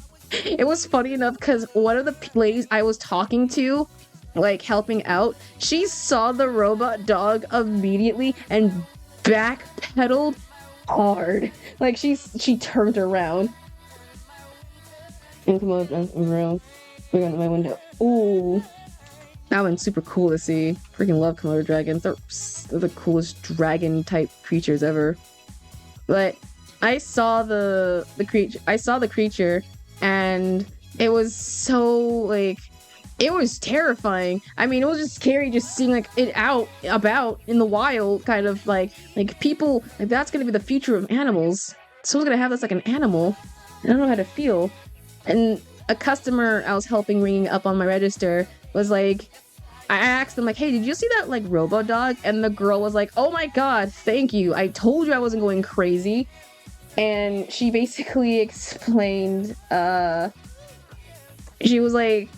It was funny enough because one of the ladies I was talking to, like, helping out, she saw the robot dog immediately and backpedaled hard. Like, she turned around and come around. We went to my window. Ooh, that one's super cool to see. Freaking love Komodo dragons. They're the coolest dragon type creatures ever. But I saw the creature. I saw the creature, and it was so like, it was terrifying. I mean, it was just scary just seeing like it out about in the wild, kind of like people. Like that's gonna be the future of animals. Someone's gonna have this like an animal. I don't know how to feel. And a customer I was helping ringing up on my register was like, I asked them like, hey, did you see that like robo dog? And the girl was like, oh my god, thank you. I told you I wasn't going crazy. And she basically explained, she was like,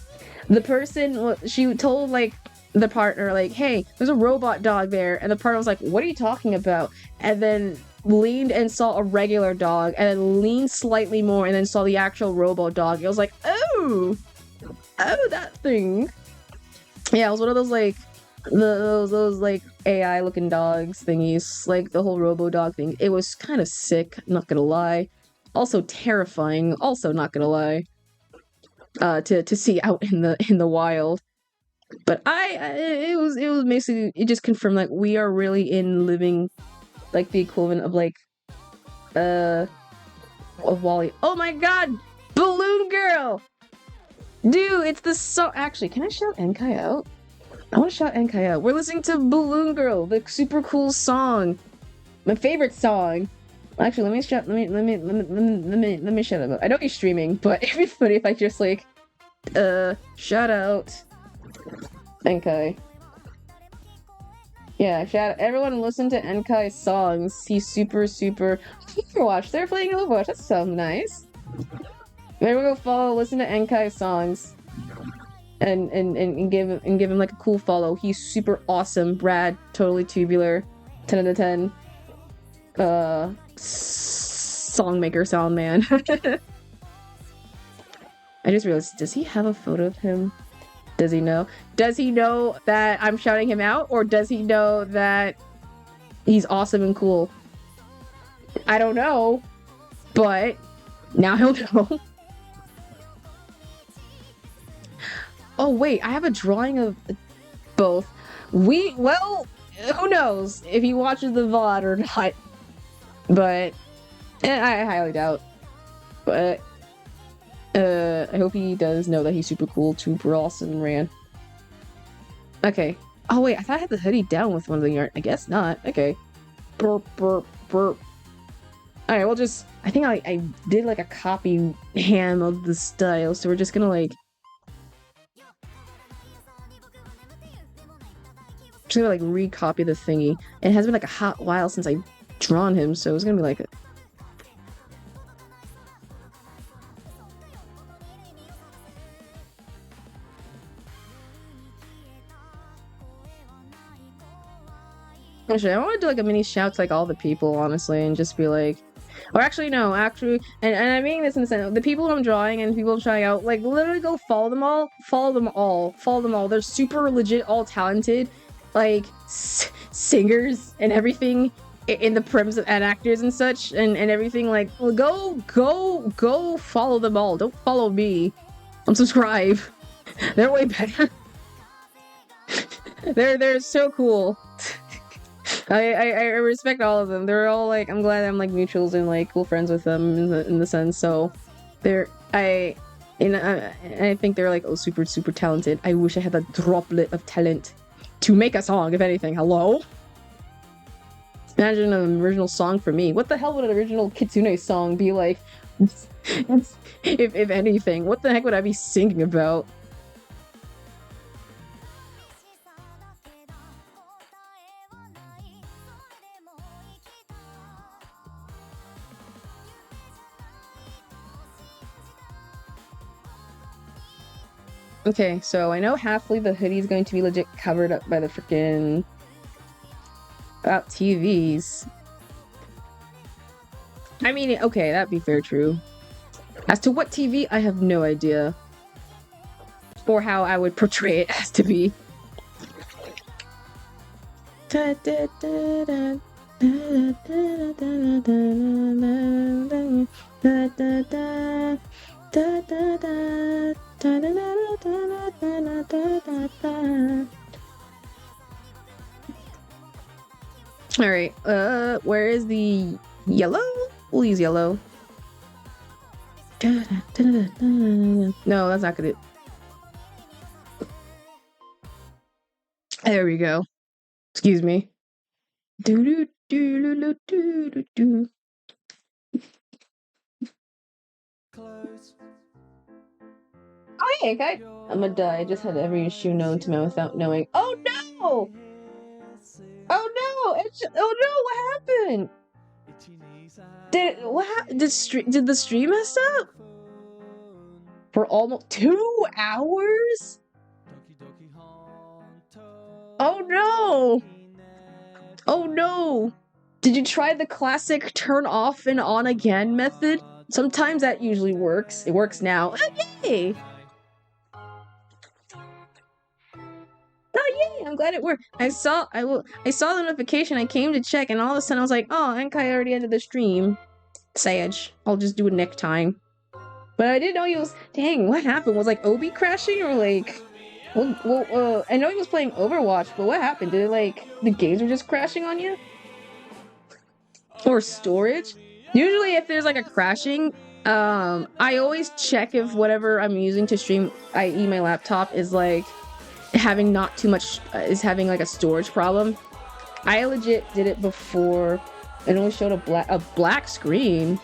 the person, she told like the partner like, hey, there's a robot dog there. And the partner was like, what are you talking about? And then leaned and saw a regular dog, and then leaned slightly more and then saw the actual robo dog. It was like, oh, that thing. Yeah, it was one of those like those like AI looking dogs thingies, like the whole robo dog thing. It was kind of sick, not gonna lie. Also terrifying, also not gonna lie. To see out in the wild. But it was basically, it just confirmed like we are really in living like the equivalent of like of Wally. Oh my god! Balloon Girl! Dude, it's the song. Actually, can I shout Enkai out? I want to shout Enkai out. We're listening to Balloon Girl, the super cool song. My favorite song. Actually, let me shout out. I know he's streaming, but it'd be funny if I just like shout out Enkai. Yeah, shout everyone listen to Enkai's songs. He's super Overwatch. They're playing Overwatch. That sounds nice. Maybe we'll go follow, listen to Enkai's songs. And give him like a cool follow. He's super awesome. Brad, totally tubular. 10 out of 10. Songmaker sound man. I just realized, does he have a photo of him? Does he know? Does he know that I'm shouting him out? Or does he know that he's awesome and cool? I don't know. But now he'll know. Oh wait, I have a drawing of both. Well, who knows if he watches the VOD or not. But I highly doubt. But I hope he does know that he's super cool, super awesome, and ran. Okay. Oh wait, I thought I had the hoodie down with one of the yarn. I guess not. Okay. Burp, burp, burp. Alright, we'll just... I think I did like a copy ham of the style, so we're just gonna like... just gonna like recopy the thingy. It has been like a hot while since I've drawn him, so it's gonna be like... Actually, I want to do like a mini shout to like all the people, honestly, and just be like, or actually no, actually, and I mean this in the sense, the people I'm drawing and people I'm trying out, like literally go follow them all, they're super legit, all talented, like singers and everything in the prims and actors and such and everything. Like go follow them all. Don't follow me. Unsubscribe. They're way better. they're so cool. I respect all of them. They're all like, I'm glad I'm like mutuals and like cool friends with them in the sense. So I think they're like, oh, super talented. I wish I had a droplet of talent to make a song, if anything. Hello? Imagine an original song for me. What the hell would an original Kitsune song be like? if anything, what the heck would I be singing about? Okay, so I know halfway the hoodie is going to be legit covered up by the freaking about TVs. I mean, okay, that'd be fair true. As to what TV, I have no idea. Or how I would portray it as to be. Alright, where is the yellow? We'll use yellow. No, that's not gonna. There we go. Excuse me. Do do do do do do. Oh hey, okay. I'm gonna die. I just had every issue known to man without knowing. Oh no! Oh no! Oh no! What happened? Did the stream mess up? For almost 2 hours? Oh no! Oh no! Did you try the classic turn off and on again method? Sometimes that usually works. It works now. Oh yay! Oh yay! I'm glad it worked. I saw the notification. I came to check, and all of a sudden I was like, "Oh, Enkai already ended the stream." Sage. I'll just do it next time. But I didn't know he was. Dang, what happened? Was like Obi crashing or like? Well, I know he was playing Overwatch, but what happened? Did it like the games were just crashing on you? Or storage? Usually, if there's like a crashing, I always check if whatever I'm using to stream, i.e., my laptop, is like having not too much, is having like a storage problem. I legit did it before. It only showed a black screen.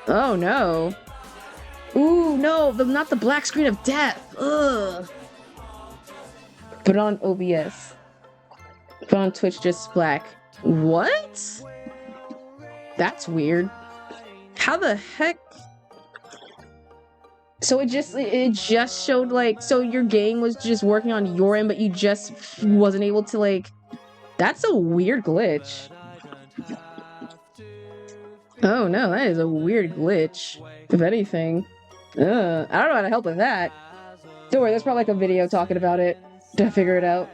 Oh no. Ooh, no, not the black screen of death. Ugh. But on OBS. But on Twitch, just black. What? That's weird. How the heck? So it just showed like, so your game was just working on your end, but you just wasn't able to like, that's a weird glitch. Oh no, that is a weird glitch, if anything. I don't know how to help with that. Don't worry, there's probably like a video talking about it to figure it out.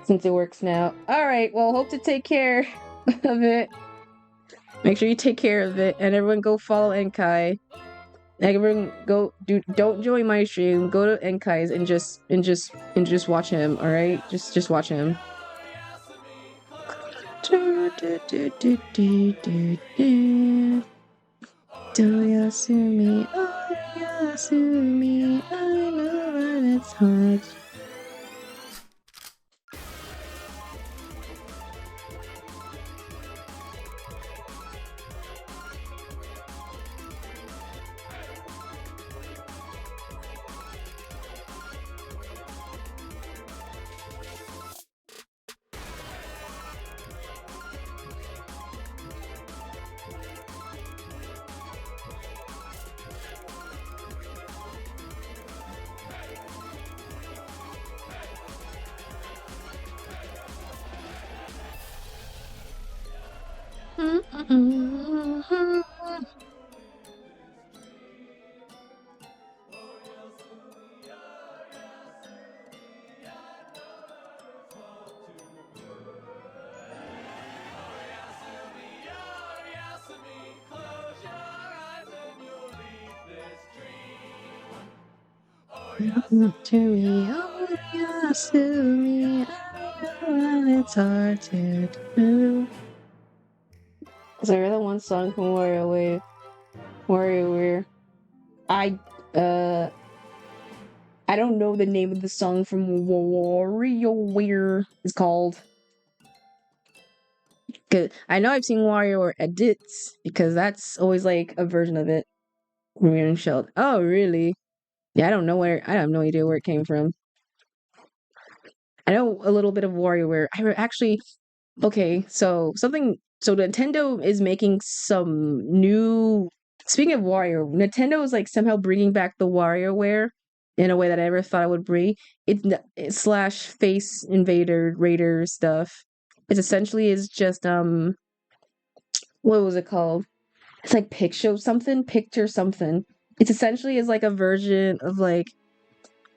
Since it works now. Alright, well, hope to take care of it. Make sure you take care of it, and everyone go follow Enkai. Everyone go don't join my stream, go to Enkai's and just watch him, alright? Just watch him. Do you see me? Oh, you see me. I know that it's hard. To me, oh, yes, to me, I know it's hard to do. Is there the one song from WarioWare? I don't know the name of the song from WarioWare is called. Cause I know I've seen WarioWare edits because that's always like a version of it. Random Shelled. Oh, really? Yeah, I have no idea where it came from. I know a little bit of WarioWare. Okay, so Nintendo is making some new. Speaking of Wario, Nintendo is like somehow bringing back the WarioWare in a way that I never thought it would bring. It's slash Face Invader Raider stuff. It essentially is just what was it called? It's like picture something. It's essentially is like a version of like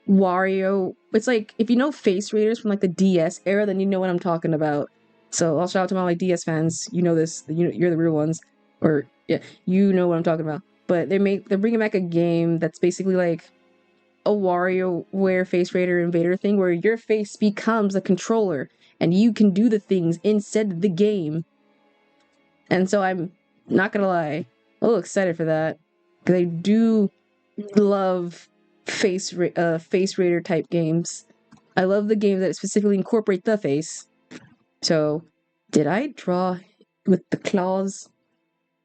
Wario. It's like if you know Face Raiders from like the DS era, then you know what I'm talking about. So I'll shout out to my like DS fans. You know this. You're the real ones, or yeah, you know what I'm talking about. But they're bringing back a game that's basically like a WarioWare Face Raider Invader thing, where your face becomes a controller, and you can do the things inside the game. And so I'm not gonna lie, a little excited for that, because I do love face raider type games. I love the games that specifically incorporate the face. So, did I draw with the claws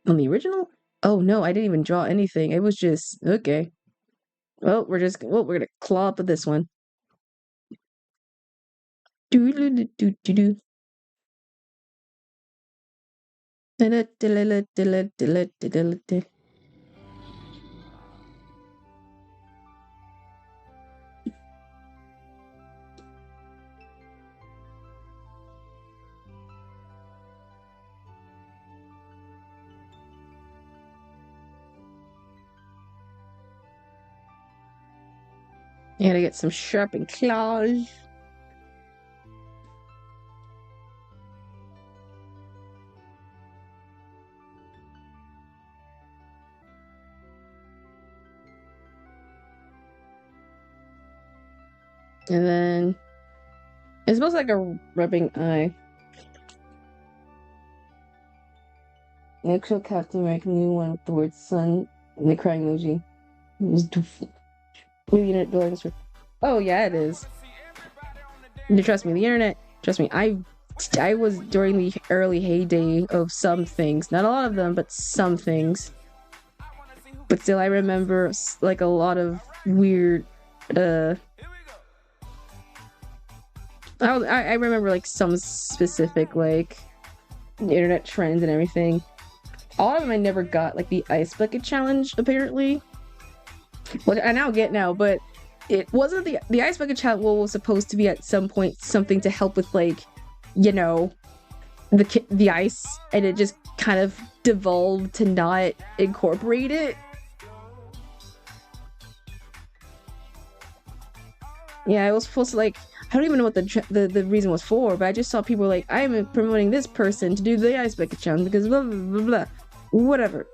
on the original? Oh no, I didn't even draw anything. It was just okay. Well, we're gonna claw up with this one. Do do do do do do. I gotta get some sharpened claws. And then it smells like a rubbing eye. The actual Captain American new one with the word sun and the crying emoji. Oh yeah, it is. Trust me, the internet. Trust me, I was during the early heyday of some things. Not a lot of them, but some things. But still, I remember like a lot of weird. I remember like some specific like internet trends and everything. A lot of them I never got, like the ice bucket challenge apparently. Well, I now get now, but it wasn't the ice bucket challenge was supposed to be at some point something to help with like, you know, the ice, and it just kind of devolved to not incorporate it. Yeah, it was supposed to like, I don't even know what the reason was for, but I just saw people like, I am promoting this person to do the ice bucket challenge because blah blah blah blah, whatever.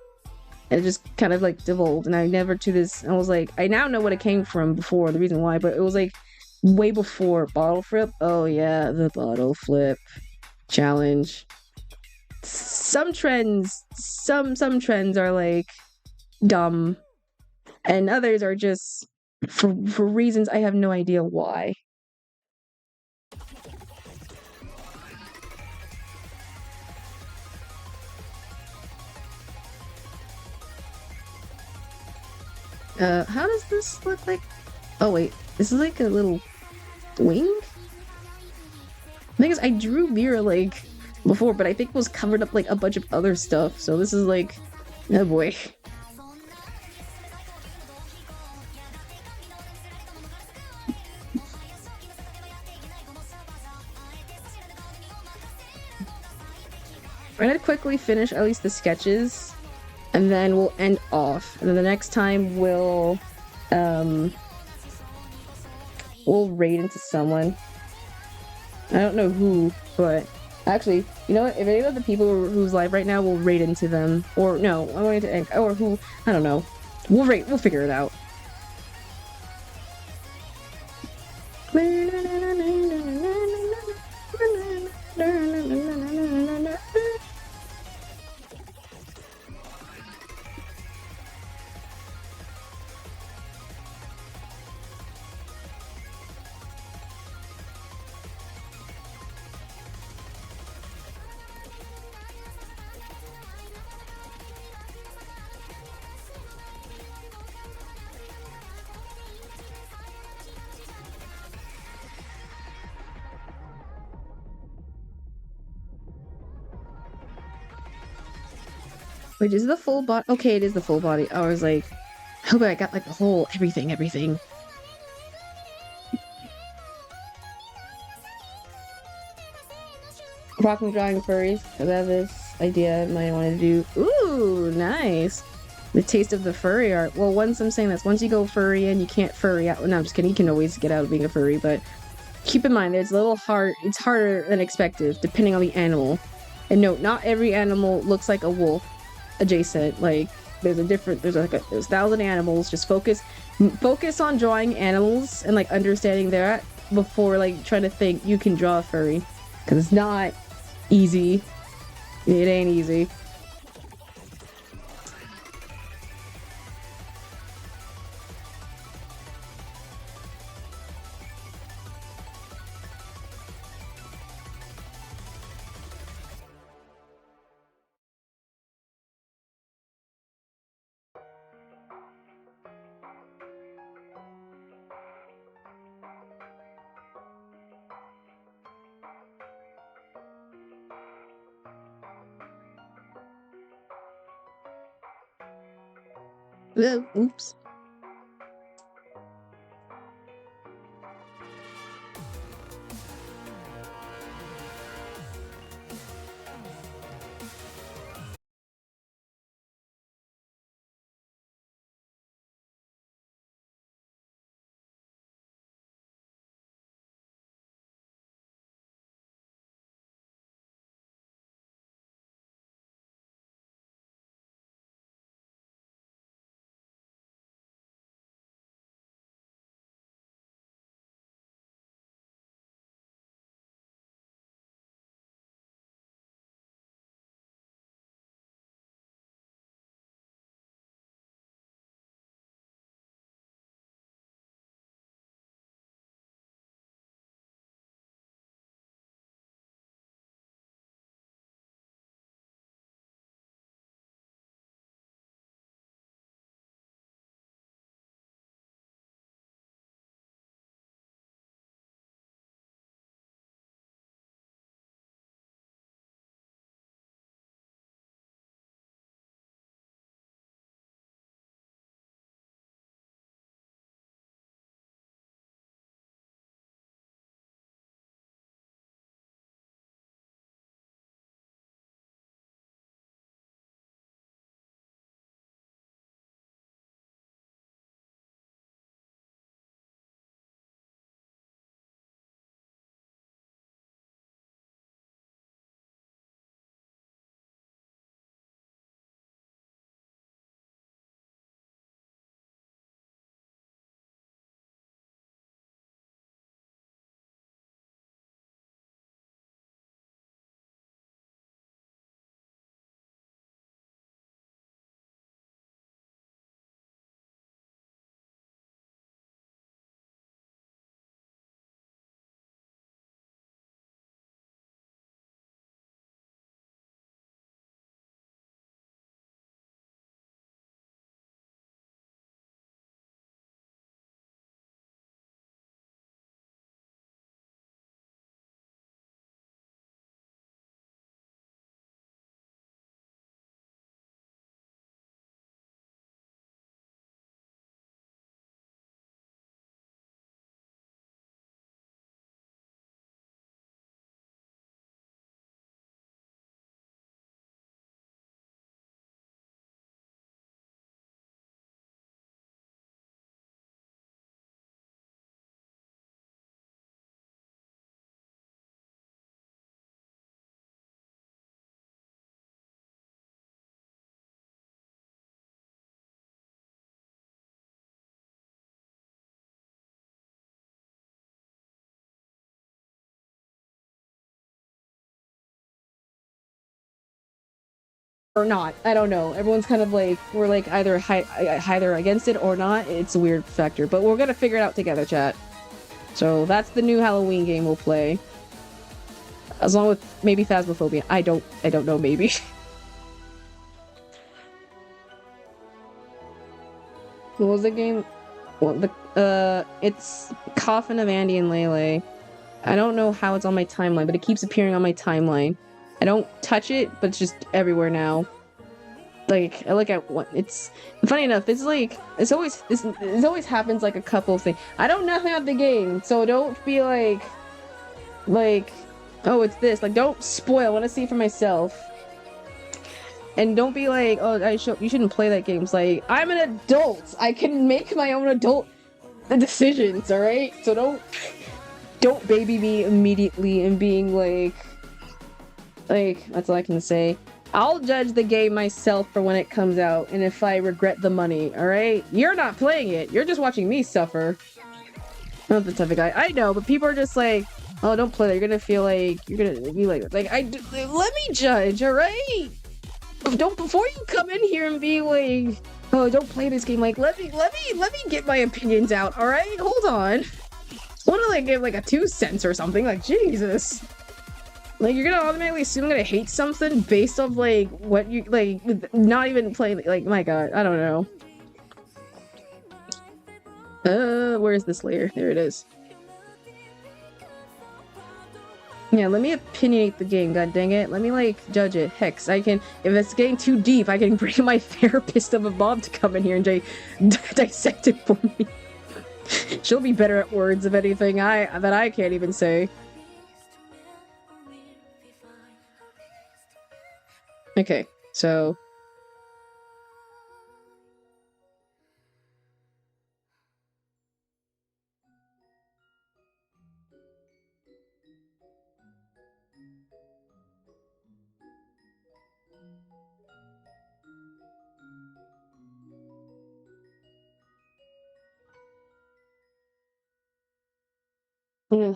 And it just kind of like devolved, and I never to this. I was like, I now know what it came from before, the reason why, but it was like way before bottle flip. Oh yeah, the bottle flip challenge. Some trends are like dumb, and others are just for reasons I have no idea why. How does this look like? Oh wait, this is like a little wing? The thing is, I drew Mira like before, but I think it was covered up like a bunch of other stuff, so this is like, oh boy. I'm gonna quickly finish at least the sketches, and then we'll end off. And then the next time we'll raid into someone. I don't know who, but actually, you know what? If any of the people who's live right now, we'll raid into them. Or no, I'm going to, or who, I don't know. We'll figure it out. Wait, is it the full body? Okay, it is the full body. I was like, I hope I got like the whole everything. Rocking drawing furries, because I have this idea I might want to do. Ooh, nice. The taste of the furry art. Well, once I'm saying this, once you go furry in, you can't furry out. No, I'm just kidding. You can always get out of being a furry, but keep in mind, there's a little hard. It's harder than expected, depending on the animal. And note, not every animal looks like a wolf. Adjacent, like there's 1,000 animals. Just focus on drawing animals and like understanding that before like trying to think you can draw a furry. Because it's not easy. It ain't easy. Oops. Or not. I don't know. Everyone's kind of like, we're like either either against it or not. It's a weird factor, but we're gonna figure it out together, chat. So that's the new Halloween game we'll play. As long with maybe Phasmophobia. I don't know, maybe. What was the game? Well, it's Coffin of Andy and Lele. I don't know how it's on my timeline, but it keeps appearing on my timeline. I don't touch it, but it's just everywhere now. Like, I look at what it's funny enough, it's like it always happens like a couple of things. I don't know nothing about the game, so don't be like oh, it's this. Like, don't spoil. I want to see it for myself. And don't be like, oh, you shouldn't play that game. It's like, I'm an adult. I can make my own adult decisions, alright? So don't baby me immediately and being like, that's all I can say. I'll judge the game myself for when it comes out, and if I regret the money, alright? You're not playing it. You're just watching me suffer. I'm not the type of guy. I know, but people are just like, Oh, don't play that. You're gonna feel like you're gonna be like let me judge, all right? Don't before you come in here and be like, oh, don't play this game. Like, let me get my opinions out, all right? Hold on. I want to like give like a 2 cents or something. Like, Jesus. Like, you're gonna automatically assume I'm gonna hate something based off like what you like, not even playing. Like, my God, I don't know. Where's this layer? There it is. Yeah, let me opinionate the game, god dang it. Let me, like, judge it. Hex, I can- if it's getting too deep, I can bring my therapist of a mom to come in here and dissect it for me. She'll be better at words, if anything, that I can't even say. Okay, so...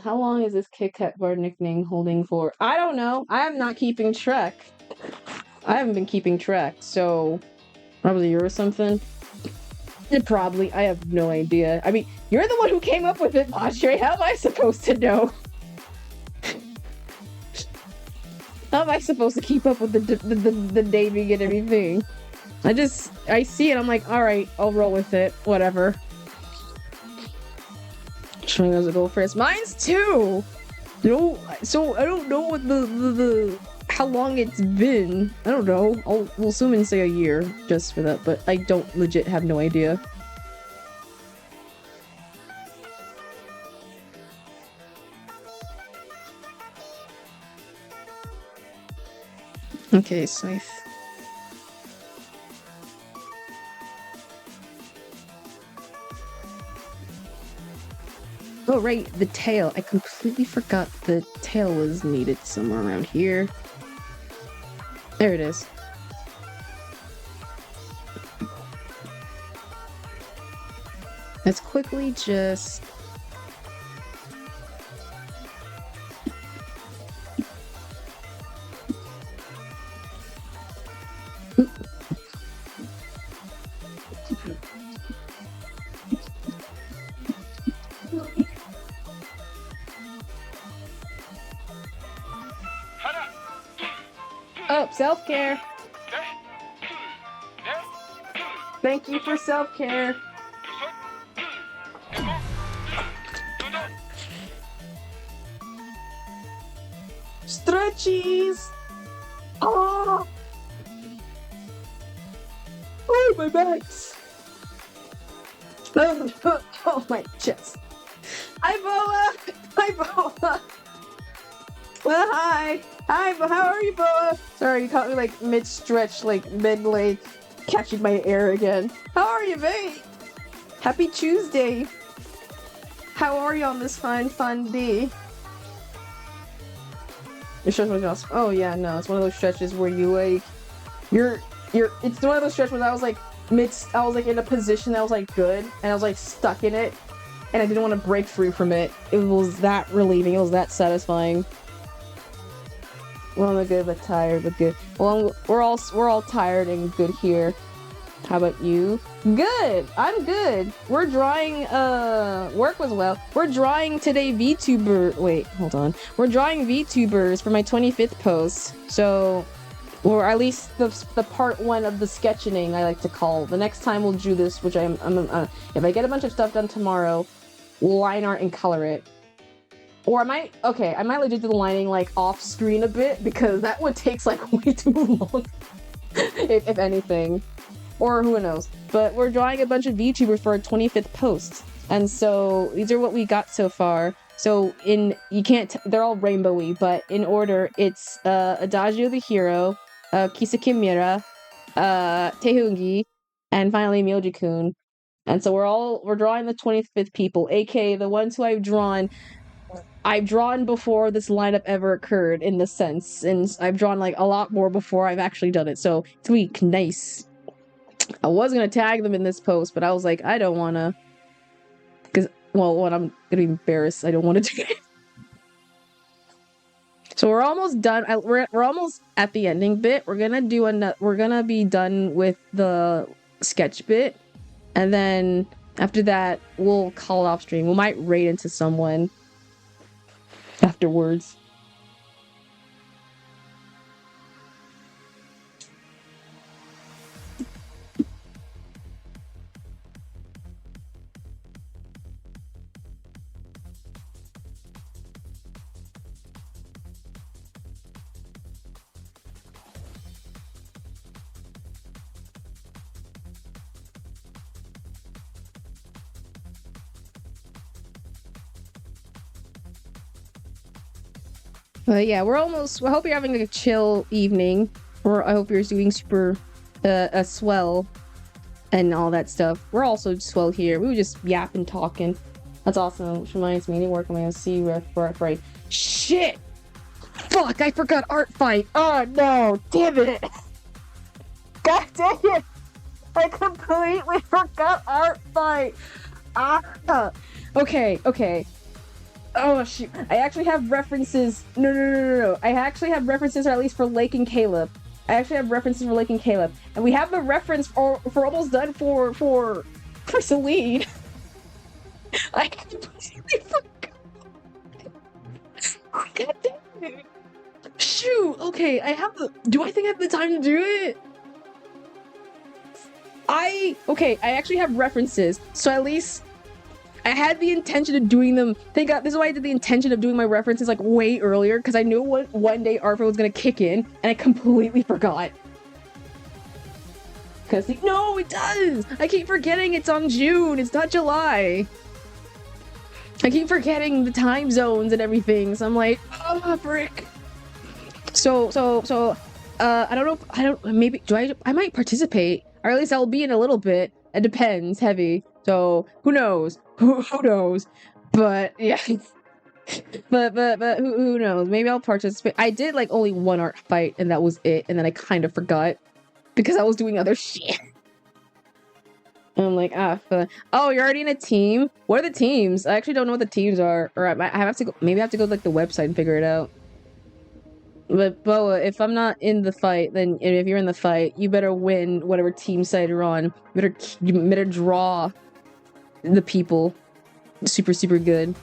how long is this Kit Kat bar nickname holding for? I don't know. I am not keeping track. I haven't been keeping track, so probably a year or something. Probably. I have no idea. I mean, you're the one who came up with it, Padre. How am I supposed to know? How am I supposed to keep up with the naming and everything? I see it. I'm like, all right, I'll roll with it. Whatever. Showing us a goal first. Mine's 2. No, so I don't know what the how long it's been. I don't know. We'll assume and say a year just for that, but I don't legit have no idea. Okay, so oh right, the tail. I completely forgot the tail was needed somewhere around here. There it is. Let's quickly just... Oh, self-care. Thank you for self-care. Stretchies! Oh! Oh, my backs! Oh, my chest. Hi, Boa! Hi, Boa! Well, hi! Hi, how are you, Boa? Sorry, you caught me, like, mid-stretch, like, mid-like, catching my air again. How are you, babe? Happy Tuesday! How are you on this fun day? Your stretch was awesome. Oh, yeah, no, it's one of those stretches where you, like, it's one of those stretches where I was, like, in a position that was, like, good, and I was, like, stuck in it, and I didn't want to break free from it. It was that relieving, it was that satisfying. Well, I'm good, but tired, but good. Well, we're all tired and good here. How about you? Good! I'm good! We're drawing, work was well. We're drawing today VTuber- wait, hold on. We're drawing VTubers for my 25th post. So, or at least the part 1 of the sketchening, I like to call. The next time we'll do this, which if I get a bunch of stuff done tomorrow, we'll line art and color it. Or I might legit do the lining, like, off-screen a bit, because that one takes, like, way too long, if anything. Or who knows. But we're drawing a bunch of VTubers for our 25th post. And so, these are what we got so far. So, they're all rainbowy, but in order, it's, Adagio the Hero, Kisaki Mira, Tehungi, and finally Myoji-kun. And so we're drawing the 25th people, aka the ones who I've drawn before this lineup ever occurred, in the sense, and I've drawn like a lot more before I've actually done it, so it's gonna be nice. I was gonna tag them in this post, but I was like, I don't wanna, because, well, one, I'm gonna be embarrassed, I don't want to do it. So we're almost done. We're almost at the ending bit. We're gonna do another. We're gonna be done with the sketch bit, and then after that, we'll call off stream. We might raid into someone afterwards. But yeah, we're almost. I hope you're having a chill evening, or I hope you're doing super, swell, and all that stuff. We're also swell here. We were just yapping, talking. That's awesome. Which reminds me, I need to work on my OC right. Shit! Fuck! I forgot art fight. Oh no! Damn it! God dang it! I completely forgot art fight. Ah. Okay. Oh shoot! I actually have references. No. I actually have references, or at least for Lake and Caleb. And we have the reference for almost done for Celine. I completely forgot. God damn it! Shoot! Okay, I have the. Do I think I have the time to do it? I actually have references, so at least. I had the intention of doing them. Thank God, this is why I did the intention of doing my references like way earlier, because I knew one day Arthur was gonna kick in, and I completely forgot. Because no, it does. I keep forgetting it's on June. It's not July. I keep forgetting the time zones and everything. So I'm like, oh frick. So I don't know. Maybe I might participate, or at least I'll be in a little bit. It depends, heavy. So who knows? Who knows? But yeah. but who knows? Maybe I'll participate. I did like only one art fight, and that was it. And then I kind of forgot because I was doing other shit. And I'm like, oh, you're already in a team. What are the teams? I actually don't know what the teams are. Or I have to go. Maybe I have to go to, like the website and figure it out. But Boa, if I'm not in the fight, then if you're in the fight, you better win whatever team side you're on. You better draw the people super good.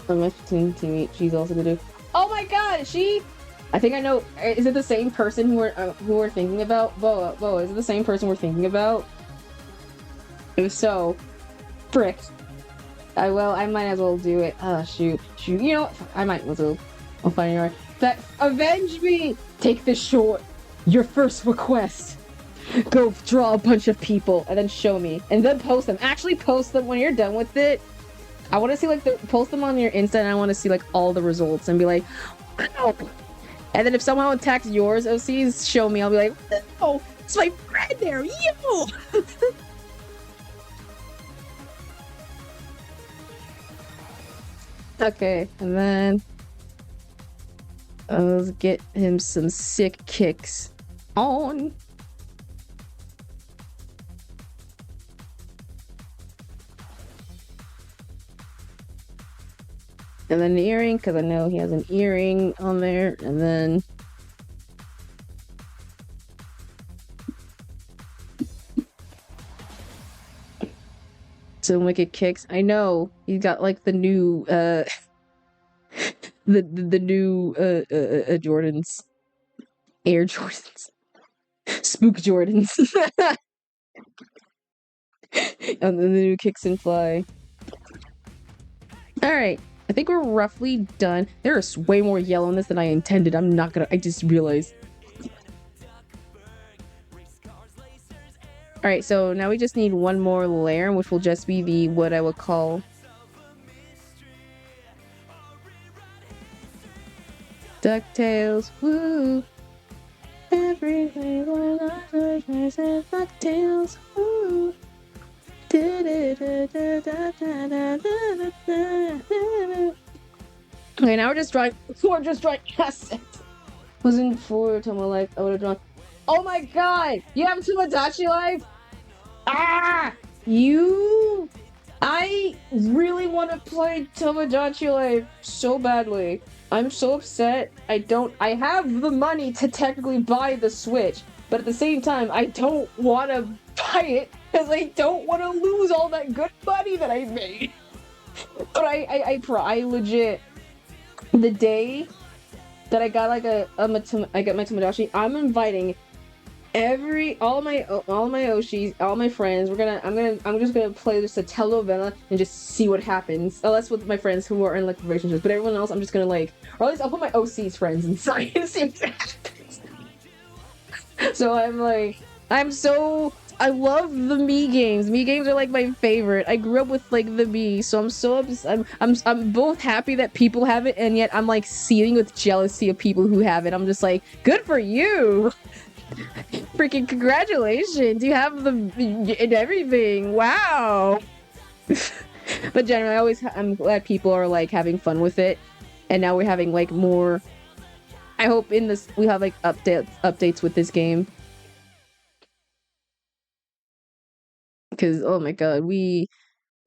My teammate, she's also gonna do. Oh my god, I think I know. Is it the same person who we're thinking about? Boa, is it the same person we're thinking about? If so, frick. I might as well do it. Shoot. You know what? I might as well. I'll find you right. That avenge me. Take this short. Your first request. Go draw a bunch of people and then show me, and then post them. Actually, post them when you're done with it. I want to see like post them on your Insta, and I want to see like all the results and be like, wow. And then if somehow attacks yours, OCs, show me. I'll be like, oh, it's my friend there, you. Okay, and then let's get him some sick kicks on. And then an earring, because I know he has an earring on there. And then some wicked kicks. I know he's got like the new the new Jordans, Air Jordans, Spook Jordans, and the new kicks and fly. All right. I think we're roughly done. There is way more yellow in this than I intended. I just realized. Alright, so now we just need one more layer, which will just be what I would call DuckTales. Woo! Everything when I DuckTales. Woo! Okay, now we're just drawing assets. Wasn't for Tomo Life, I would have drawn. Oh my god! You have Tomodachi Life? Ah! I really want to play Tomodachi Life so badly. I'm so upset. I have the money to technically buy the Switch, but at the same time, I don't want to buy it because I don't want to lose all that good money that I made. But I legit, the day that I got like I got my Tomodachi, I'm inviting all my Oshis, all my friends. I'm just gonna play just a telenovela and just see what happens. Unless with my friends who are in like relationships, but everyone else I'm just gonna like, or at least I'll put my OC's friends inside and see what happens. So I love the Mii games. Mii games are like my favorite. I grew up with like the Mii, so I'm so I'm both happy that people have it, and yet I'm like seething with jealousy of people who have it. I'm just like, good for you. Freaking congratulations! You have the and everything. Wow. But generally, I'm glad people are like having fun with it, and now we're having like more. I hope in this we have like updates with this game. Because oh my god, we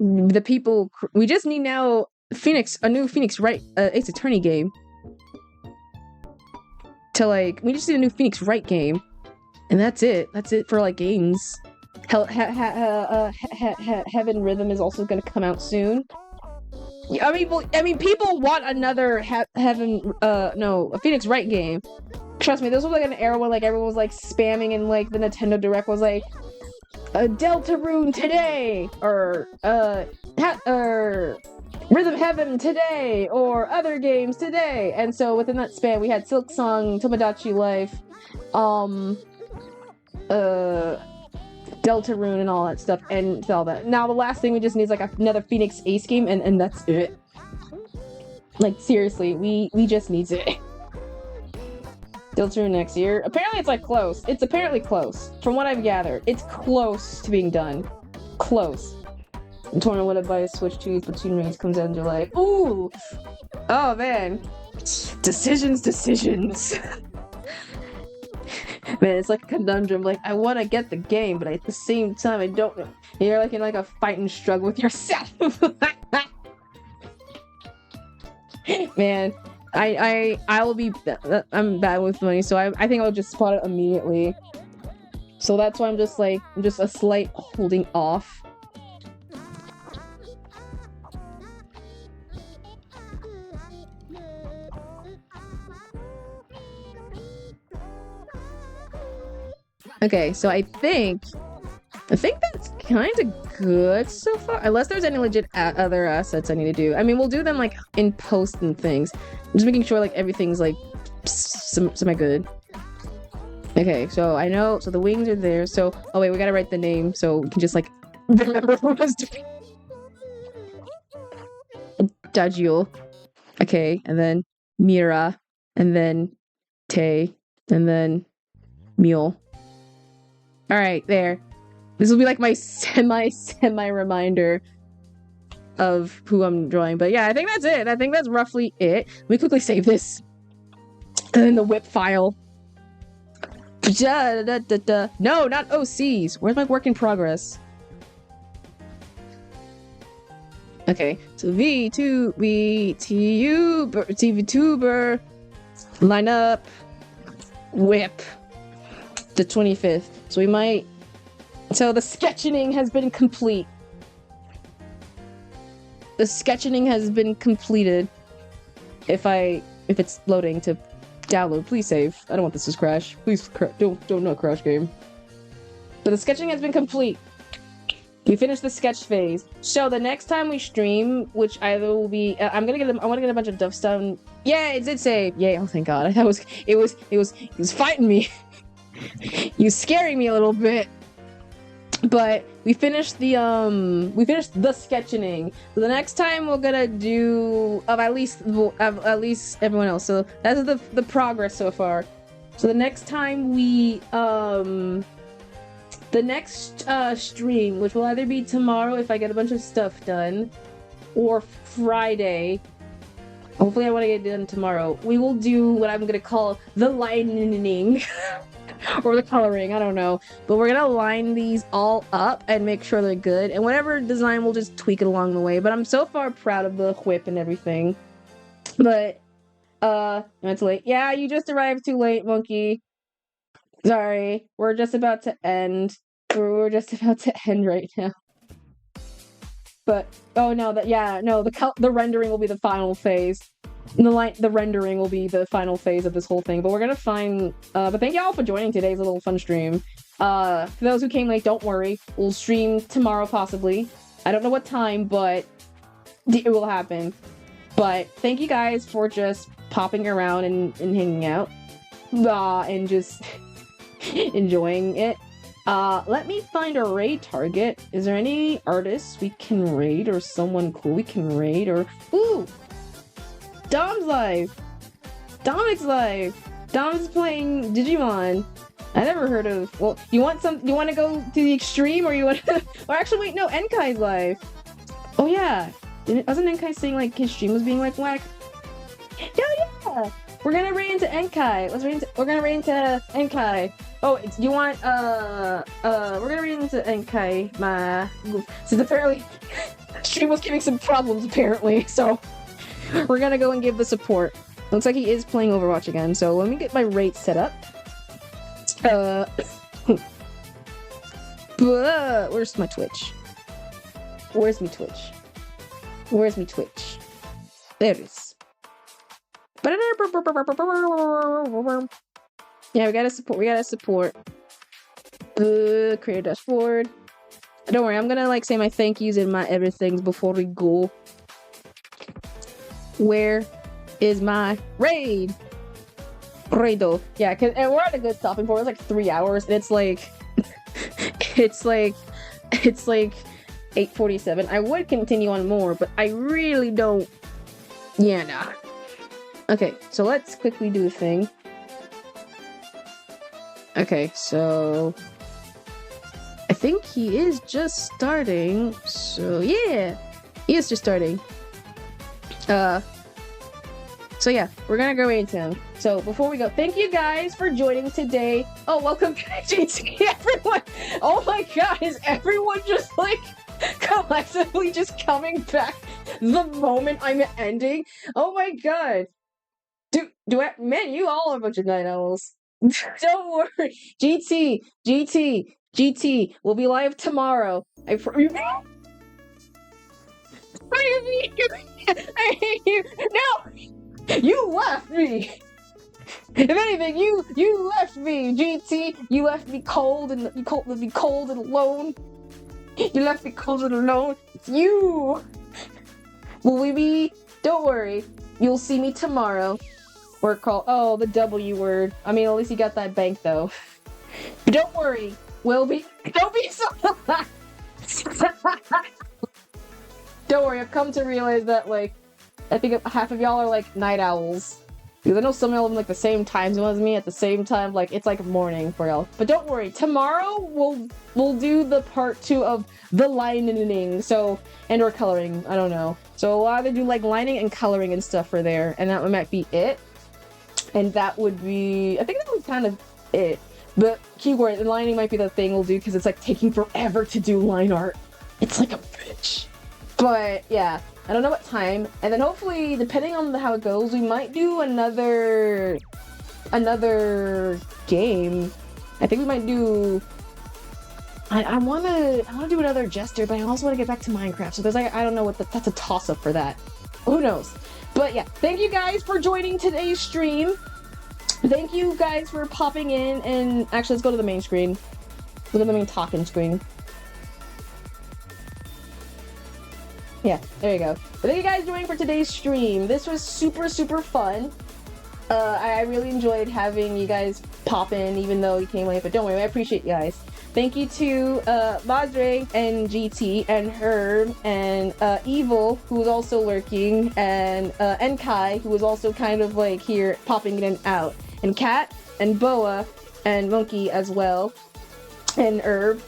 just need now a new Phoenix Wright Ace Attorney game. To like, we just need a new Phoenix Wright game, and that's it. That's it for like games. Heaven Rhythm is also gonna come out soon. I mean, people want another a Phoenix Wright game. Trust me, this was like an era where like everyone was like spamming, and like the Nintendo Direct was like, Deltarune today, or Rhythm Heaven today, or other games today. And so within that span, we had Silk Song, Tomodachi Life, Deltarune, and all that stuff, and all that. Now the last thing we just need is like another Phoenix Ace game, and that's it. Like seriously, we just need it. Deltarune next year. Apparently it's like close. It's apparently close. From what I've gathered, it's close to being done. Close. I'm torn on whether to buy a Switch 2, Platoon Rings comes out in July. Ooh! Oh man. Decisions. Man, it's like a conundrum. Like, I want to get the game, but at the same time, I don't know. You're like in like a fighting struggle with yourself. Man, I will be. I'm bad with money, so I think I'll just spot it immediately. So that's why I'm just a slight holding off. Okay, so I think that's kind of good so far. Unless there's any legit other assets I need to do. I mean, we'll do them like in post and things. I'm just making sure like everything's like semi good. Okay, so I know. So the wings are there. So oh wait, we gotta write the name so we can just like remember who was doing. Dajiel. Okay, and then Mira, and then Tay, and then Mule. All right, there. This will be like my semi reminder of who I'm drawing. But yeah, I think that's it. I think that's roughly it. Let me quickly save this. And then the whip file. No, not OCs. Where's my work in progress? Okay, so Vtuber, line up, whip, the 25th. So we might. So the sketchening has been complete. The sketchening has been completed. If it's loading to download, please save. I don't want this to crash. Please don't not crash game. But the sketching has been complete. We finished the sketch phase. So the next time we stream, which either will be, I want to get a bunch of Duff Stone. Yeah, it did save. Yay! Oh, thank God. It was fighting me. He was scaring me a little bit. But we finished the sketchening. So the next time we're gonna do at least everyone else. So that's the progress so far. So the next time we The next stream, which will either be tomorrow if I get a bunch of stuff done, or Friday. Hopefully I want to get it done tomorrow. We will do what I'm going to call the lining. Or the coloring, I don't know. But we're gonna line these all up and make sure they're good. And whatever design, we'll just tweak it along the way. But I'm so far proud of the whip and everything. But, it's late. Yeah, you just arrived too late, Monkey. Sorry. We're just about to end. We're just about to end right now. But, oh no, the rendering will be the final phase. The rendering will be the final phase of this whole thing, but we're gonna find, but thank y'all for joining today's little fun stream. For those who came late, don't worry. We'll stream tomorrow, possibly. I don't know what time, but it will happen. But thank you guys for just popping around and hanging out. And just enjoying it. Let me find a raid target. Is there any artists we can raid, or someone cool we can raid, or... Ooh! Dom's live! Dominic's live! Dom's playing Digimon. I never heard of... Well, you want to go to the extreme, or you want to... Or actually, wait, no, Enkai's live. Oh, yeah. Wasn't Enkai saying, like, his stream was being, like, whack? Yeah! We're gonna raid into Enkai. We're gonna raid into Enkai. Oh, you want, we're gonna raid into Enkai. So the fairly... stream was giving some problems, apparently, so... We're gonna go and give the support. Looks like he is playing Overwatch again, so let me get my rate set up. Where's my Twitch? Where's me Twitch? Where's me Twitch? There it is. Yeah, we gotta support. Creator dashboard. Don't worry, I'm gonna, like, say my thank yous and my everythings before we go. Where is my raid? Raido. Yeah, and we're at a good stopping point. It's like 3 hours, and it's like... it's like 8:47. I would continue on more, but I really don't... Yeah, nah. Okay, so let's quickly do the thing. Okay, so... I think he is just starting, so yeah! He is just starting. So yeah, we're gonna go into him. So before we go, thank you guys for joining today. Oh, welcome back, JT, everyone! Oh my god, is everyone just, like, collectively just coming back the moment I'm ending? Oh my god. Man, you all are a bunch of night owls. Don't worry. GT, we'll be live tomorrow. I hate you. No! You left me! If anything, you left me, GT! You left me cold and alone. You left me cold and alone. It's you! Will we be? Don't worry. You'll see me tomorrow. We're called... Oh, the W word. I mean, at least you got that bank, though. But don't worry. We'll be... Don't be so... Don't worry, I've come to realize that, like, I think half of y'all are, like, night owls. Because I know some of y'all have, like, the same time zone as me at the same time. Like, it's, like, morning for y'all. But don't worry, tomorrow we'll do the part 2 of the lining, so... And or coloring, I don't know. So we'll either do, like, lining and coloring and stuff for there. And that might be it. And that would be... I think that would kind of it. But keyword, and lining might be the thing we'll do, because it's, like, taking forever to do line art. It's like a bitch. But, yeah. I don't know what time, and then hopefully, depending on how it goes, we might do another game. I think we might do... I wanna do another Jester, but I also want to get back to Minecraft, so there's like, I don't know what that's a toss-up for that. Who knows? But yeah, thank you guys for joining today's stream. Thank you guys for popping in, and actually, let's go to the main screen. Look at the main talking screen. Yeah, there you go. But thank you guys for joining for today's stream. This was super, super fun. I really enjoyed having you guys pop in, even though you came late, but don't worry, I appreciate you guys. Thank you to Madre and GT and Herb and Evil, who was also lurking, and Enkai, who was also kind of like here popping in and out, and Kat and Boa and Monkey as well. and Herb,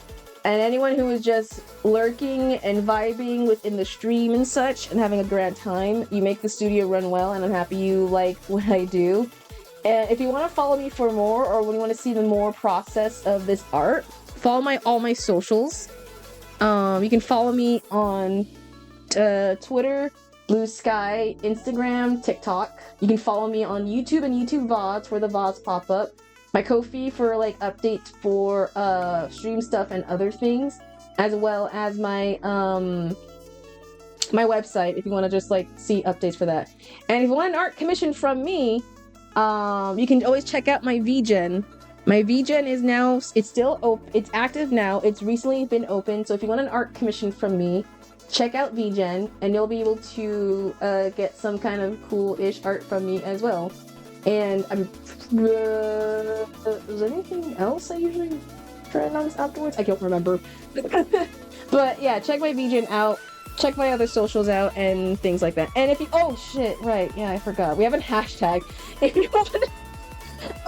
and anyone who is just lurking and vibing within the stream and such and having a grand time. You make the studio run well, and I'm happy you like what I do. And if you want to follow me for more, or when you want to see the more process of this art, follow all my socials. You can follow me on Twitter, Blue Sky, Instagram, TikTok. You can follow me on YouTube and YouTube VODs where the VODs pop up. My Ko-fi for like updates for stream stuff and other things, as well as my my website if you want to just like see updates for that. And if you want an art commission from me, you can always check out my VGen. My VGen is now, it's active now. It's recently been open. So if you want an art commission from me, check out VGen and you'll be able to get some kind of cool-ish art from me as well. And is there anything else I usually try to announce afterwards? I don't remember. But yeah, check my VGen out. Check my other socials out and things like that. And if you, oh shit, right, yeah, I forgot. We have a hashtag. If you want to,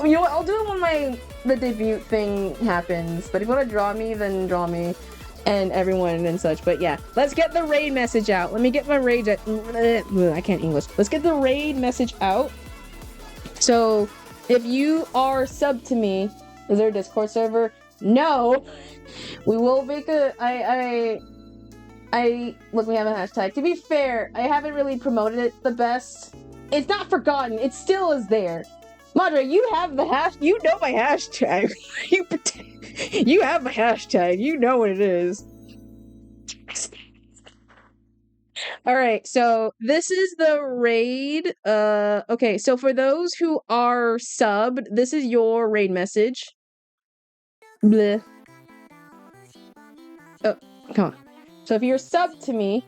you know what, I'll do it when the debut thing happens. But if you want to draw me, then draw me. And everyone and such. But yeah, let's get the raid message out. Let me get my raid, I can't English. Let's get the raid message out. So, if you are subbed to me, is there a Discord server? No! We will make look, we have a hashtag. To be fair, I haven't really promoted it the best. It's not forgotten, it still is there. Madre, you have the you know my hashtag. You have my hashtag, you know what it is. Alright, so this is the raid. Okay, so for those who are subbed, this is your raid message. Bleh. Oh, come on. So if you're subbed to me,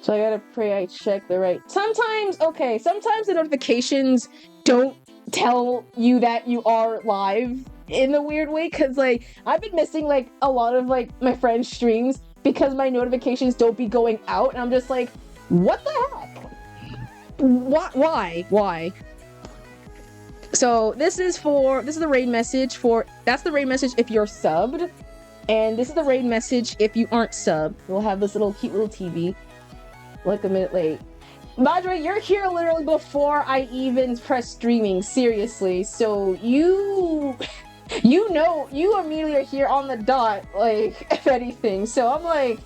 so I gotta pray I check the right. Sometimes the notifications don't tell you that you are live in a weird way, because like I've been missing like a lot of like my friends' streams because my notifications don't be going out, and I'm just like, what the heck? Why? So this is the raid message for, that's the raid message if you're subbed, and this is the raid message if you aren't subbed. We'll have this cute little TV, like a minute late. Madre, you're here literally before I even press streaming, seriously, so you know, you immediately are here on the dot, like, if anything. So I'm like,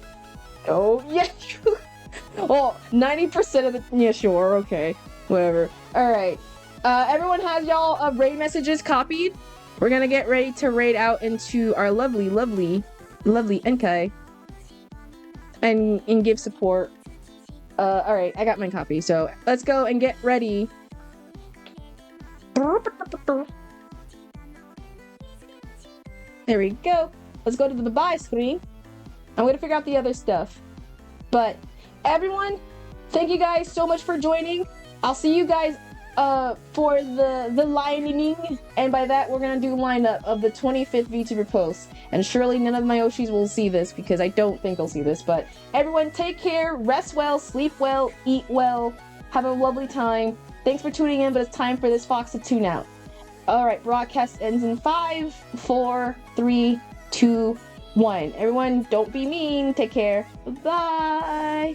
oh, yeah, well, 90% of the, yeah, sure, okay, whatever. Alright, everyone has y'all raid messages copied? We're gonna get ready to raid out into our lovely Enkai and give support. Alright, I got mine copy, so let's go and get ready. There we go. Let's go to the bye screen. I'm gonna figure out the other stuff. But everyone, thank you guys so much for joining. I'll see you guys for the lining, and by that we're gonna do a lineup of the 25th VTuber post. And surely none of my Oshis will see this because I don't think they'll see this. But everyone, take care, rest well, sleep well, eat well, have a lovely time. Thanks for tuning in, but it's time for this fox to tune out. Alright, broadcast ends in 5, 4, 3, 2, 1. Everyone, don't be mean. Take care. Bye.